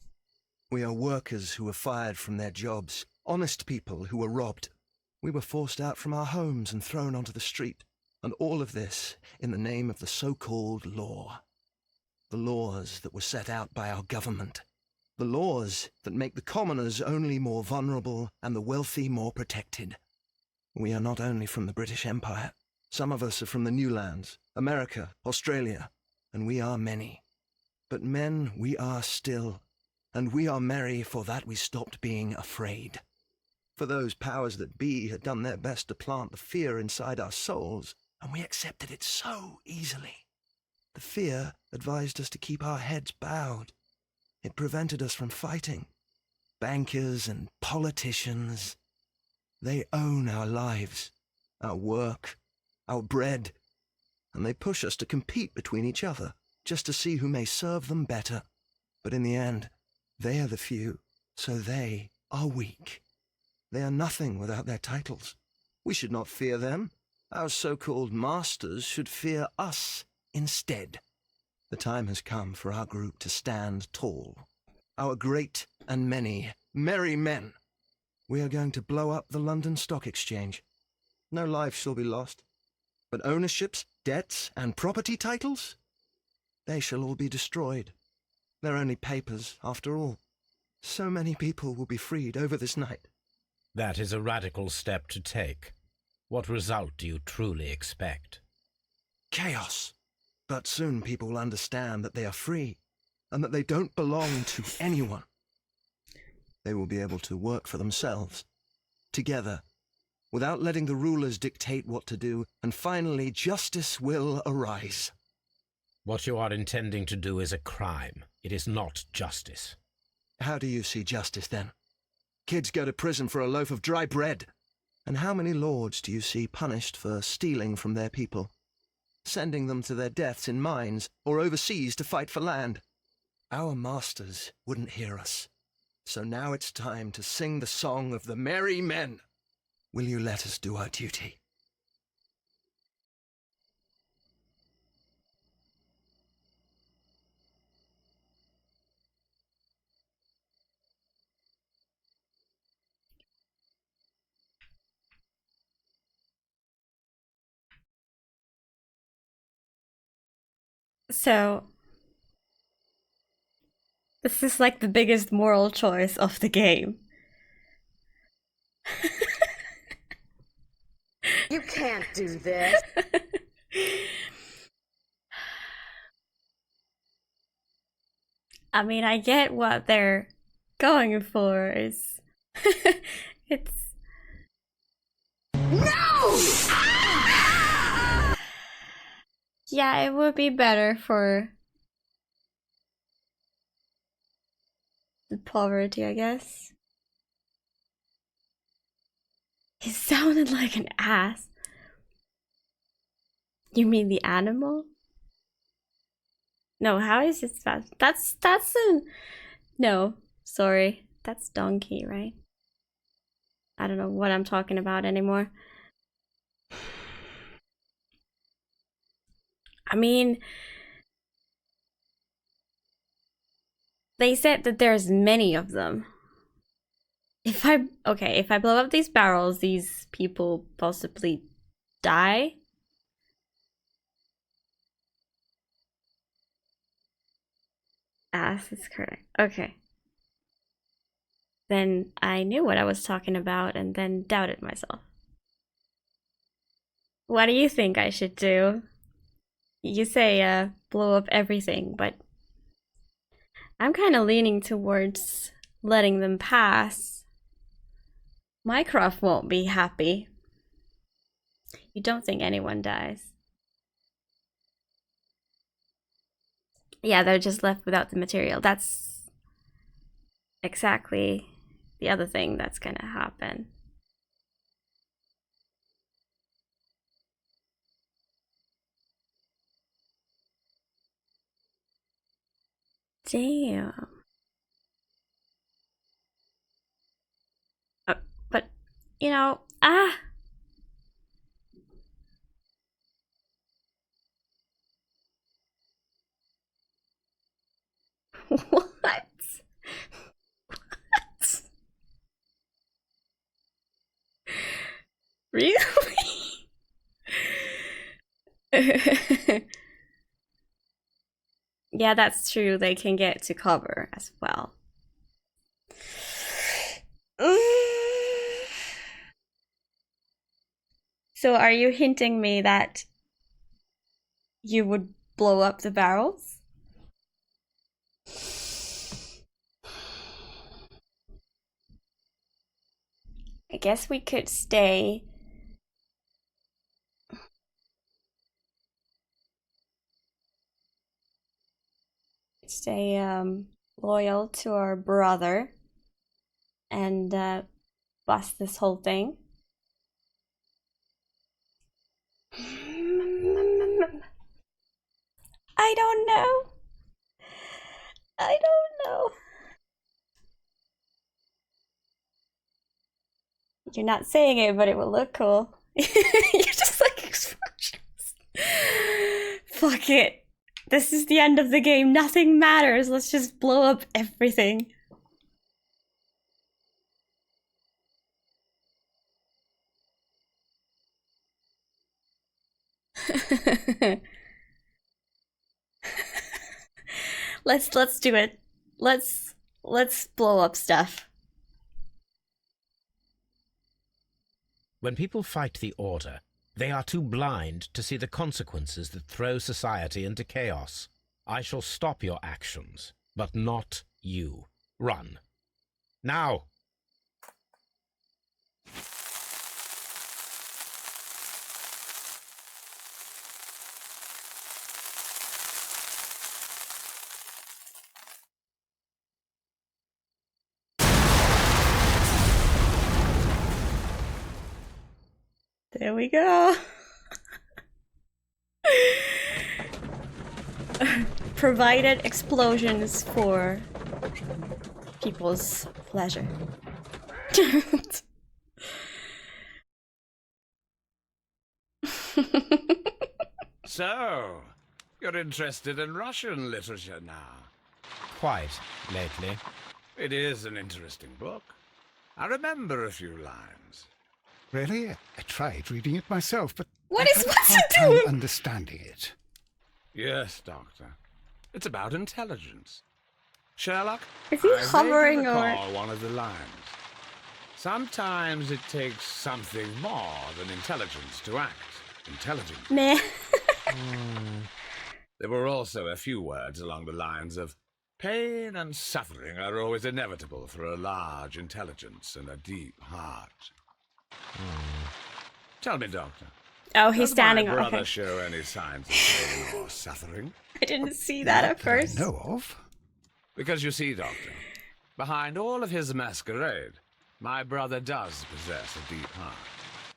We are workers who were fired from their jobs. Honest people who were robbed. We were forced out from our homes and thrown onto the street. And all of this in the name of the so-called law. The laws that were set out by our government. The laws that make the commoners only more vulnerable and the wealthy more protected. We are not only from the British Empire. Some of us are from the New Lands, America, Australia, and we are many. But men we are still, and we are merry for that we stopped being afraid. For those powers that be had done their best to plant the fear inside our souls, and we accepted it so easily. The fear advised us to keep our heads bowed. It prevented us from fighting. Bankers and politicians, they own our lives, our work, our bread, and they push us to compete between each other, just to see who may serve them better. But in the end, they are the few, so they are weak. They are nothing without their titles. We should not fear them. Our so-called masters should fear us instead. The time has come for our group to stand tall. Our great and many merry men. We are going to blow up the London Stock Exchange. No lives shall be lost. But ownerships, debts, and property titles? They shall all be destroyed. They're only papers, after all. So many people will be freed over this night. That is a radical step to take. What result do you truly expect? Chaos. But soon people will understand that they are free, and that they don't belong to anyone. They will be able to work for themselves, together, without letting the rulers dictate what to do, and finally justice will arise. What you are intending to do is a crime. It is not justice. How do you see justice, then? Kids go to prison for a loaf of dry bread. And how many lords do you see punished for stealing from their people? Sending them to their deaths in mines or overseas to fight for land? Our masters wouldn't hear us. So now it's time to sing the song of the merry men. Will you let us do our duty? So, this is like the biggest moral choice of the game. You can't do this. I mean, I get what they're going for. It's Yeah, it would be better for the poverty, I guess. He sounded like an ass. You mean the animal? No, how is it fast? That's an... No, sorry. That's donkey, right? I don't know what I'm talking about anymore. I mean, they said that there's many of them. If I blow up these barrels, these people possibly die. Ass is correct. Okay. Then I knew what I was talking about and then doubted myself. What do you think I should do? You say blow up everything, but I'm kind of leaning towards letting them pass. Mycroft won't be happy. You don't think anyone dies? Yeah, they're just left without the material. That's exactly the other thing that's gonna happen. Damn. But, you know, What? What? Really? Yeah, that's true. They can get to cover as well. So are you hinting me that you would blow up the barrels? I guess we could stay loyal to our brother and bust this whole thing. I don't know. I don't know. You're not saying it, but it will look cool. You're just like explosions. Fuck it. This is the end of the game. Nothing matters. Let's just blow up everything. Let's do it. Let's blow up stuff. When people fight the Order, they are too blind to see the consequences that throw society into chaos. I shall stop your actions, but not you. Run. Now! There we go. Provided explosions for people's pleasure. So, you're interested in Russian literature now? Quite lately. It is an interesting book. I remember a few lines. Really? I tried reading it myself, but What I is had a what's hard it time doing? understanding it. Yes, Doctor. It's about intelligence. Sherlock, Is he I hovering vaguely or- recall one of the lines. Sometimes it takes something more than intelligence to act intelligent. Meh. There were also a few words along the lines of, pain and suffering are always inevitable for a large intelligence and a deep heart. Tell me, Doctor, Oh, he's Does standing my on. brother Okay. show any signs of pain or suffering? I didn't see that at first. I know of. Because you see, Doctor, behind all of his masquerade, my brother does possess a deep heart.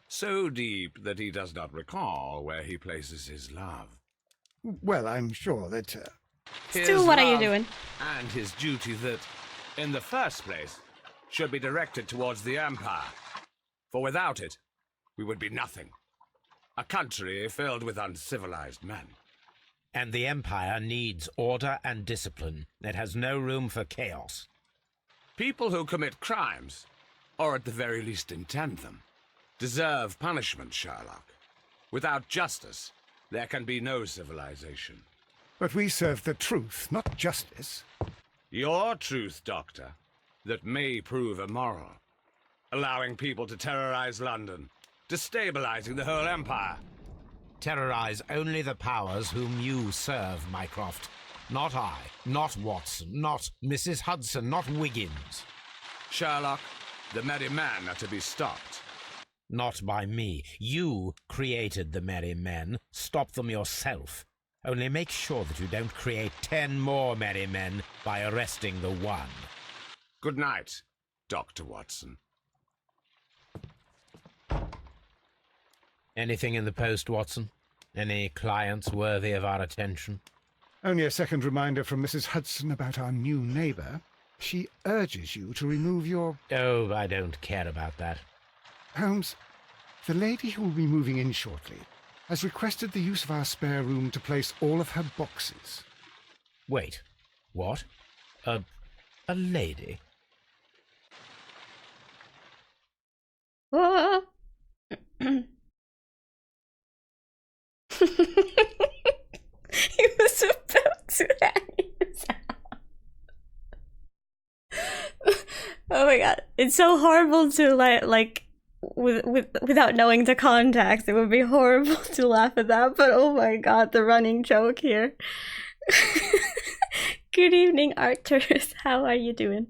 So deep that he does not recall where he places his love. Well, I'm sure that... Stu, His what are you love doing? And his duty that, in the first place, should be directed towards the Empire. For without it, we would be nothing. A country filled with uncivilized men. And the Empire needs order and discipline. It has no room for chaos. People who commit crimes, or at the very least intend them, deserve punishment, Sherlock. Without justice, there can be no civilization. But we serve the truth, not justice. Your truth, Doctor, that may prove immoral. Allowing people to terrorize London, destabilizing the whole empire. Terrorize only the powers whom you serve, Mycroft. Not I, not Watson, not Mrs. Hudson, not Wiggins. Sherlock, the merry men are to be stopped. Not by me. You created the merry men. Stop them yourself. Only make sure that you don't create 10 more merry men by arresting the one. Good night, Dr. Watson. Anything in the post, Watson? Any clients worthy of our attention? Only a second reminder from Mrs. Hudson about our new neighbour. She urges you to remove your... Oh, I don't care about that. Holmes, the lady who will be moving in shortly has requested the use of our spare room to place all of her boxes. Wait, what? A lady? Whoa. He was about to hang his out. Oh my god. It's so horrible to without knowing the context. It would be horrible to laugh at that, but oh my god, the running joke here. Good evening, Arcturus. How are you doing?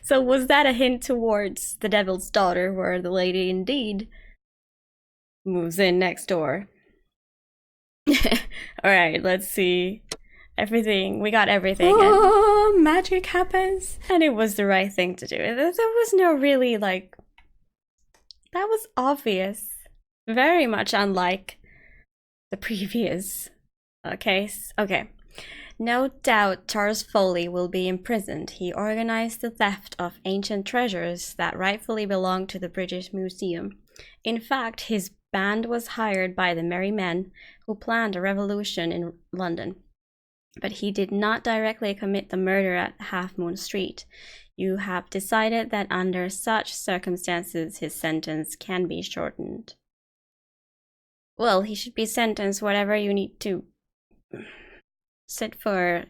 So was that a hint towards the Devil's Daughter, where the lady indeed moves in next door? Alright, let's see. Everything. We got everything. Oh, magic happens. And it was the right thing to do. There was no really, like... That was obvious. Very much unlike the previous case. Okay. No doubt Charles Foley will be imprisoned. He organized the theft of ancient treasures that rightfully belonged to the British Museum. In fact, his band was hired by the Merry Men who planned a revolution in London. But he did not directly commit the murder at Half Moon Street. You have decided that under such circumstances his sentence can be shortened. Well, he should be sentenced whatever you need to sit for,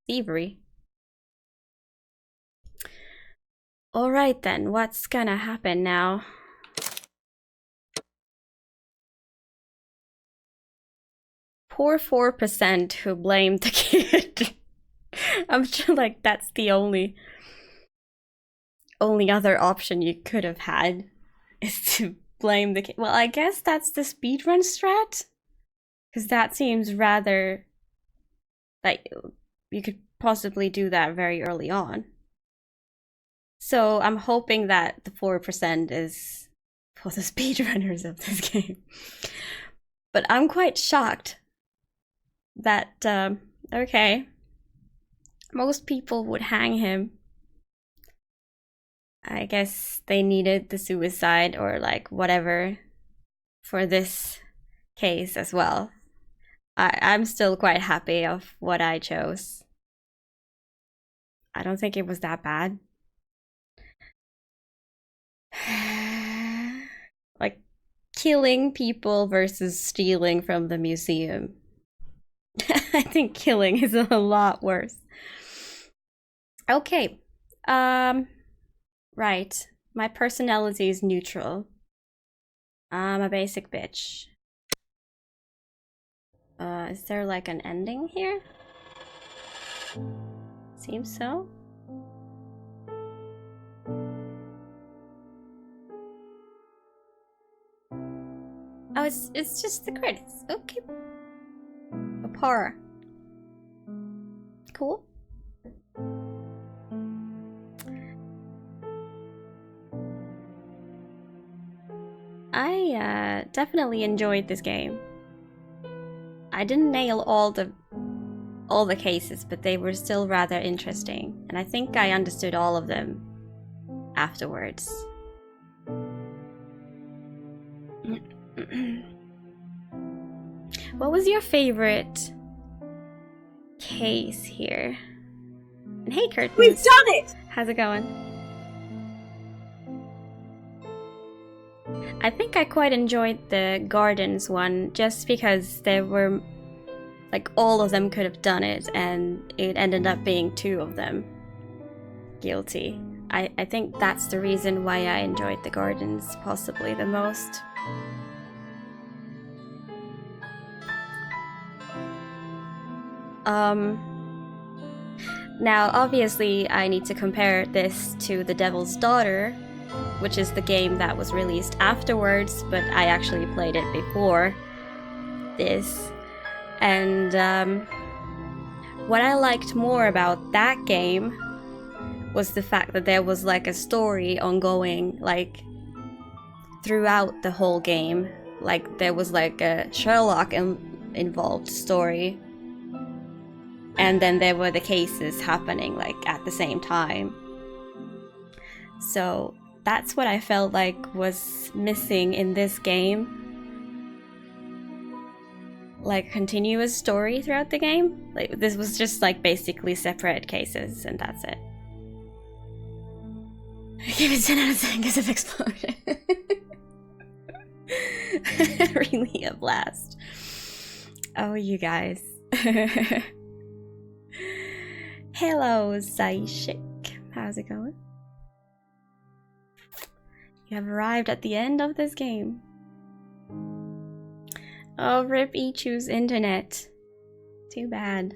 thievery. Alright then, what's gonna happen now? Poor 4% who blamed the kid. I'm sure that's the only other option you could have had is to blame the kid. Well, I guess that's the speedrun strat, because that seems rather you could possibly do that very early on. So I'm hoping that the 4% is for the speedrunners of this game. But I'm quite shocked that, okay, most people would hang him. I guess they needed the suicide or whatever for this case as well. I'm still quite happy of what I chose. I don't think it was that bad. Killing people versus stealing from the museum. I think killing is a lot worse. Okay. Right. My personality is neutral. I'm a basic bitch. Is there an ending here? Seems so. Oh, it's just the credits. Okay. A horror. Cool. I definitely enjoyed this game. I didn't nail all the cases, but they were still rather interesting, and I think I understood all of them afterwards. What was your favorite case here? And hey, Curtis. We've done it! How's it going? I think I quite enjoyed the gardens one, just because there were, like, all of them could have done it, and it ended up being 2 of them guilty. I think that's the reason why I enjoyed the gardens possibly the most. Now obviously I need to compare this to The Devil's Daughter, which is the game that was released afterwards, but I actually played it before this. And what I liked more about that game was the fact that there was like a story ongoing, like throughout the whole game. Like there was like a Sherlock involved story, and then there were the cases happening like at the same time. So that's what I felt like was missing in this game. Like continuous story throughout the game. Like this was just like basically separate cases and that's it. I give it 10 out of 10 because of explosion. Really a blast. Oh, you guys. Hello, Zaishik. How's it going? You have arrived at the end of this game. Oh, rip Ichu's internet. Too bad.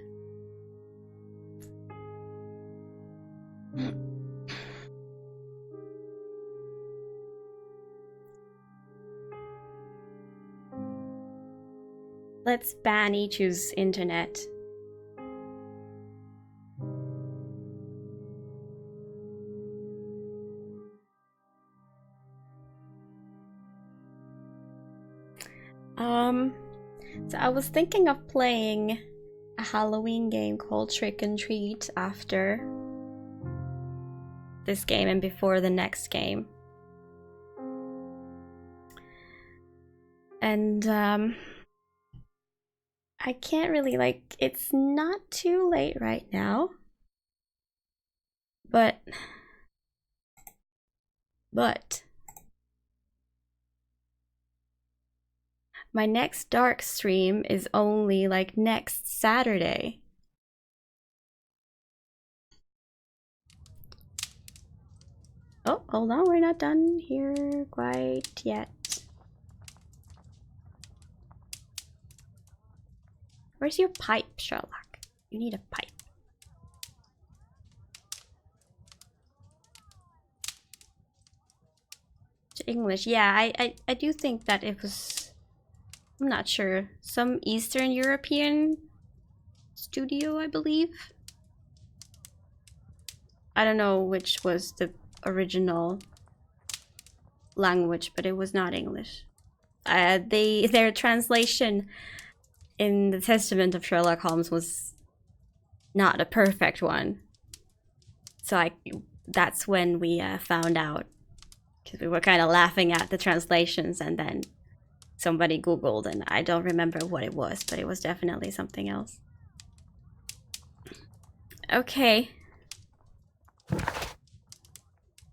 Let's ban Ichu's internet. So I was thinking of playing a Halloween game called Trick and Treat after this game and before the next game. And I can't really, like, it's not too late right now. But my next dark stream is only like next Saturday. Oh, hold on, we're not done here quite yet. Where's your pipe, Sherlock? You need a pipe. To English, yeah, I do think that it was, I'm not sure, some Eastern European studio, I believe. I don't know which was the original language, but it was not English. Their translation in the Testament of Sherlock Holmes was not a perfect one. So that's when we found out, because we were kind of laughing at the translations, and then somebody Googled, and I don't remember what it was, but it was definitely something else. Okay.